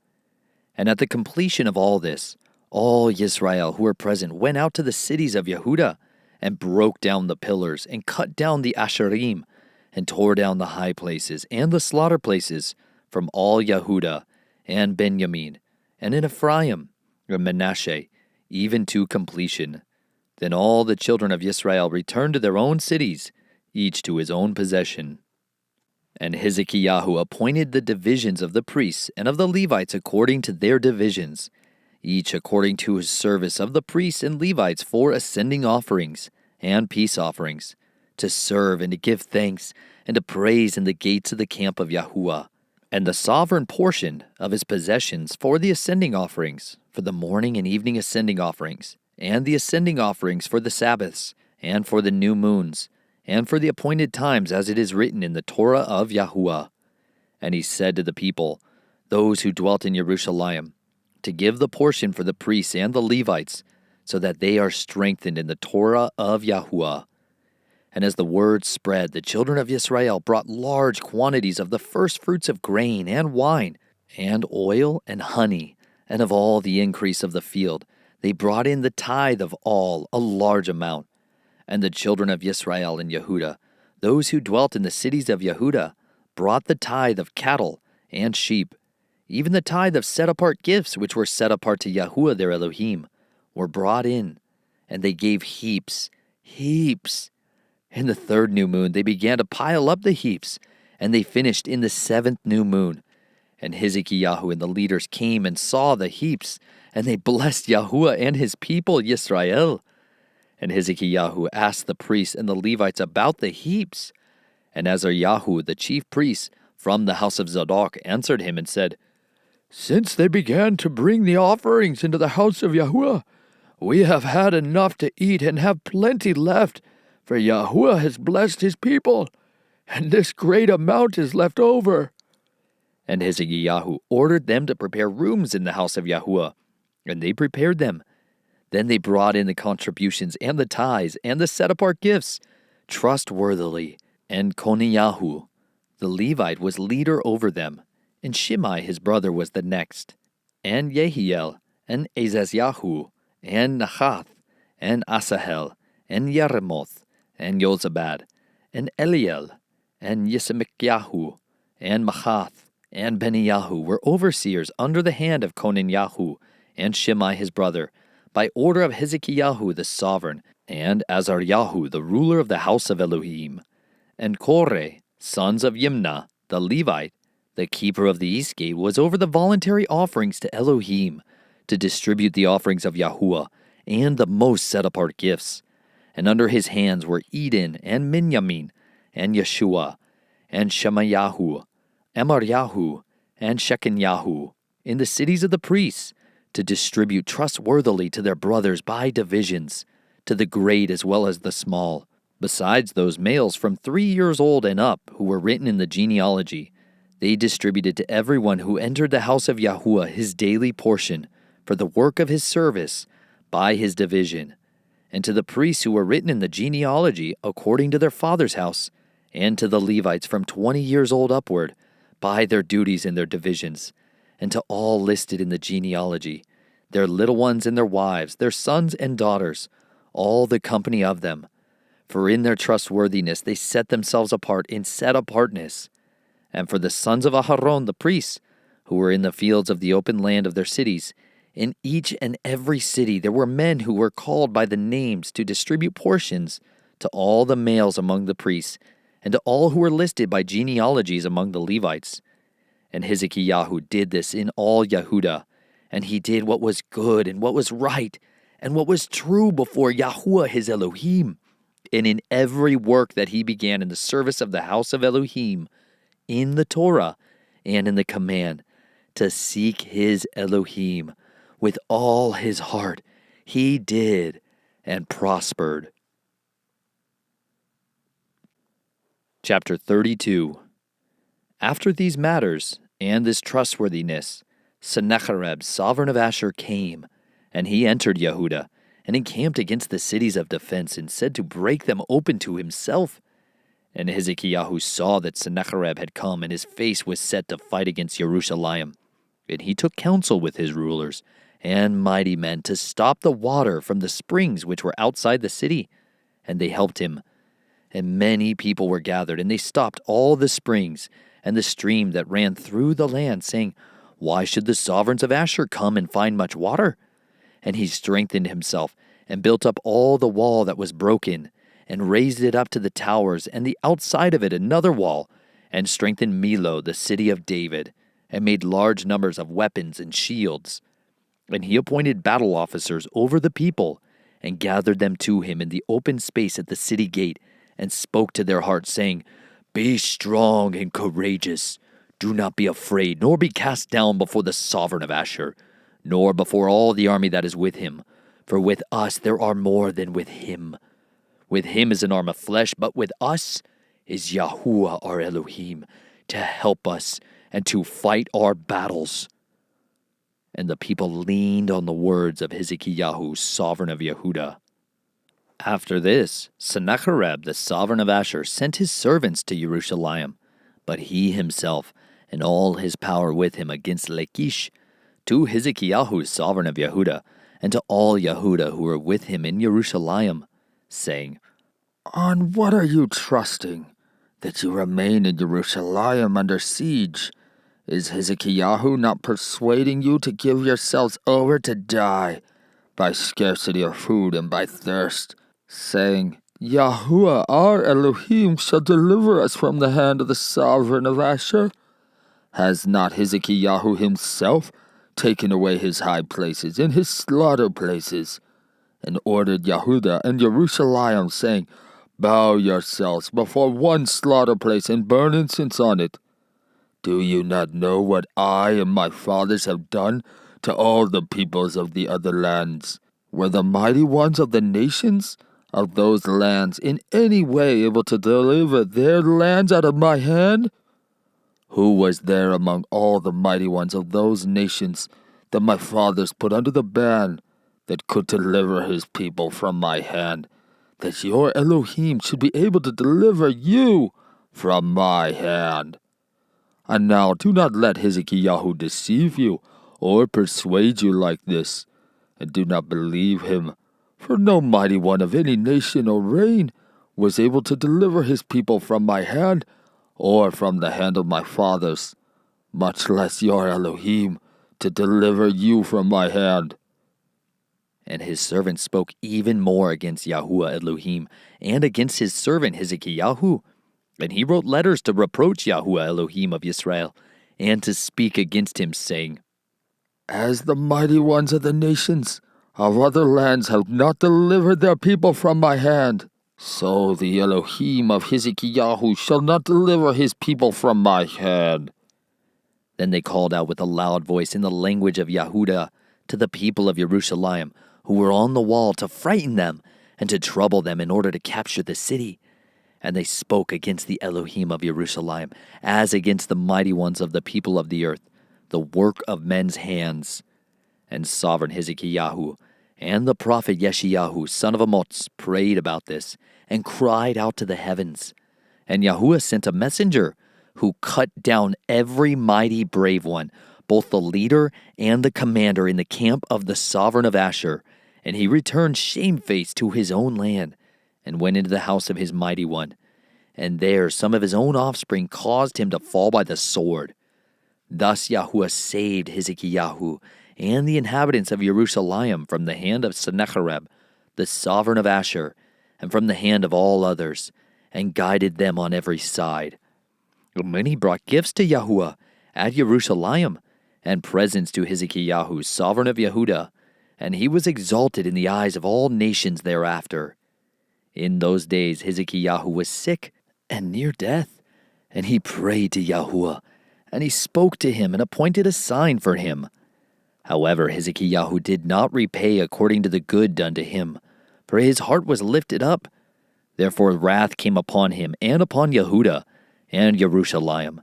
And at the completion of all this, all Yisrael who were present went out to the cities of Yehudah, and broke down the pillars, and cut down the Asherim, and tore down the high places, and the slaughter places, from all Yehudah, and Benjamin, and in Ephraim, and Manasseh, even to completion. Then all the children of Yisrael returned to their own cities, each to his own possession. And Hezekiah appointed the divisions of the priests and of the Levites according to their divisions, each according to his service of the priests and Levites for ascending offerings and peace offerings, to serve and to give thanks and to praise in the gates of the camp of Yahuah, and the sovereign portion of his possessions for the ascending offerings, for the morning and evening ascending offerings, and the ascending offerings for the Sabbaths, and for the new moons, and for the appointed times as it is written in the Torah of Yahuah. And he said to the people, those who dwelt in Jerusalem, to give the portion for the priests and the Levites, so that they are strengthened in the Torah of Yahuah. And as the word spread, the children of Yisrael brought large quantities of the first fruits of grain and wine, and oil and honey, and of all the increase of the field. They brought in the tithe of all, a large amount. And the children of Yisrael in Yehudah, those who dwelt in the cities of Yehudah, brought the tithe of cattle and sheep. Even the tithe of set-apart gifts, which were set apart to Yahuah their Elohim, were brought in, and they gave heaps. In the 3rd new moon they began to pile up the heaps, and they finished in the 7th new moon. And Hezekiah and the leaders came and saw the heaps, and they blessed Yahuah and his people, Yisrael. And Hezekiah asked the priests and the Levites about the heaps. And Azariah, the chief priest, from the house of Zadok, answered him and said, since they began to bring the offerings into the house of Yahuah, we have had enough to eat and have plenty left, for Yahuah has blessed his people, and this great amount is left over. And Hezekiah ordered them to prepare rooms in the house of Yahuah, and they prepared them. Then they brought in the contributions and the tithes and the set-apart gifts, trustworthily. And Coniyahu, the Levite, was leader over them, and Shimei his brother was the next, and Yehiel, and Azaziahu, and Nahath, and Asahel, and Yeremoth, and Yozabad, and Eliel, and Yisemikiahu, and Mahath, and Beniyahu were overseers under the hand of Conaniyahu, and Shimei his brother, by order of Hezekiah the sovereign, and Azariah the ruler of the house of Elohim, and Koreh, sons of Yimnah, the Levite, the keeper of the east gate, was over the voluntary offerings to Elohim, to distribute the offerings of Yahuah, and the most set-apart gifts. And under his hands were Eden, and Minyamin, and Yeshua, and Shemayahu, Amaryahu, and Shechanyahu, in the cities of the priests, to distribute trustworthily to their brothers by divisions, to the great as well as the small, besides those males from 3 years old and up who were written in the genealogy. They distributed to everyone who entered the house of Yahuah his daily portion for the work of his service by his division, and to the priests who were written in the genealogy according to their father's house, and to the Levites from 20 years old upward by their duties and their divisions, and to all listed in the genealogy, their little ones and their wives, their sons and daughters, all the company of them. For in their trustworthiness they set themselves apart in set-apartness. And for the sons of Aharon the priests, who were in the fields of the open land of their cities, in each and every city there were men who were called by the names to distribute portions to all the males among the priests, and to all who were listed by genealogies among the Levites. And Hezekiah did this in all Yehudah, And he did what was good and what was right and what was true before Yahuah his Elohim. And in every work that he began in the service of the house of Elohim, in the Torah and in the command, to seek his Elohim with all his heart, he did and prospered. Chapter 32. After these matters and this trustworthiness, Sennacherib, sovereign of Asher, came, and he entered Yehudah, and encamped against the cities of defense, and said to break them open to himself. And Hezekiah saw that Sennacherib had come, and his face was set to fight against Jerusalem. And he took counsel with his rulers and mighty men to stop the water from the springs which were outside the city. And they helped him. And many people were gathered, and they stopped all the springs and the stream that ran through the land, saying, Why should the sovereigns of Asher come and find much water? And he strengthened himself, and built up all the wall that was broken, and raised it up to the towers, and the outside of it another wall, and strengthened Milo, the city of David, and made large numbers of weapons and shields. And he appointed battle officers over the people, and gathered them to him in the open space at the city gate, and spoke to their hearts, saying, Be strong and courageous. Do not be afraid, nor be cast down before the sovereign of Asher, nor before all the army that is with him. For with us there are more than with him. With him is an arm of flesh, but with us is Yahuah our Elohim, to help us and to fight our battles. And the people leaned on the words of Hezekiah, sovereign of Yehudah. After this, Sennacherib, the sovereign of Asher, sent his servants to Jerusalem, but he himself and all his power with him against Lachish, to Hezekiah, sovereign of Yehudah, and to all Yehudah who were with him in Jerusalem, saying, On what are you trusting, that you remain in Jerusalem under siege? Is Hezekiah not persuading you to give yourselves over to die by scarcity of food and by thirst, saying, Yahuah our Elohim shall deliver us from the hand of the sovereign of Asher? Has not Hezekiah himself taken away his high places and his slaughter places, and ordered Yehudah and Jerusalem, saying, Bow yourselves before one slaughter place and burn incense on it? Do you not know what I and my fathers have done to all the peoples of the other lands? Were the mighty ones of the nations of those lands in any way able to deliver their lands out of my hand? Who was there among all the mighty ones of those nations that my fathers put under the ban that could deliver his people from my hand, that your Elohim should be able to deliver you from my hand? And now do not let Hezekiah deceive you or persuade you like this, and do not believe him, for no mighty one of any nation or reign was able to deliver his people from my hand or from the hand of my fathers, much less your Elohim to deliver you from my hand. And his servant spoke even more against Yahuah Elohim and against his servant Hezekiah. And he wrote letters to reproach Yahuah Elohim of Yisrael, and to speak against him, saying, As the mighty ones of the nations of other lands have not delivered their people from my hand, so the Elohim of Hezekiah shall not deliver his people from my hand. Then they called out with a loud voice in the language of Yehudah to the people of Jerusalem, who were on the wall, to frighten them and to trouble them in order to capture the city. And they spoke against the Elohim of Jerusalem, as against the mighty ones of the people of the earth, the work of men's hands. And sovereign Hezekiah and the prophet Yeshayahu, son of Amoz, prayed about this, and cried out to the heavens. And Yahuah sent a messenger, who cut down every mighty brave one, both the leader and the commander in the camp of the sovereign of Asher. And he returned shamefaced to his own land, and went into the house of his mighty one. And there some of his own offspring caused him to fall by the sword. Thus Yahuah saved Hezekiah and the inhabitants of Jerusalem from the hand of Sennacherib, the sovereign of Asher, and from the hand of all others, and guided them on every side. And many brought gifts to Yahuah at Jerusalem, and presents to Hezekiah, sovereign of Yehudah, and he was exalted in the eyes of all nations thereafter. In those days Hezekiah was sick and near death, and he prayed to Yahuah, and he spoke to him and appointed a sign for him. However, Hezekiah did not repay according to the good done to him, for his heart was lifted up. Therefore wrath came upon him and upon Yehudah and Jerusalem.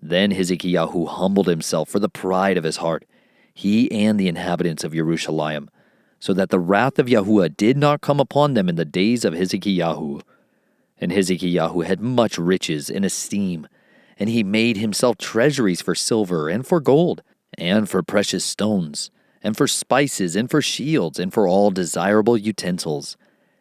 Then Hezekiah humbled himself for the pride of his heart, he and the inhabitants of Jerusalem, so that the wrath of Yahuah did not come upon them in the days of Hezekiah. And Hezekiah had much riches and esteem, and he made himself treasuries for silver and for gold, and for precious stones, and for spices, and for shields, and for all desirable utensils,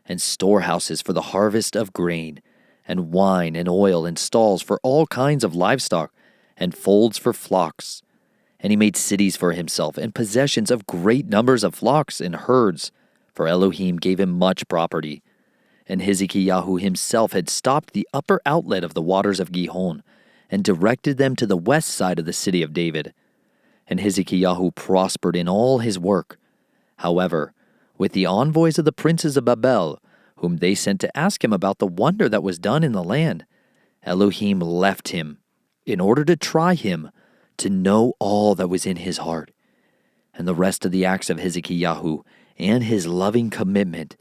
and storehouses for the harvest of grain, and wine and oil, and stalls for all kinds of livestock, and folds for flocks. And he made cities for himself, and possessions of great numbers of flocks and herds, for Elohim gave him much property. And Hezekiah himself had stopped the upper outlet of the waters of Gihon, and directed them to the west side of the city of David. And Hezekiah prospered in all his work. However, with the envoys of the princes of Babel, whom they sent to ask him about the wonder that was done in the land, Elohim left him, in order to try him, to know all that was in his heart. And the rest of the acts of Hezekiah and his loving commitment,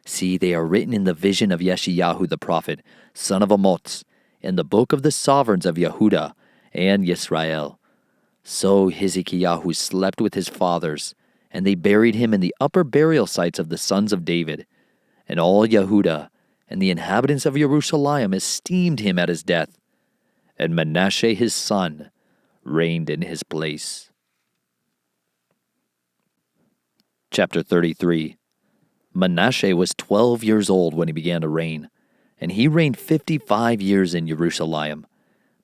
see, they are written in the vision of Yeshayahu the prophet, son of Amoz, in the book of the sovereigns of Yehudah and Yisrael. So Hezekiah slept with his fathers, and they buried him in the upper burial sites of the sons of David. And all Yehudah and the inhabitants of Jerusalem esteemed him at his death. And Manasseh his son reigned in his place. Chapter 33. Manasseh was 12 years old when he began to reign, and he reigned 55 years in Jerusalem.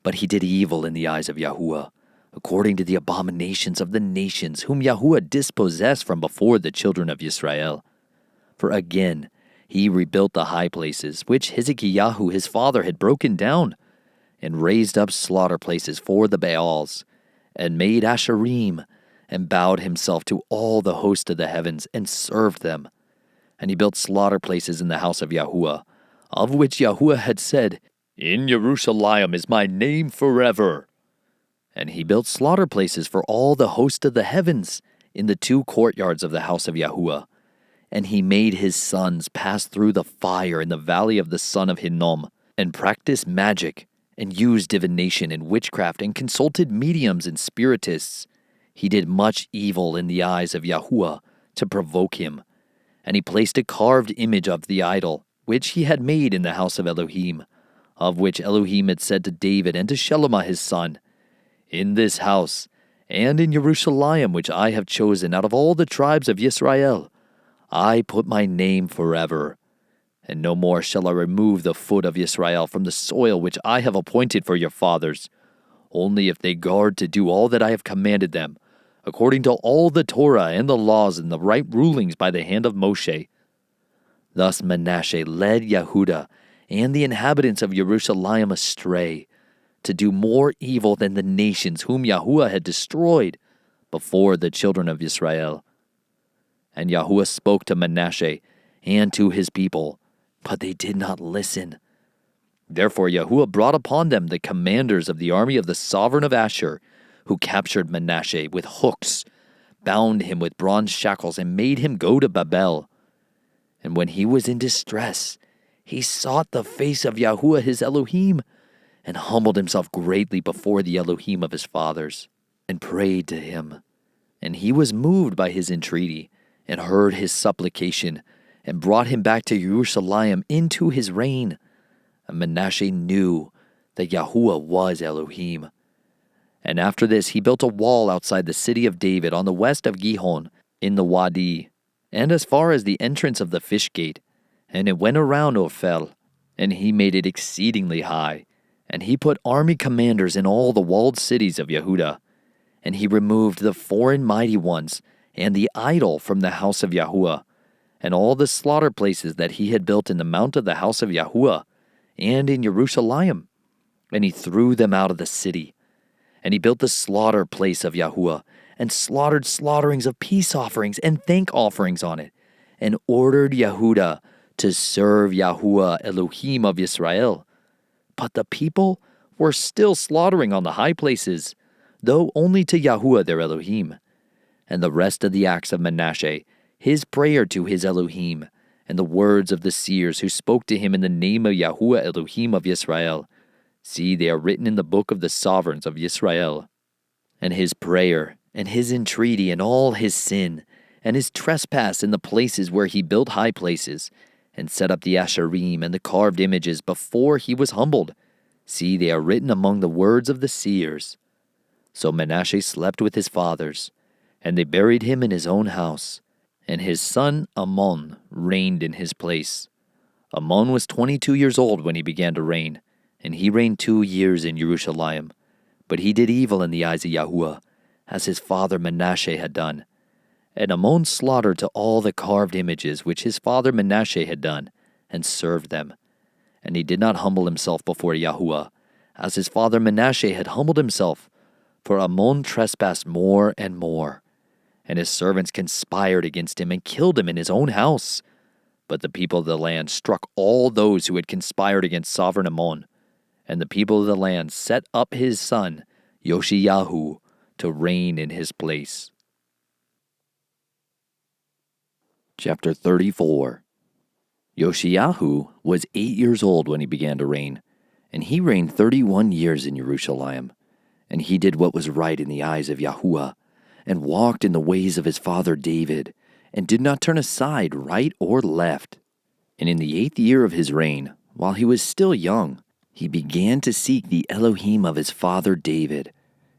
But he did evil in the eyes of Yahuah, according to the abominations of the nations whom Yahuah dispossessed from before the children of Yisrael. For again he rebuilt the high places which Hezekiah his father had broken down, and raised up slaughter places for the Baals, and made Asherim, and bowed himself to all the host of the heavens, and served them. And he built slaughter places in the house of Yahuah, of which Yahuah had said, "In Jerusalem is my name forever." And he built slaughter places for all the host of the heavens in the 2 courtyards of the house of Yahuah. And he made his sons pass through the fire in the valley of the son of Hinnom, and practiced magic, and used divination and witchcraft, and consulted mediums and spiritists. He did much evil in the eyes of Yahuah to provoke him. And he placed a carved image of the idol, which he had made in the house of Elohim, of which Elohim had said to David and to Shelomah his son, "In this house, and in Jerusalem, which I have chosen out of all the tribes of Yisrael, I put my name forever. And no more shall I remove the foot of Yisrael from the soil which I have appointed for your fathers, only if they guard to do all that I have commanded them, according to all the Torah and the laws and the right rulings by the hand of Moshe." Thus Manasseh led Yehudah and the inhabitants of Jerusalem astray, to do more evil than the nations whom Yahuah had destroyed before the children of Israel. And Yahuah spoke to Manasseh and to his people, but they did not listen. Therefore Yahuah brought upon them the commanders of the army of the sovereign of Asher, who captured Manasseh with hooks, bound him with bronze shackles, and made him go to Babel. And when he was in distress, he sought the face of Yahuah his Elohim, and humbled himself greatly before the Elohim of his fathers, and prayed to him. And he was moved by his entreaty, and heard his supplication, and brought him back to Jerusalem into his reign. And Manasseh knew that Yahuah was Elohim. And after this he built a wall outside the city of David on the west of Gihon, in the Wadi, and as far as the entrance of the fish gate, and it went around Ophel, and he made it exceedingly high. And he put army commanders in all the walled cities of Yehudah. And he removed the foreign mighty ones and the idol from the house of Yahuah, and all the slaughter places that he had built in the mount of the house of Yahuah, and in Jerusalem. And he threw them out of the city. And he built the slaughter place of Yahuah, and slaughtered slaughterings of peace offerings and thank offerings on it, and ordered Yehudah to serve Yahuah Elohim of Yisrael. But the people were still slaughtering on the high places, though only to Yahuah their Elohim. And the rest of the acts of Manasseh, his prayer to his Elohim, and the words of the seers who spoke to him in the name of Yahuah Elohim of Yisrael, see, they are written in the book of the sovereigns of Yisrael. And his prayer, and his entreaty, and all his sin, and his trespass in the places where he built high places, and set up the Asherim and the carved images before he was humbled. See, they are written among the words of the seers. So Manasseh slept with his fathers, and they buried him in his own house, and his son Amon reigned in his place. Amon was 22 years old when he began to reign, and he reigned 2 years in Jerusalem. But he did evil in the eyes of Yahuah, as his father Manasseh had done. And Amon slaughtered to all the carved images which his father Manasseh had done, and served them. And he did not humble himself before Yahuah, as his father Manasseh had humbled himself, for Amon trespassed more and more. And his servants conspired against him and killed him in his own house. But the people of the land struck all those who had conspired against sovereign Amon. And the people of the land set up his son, Yoshiyahu, to reign in his place. Chapter 34. Yoshiyahu was 8 years old when he began to reign, and he reigned 31 years in Jerusalem. And he did what was right in the eyes of Yahuah, and walked in the ways of his father David, and did not turn aside right or left. And in the 8th year of his reign, while he was still young, he began to seek the Elohim of his father David.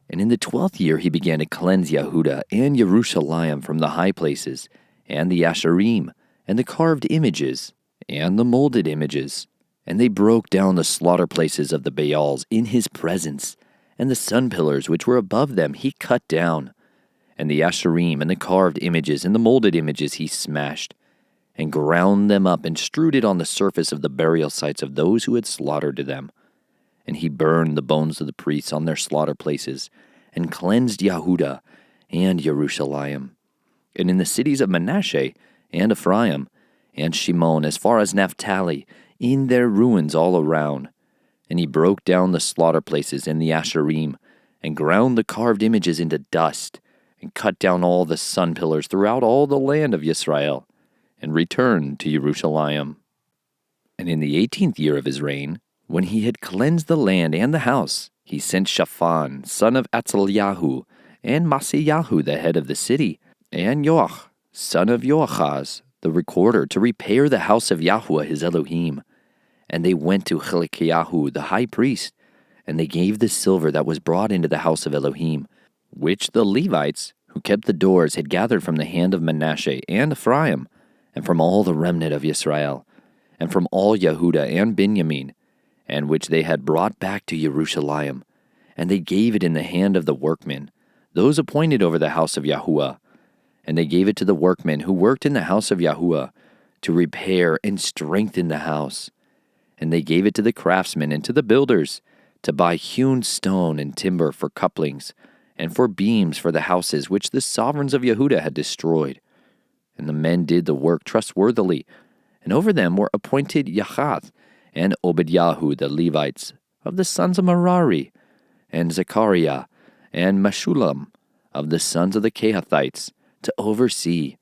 And in the 12th year he began to cleanse Yehudah and Jerusalem from the high places, and the Asherim, and the carved images, and the molded images. And they broke down the slaughter places of the Baals in his presence, and the sun pillars which were above them he cut down. And the Asherim and the carved images and the molded images he smashed, and ground them up and strewed it on the surface of the burial sites of those who had slaughtered them. And he burned the bones of the priests on their slaughter places, and cleansed Yehudah and Jerusalem. And in the cities of Manasseh and Ephraim and Shimon as far as Naphtali, in their ruins all around. And he broke down the slaughter places and the Asherim, and ground the carved images into dust, and cut down all the sun pillars throughout all the land of Yisrael, and returned to Jerusalem. And in the 18th year of his reign, when he had cleansed the land and the house, he sent Shaphan, son of Atzaliahu, and Maaseiyahu, the head of the city, and Joash, son of Joachaz, the recorder, to repair the house of Yahuah his Elohim. And they went to Hezekiah the high priest, and they gave the silver that was brought into the house of Elohim, which the Levites, who kept the doors, had gathered from the hand of Manasseh and Ephraim, and from all the remnant of Yisrael, and from all Yehudah and Benjamin, and which they had brought back to Jerusalem. And they gave it in the hand of the workmen, those appointed over the house of Yahuah. And they gave it to the workmen who worked in the house of Yahuah, to repair and strengthen the house. And they gave it to the craftsmen and to the builders, to buy hewn stone and timber for couplings, and for beams for the houses which the sovereigns of Yehudah had destroyed. And the men did the work trustworthily, and over them were appointed Yahath and Obadiah the Levites, of the sons of Merari, and Zechariah and Meshullam, of the sons of the Kehathites, to oversee,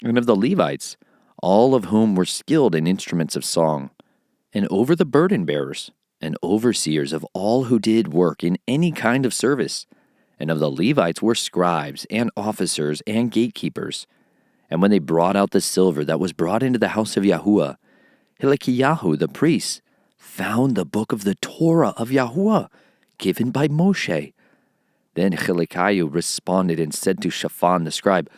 and of the Levites, all of whom were skilled in instruments of song, and over the burden bearers, and overseers of all who did work in any kind of service. And of the Levites were scribes, and officers, and gatekeepers. And when they brought out the silver that was brought into the house of Yahuah, Hezekiah the priest found the book of the Torah of Yahuah, given by Moshe. Then Hezekiah responded and said to Shaphan the scribe,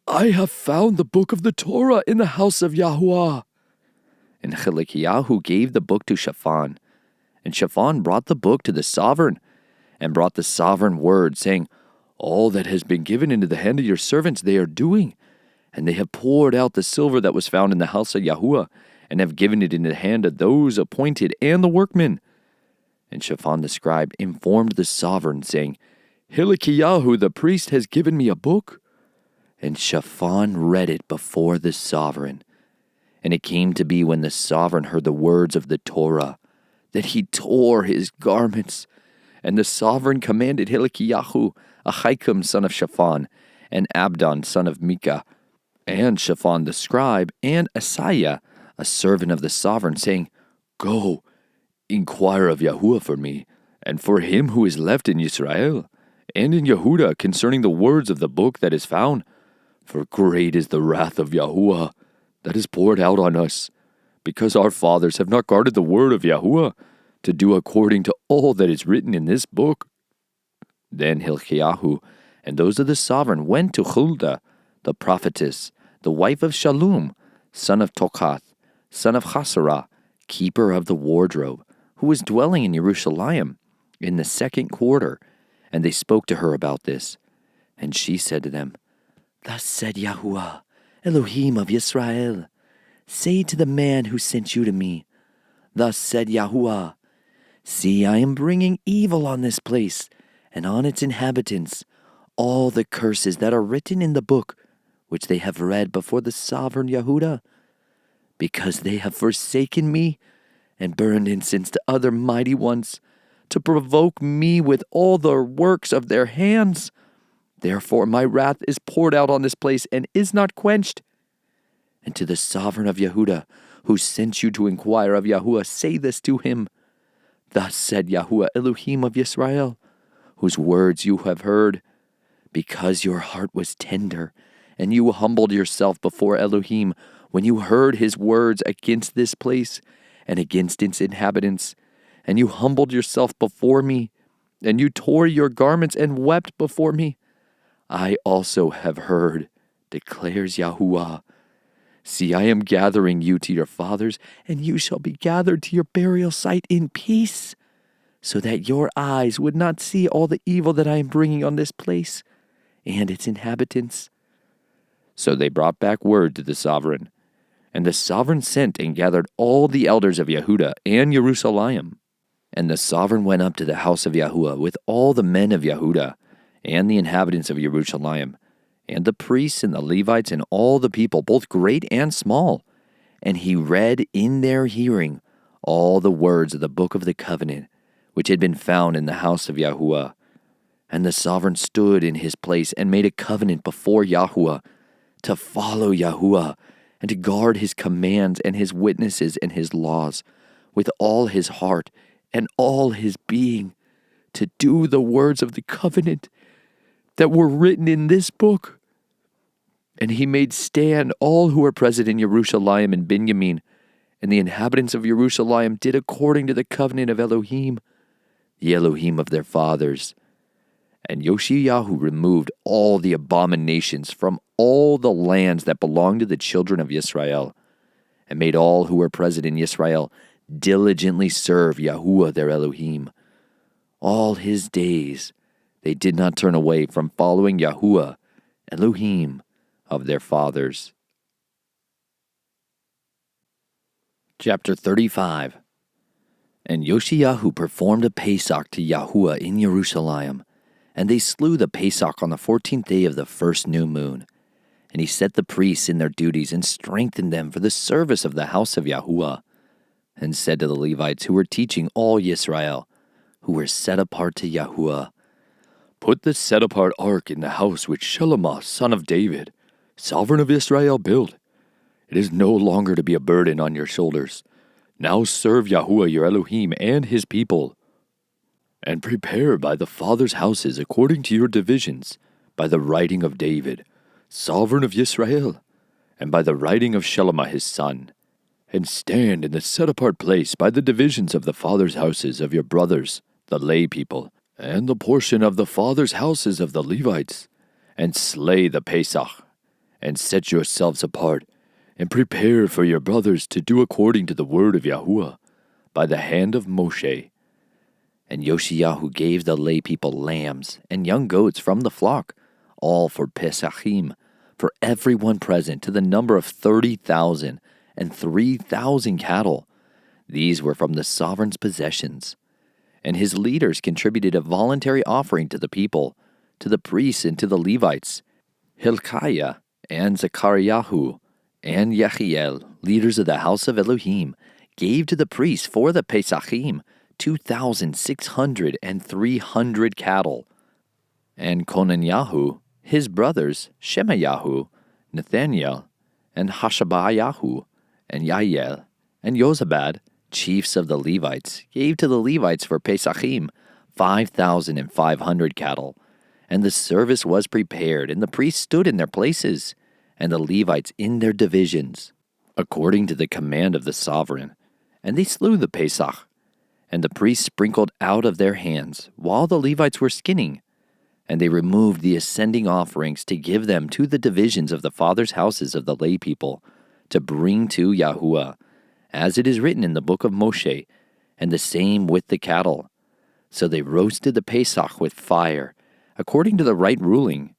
I have found the book of the Torah in the house of Yahuah. And Hezekiah gave the book to Shaphan. And Shaphan brought the book to the sovereign, and brought the sovereign word, saying, All that has been given into the hand of your servants they are doing, and they have poured out the silver that was found in the house of Yahuah, and have given it into the hand of those appointed and the workmen. And Shaphan the scribe informed the sovereign, saying, Hezekiah the priest has given me a book. And Shaphan read it before the sovereign. And it came to be when the sovereign heard the words of the Torah, that he tore his garments. And the sovereign commanded Hezekiah, Ahikam son of Shaphan, and Abdon son of Micah, and Shaphan the scribe, and Asaiah, a servant of the sovereign, saying, Go, inquire of Yahuah for me, and for him who is left in Yisrael, and in Yehudah, concerning the words of the book that is found. For great is the wrath of Yahuah that is poured out on us, because our fathers have not guarded the word of Yahuah, to do according to all that is written in this book. Then Hezekiah and those of the sovereign went to Huldah, the prophetess, the wife of Shallum, son of Tokath, son of Hasarah, keeper of the wardrobe, who was dwelling in Jerusalem in the 2nd quarter, and they spoke to her about this. And she said to them, Thus said Yahuah, Elohim of Yisrael, say to the man who sent you to me, Thus said Yahuah, See, I am bringing evil on this place, and on its inhabitants, all the curses that are written in the book, which they have read before the sovereign Yehudah, because they have forsaken me, and burned incense to other mighty ones, to provoke me with all the works of their hands. Therefore my wrath is poured out on this place, and is not quenched. And to the sovereign of Yehudah, who sent you to inquire of Yahuah, say this to him, Thus said Yahuah, Elohim of Yisrael, whose words you have heard, because your heart was tender, and you humbled yourself before Elohim, when you heard his words against this place, and against its inhabitants, and you humbled yourself before me, and you tore your garments and wept before me, I also have heard, declares Yahuah. See, I am gathering you to your fathers, and you shall be gathered to your burial site in peace, so that your eyes would not see all the evil that I am bringing on this place and its inhabitants. So they brought back word to the sovereign, and the sovereign sent and gathered all the elders of Yehudah and Jerusalem. And the sovereign went up to the house of Yahuah with all the men of Yehudah and the inhabitants of Jerusalem, and the priests and the Levites and all the people, both great and small. And he read in their hearing all the words of the book of the covenant, which had been found in the house of Yahuah. And the sovereign stood in his place and made a covenant before Yahuah to follow Yahuah and to guard his commands and his witnesses and his laws with all his heart and all his being, to do the words of the covenant that were written in this book. And he made stand all who were present in Jerusalem and Benjamin, and the inhabitants of Jerusalem did according to the covenant of Elohim, the Elohim of their fathers. And Yoshiyahu removed all the abominations from all the lands that belonged to the children of Yisrael, and made all who were present in Yisrael diligently serve Yahuah their Elohim. All his days they did not turn away from following Yahuah, Elohim of their fathers. Chapter 35. And Yoshiyahu performed a Pesach to Yahuah in Jerusalem, and they slew the Pesach on the 14th day of the first new moon. And he set the priests in their duties and strengthened them for the service of the house of Yahuah, and said to the Levites who were teaching all Yisrael, who were set apart to Yahuah, Put the set-apart ark in the house which Shelomah, son of David, sovereign of Israel, built. It is no longer to be a burden on your shoulders. Now serve Yahuah your Elohim and his people. And prepare by the fathers' houses according to your divisions, by the writing of David, sovereign of Yisrael, and by the writing of Shelomah his son. And stand in the set-apart place by the divisions of the fathers' houses of your brothers, the lay people, and the portion of the fathers' houses of the Levites, and slay the Pesach, and set yourselves apart, and prepare for your brothers to do according to the word of Yahuah, by the hand of Moshe. And Yoshiyahu gave the lay people lambs and young goats from the flock, all for Pesachim, for everyone present, to the number of 30,000, and 3,000 cattle. These were from the sovereign's possessions. And his leaders contributed a voluntary offering to the people, to the priests and to the Levites. Hilkiah and Zechariah and Yehiel, leaders of the house of Elohim, gave to the priests for the Pesachim 2,600 and 300 cattle. And Conaniah, his brothers, Shemayahu, Nathaniel, and Hashabiah, and Yael, and Jozabad, chiefs of the Levites, gave to the Levites for Pesachim 5,500 cattle. And the service was prepared, and the priests stood in their places, and the Levites in their divisions, according to the command of the sovereign. And they slew the Pesach, and the priests sprinkled out of their hands, while the Levites were skinning. And they removed the ascending offerings to give them to the divisions of the fathers' houses of the lay people, to bring to Yahuah, as it is written in the book of Moshe, and the same with the cattle. So they roasted the Pesach with fire, according to the right ruling,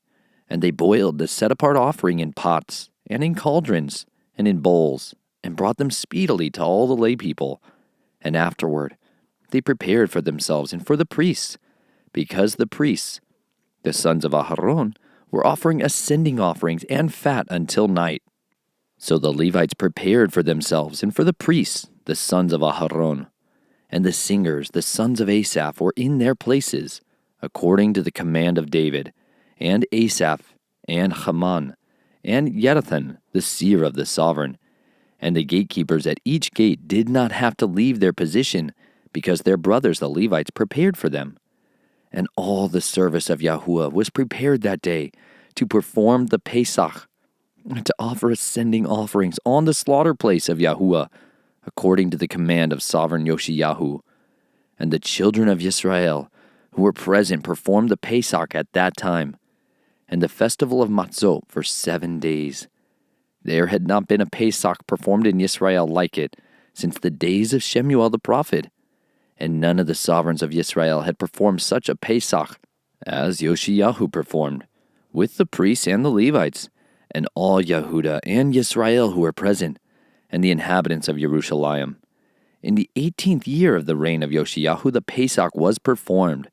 and they boiled the set-apart offering in pots, and in cauldrons, and in bowls, and brought them speedily to all the lay people. And afterward they prepared for themselves and for the priests, because the priests, the sons of Aharon, were offering ascending offerings and fat until night. So the Levites prepared for themselves and for the priests, the sons of Aharon. And the singers, the sons of Asaph, were in their places, according to the command of David, and Asaph, and Haman, and Yeduthan, the seer of the sovereign. And the gatekeepers at each gate did not have to leave their position, because their brothers the Levites prepared for them. And all the service of Yahuah was prepared that day to perform the Pesach, to offer ascending offerings on the slaughter place of Yahuah, according to the command of sovereign Yoshiyahu. And the children of Yisrael who were present performed the Pesach at that time, and the festival of Matzot for 7 days. There had not been a Pesach performed in Yisrael like it since the days of Shemuel the prophet, and none of the sovereigns of Yisrael had performed such a Pesach as Yoshiyahu performed, with the priests and the Levites, and all Yehudah and Yisrael who were present, and the inhabitants of Jerusalem. In the 18th year of the reign of Yoshiyahu, the Pesach was performed.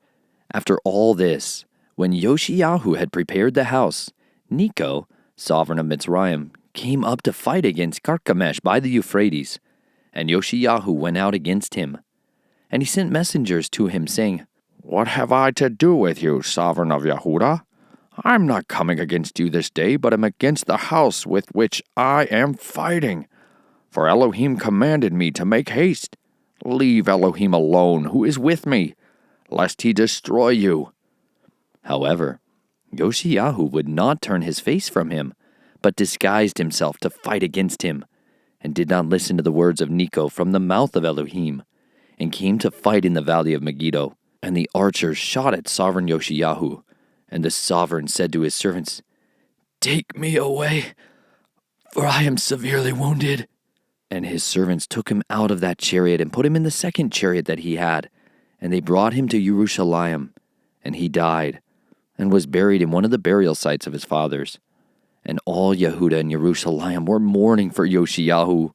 After all this, when Yoshiyahu had prepared the house, Necho, sovereign of Mitzrayim, came up to fight against Carchemish by the Euphrates, and Yoshiyahu went out against him. And he sent messengers to him, saying, "What have I to do with you, sovereign of Yehudah? I am not coming against you this day, but am against the house with which I am fighting. For Elohim commanded me to make haste. Leave Elohim alone, who is with me, lest he destroy you." However, Yoshiyahu would not turn his face from him, but disguised himself to fight against him, and did not listen to the words of Necho from the mouth of Elohim, and came to fight in the valley of Megiddo. And the archers shot at sovereign Yoshiyahu, and the sovereign said to his servants, "Take me away, for I am severely wounded." And his servants took him out of that chariot and put him in the second chariot that he had, and they brought him to Jerusalem, and he died, and was buried in one of the burial sites of his fathers. And all Yehudah and Jerusalem were mourning for Yoshiyahu,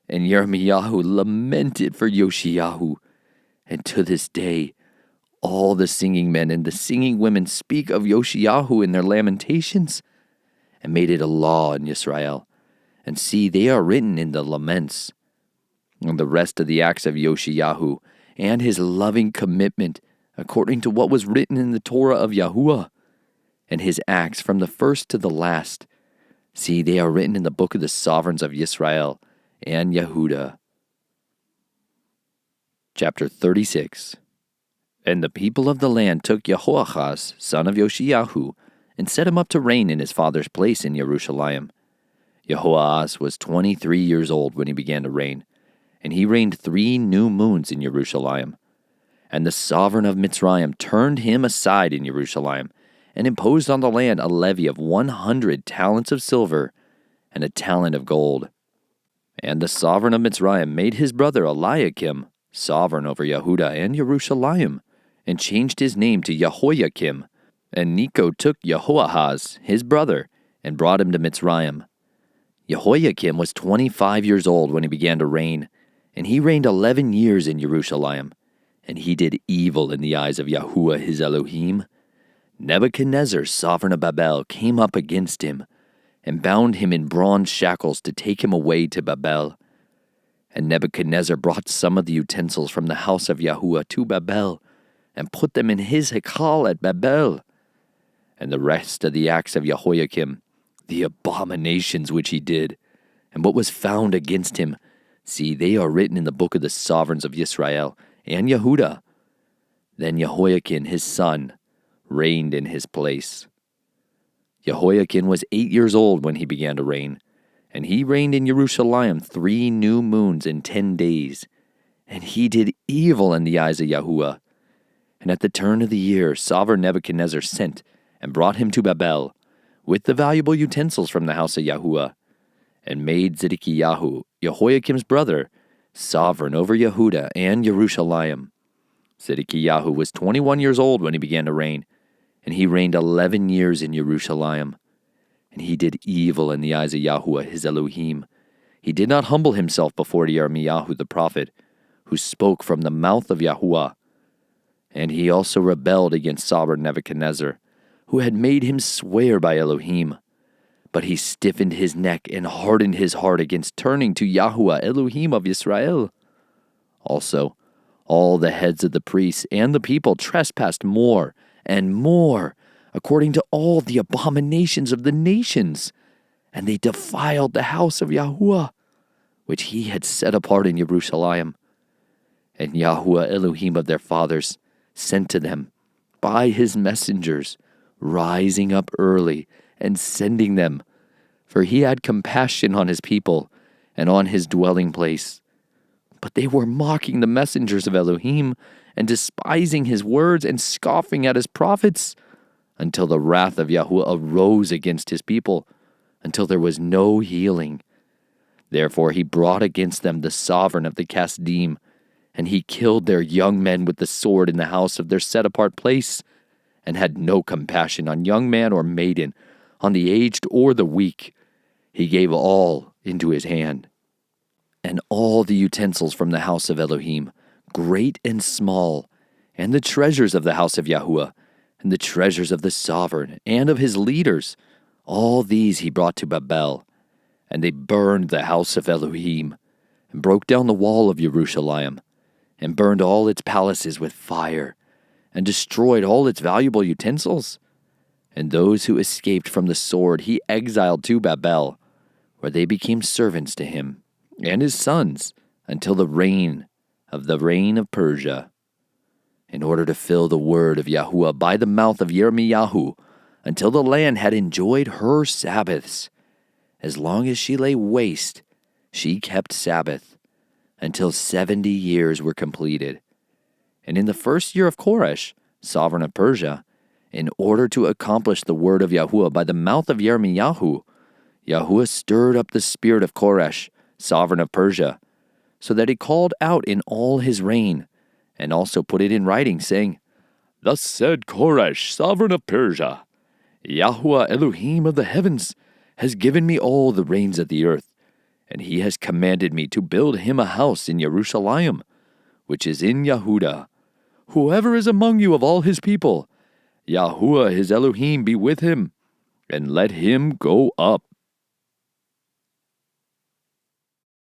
and Yirmiyahu lamented for Yoshiyahu. And to this day, all the singing men and the singing women speak of Yoshiyahu in their lamentations, and made it a law in Yisrael. And see, they are written in the laments. And the rest of the acts of Yoshiyahu, and his loving commitment, according to what was written in the Torah of Yahuah, and his acts from the first to the last. See, they are written in the book of the sovereigns of Yisrael and Yehudah. Chapter 36. And the people of the land took Jehoahaz, son of Yoshiyahu, and set him up to reign in his father's place in Jerusalem. Jehoahaz was 23 years old when he began to reign, and he reigned 3 new moons in Jerusalem. And the sovereign of Mitzrayim turned him aside in Jerusalem, and imposed on the land a levy of 100 talents of silver and a talent of gold. And the sovereign of Mitzrayim made his brother Eliakim sovereign over Yehudah and Jerusalem, and changed his name to Jehoiakim. And Necho took Jehoahaz, his brother, and brought him to Mitzrayim. Jehoiakim was 25 years old when he began to reign, and he reigned 11 years in Jerusalem. and he did evil in the eyes of Yahuah his Elohim, Nebuchadnezzar, sovereign of Babel, came up against him, and bound him in bronze shackles to take him away to Babel. And Nebuchadnezzar brought some of the utensils from the house of Yahuah to Babel, and put them in his hekal at Babel. And the rest of the acts of Jehoiakim, the abominations which he did, and what was found against him, see, they are written in the book of the sovereigns of Yisrael and Yehudah. Then Jehoiakim his son reigned in his place. Jehoiakim was 8 years old when he began to reign, and he reigned in Jerusalem 3 new moons and 10 days. And he did evil in the eyes of Yahuah. And at the turn of the year, sovereign Nebuchadnezzar sent and brought him to Babel, with the valuable utensils from the house of Yahuah, and made Zedekiah, Jehoiakim's brother, sovereign over Yehudah and Jerusalem. Zedekiah was 21 years old when he began to reign, and he reigned 11 years in Jerusalem. And he did evil in the eyes of Yahuah his Elohim. He did not humble himself before Yirmiyahu the prophet, who spoke from the mouth of Yahuah. And he also rebelled against sovereign Nebuchadnezzar, who had made him swear by Elohim. But he stiffened his neck and hardened his heart against turning to Yahuah Elohim of Israel. Also, all the heads of the priests and the people trespassed more and more, according to all the abominations of the nations, and they defiled the house of Yahuah, which he had set apart in Jerusalem. And Yahuah Elohim of their fathers sent to them by his messengers, rising up early and sending them, for he had compassion on his people and on his dwelling place. But they were mocking the messengers of Elohim and despising his words and scoffing at his prophets, until the wrath of Yahuah arose against his people, until there was no healing. Therefore he brought against them the sovereign of the Kasdim, and he killed their young men with the sword in the house of their set-apart place, and had no compassion on young man or maiden, on the aged or the weak. He gave all into his hand. And all the utensils from the house of Elohim, great and small, and the treasures of the house of Yahuah, and the treasures of the sovereign and of his leaders, all these he brought to Babel. And they burned the house of Elohim, and broke down the wall of Jerusalem, and burned all its palaces with fire, and destroyed all its valuable utensils. And those who escaped from the sword he exiled to Babel, where they became servants to him and his sons until the reign of Persia, in order to fill the word of Yahuah by the mouth of Yirmiyahu, until the land had enjoyed her Sabbaths. As long as she lay waste, she kept Sabbath, until 70 years were completed. And in the first year of Koresh, sovereign of Persia, in order to accomplish the word of Yahuah by the mouth of Yirmiyahu, Yahuah stirred up the spirit of Koresh, sovereign of Persia, so that he called out in all his reign, and also put it in writing, saying, Thus said Koresh, sovereign of Persia, Yahuah Elohim of the heavens has given me all the reins of the earth, and he has commanded me to build him a house in Jerusalem, which is in Yehudah. Whoever is among you of all his people, Yahuah his Elohim be with him, and let him go up.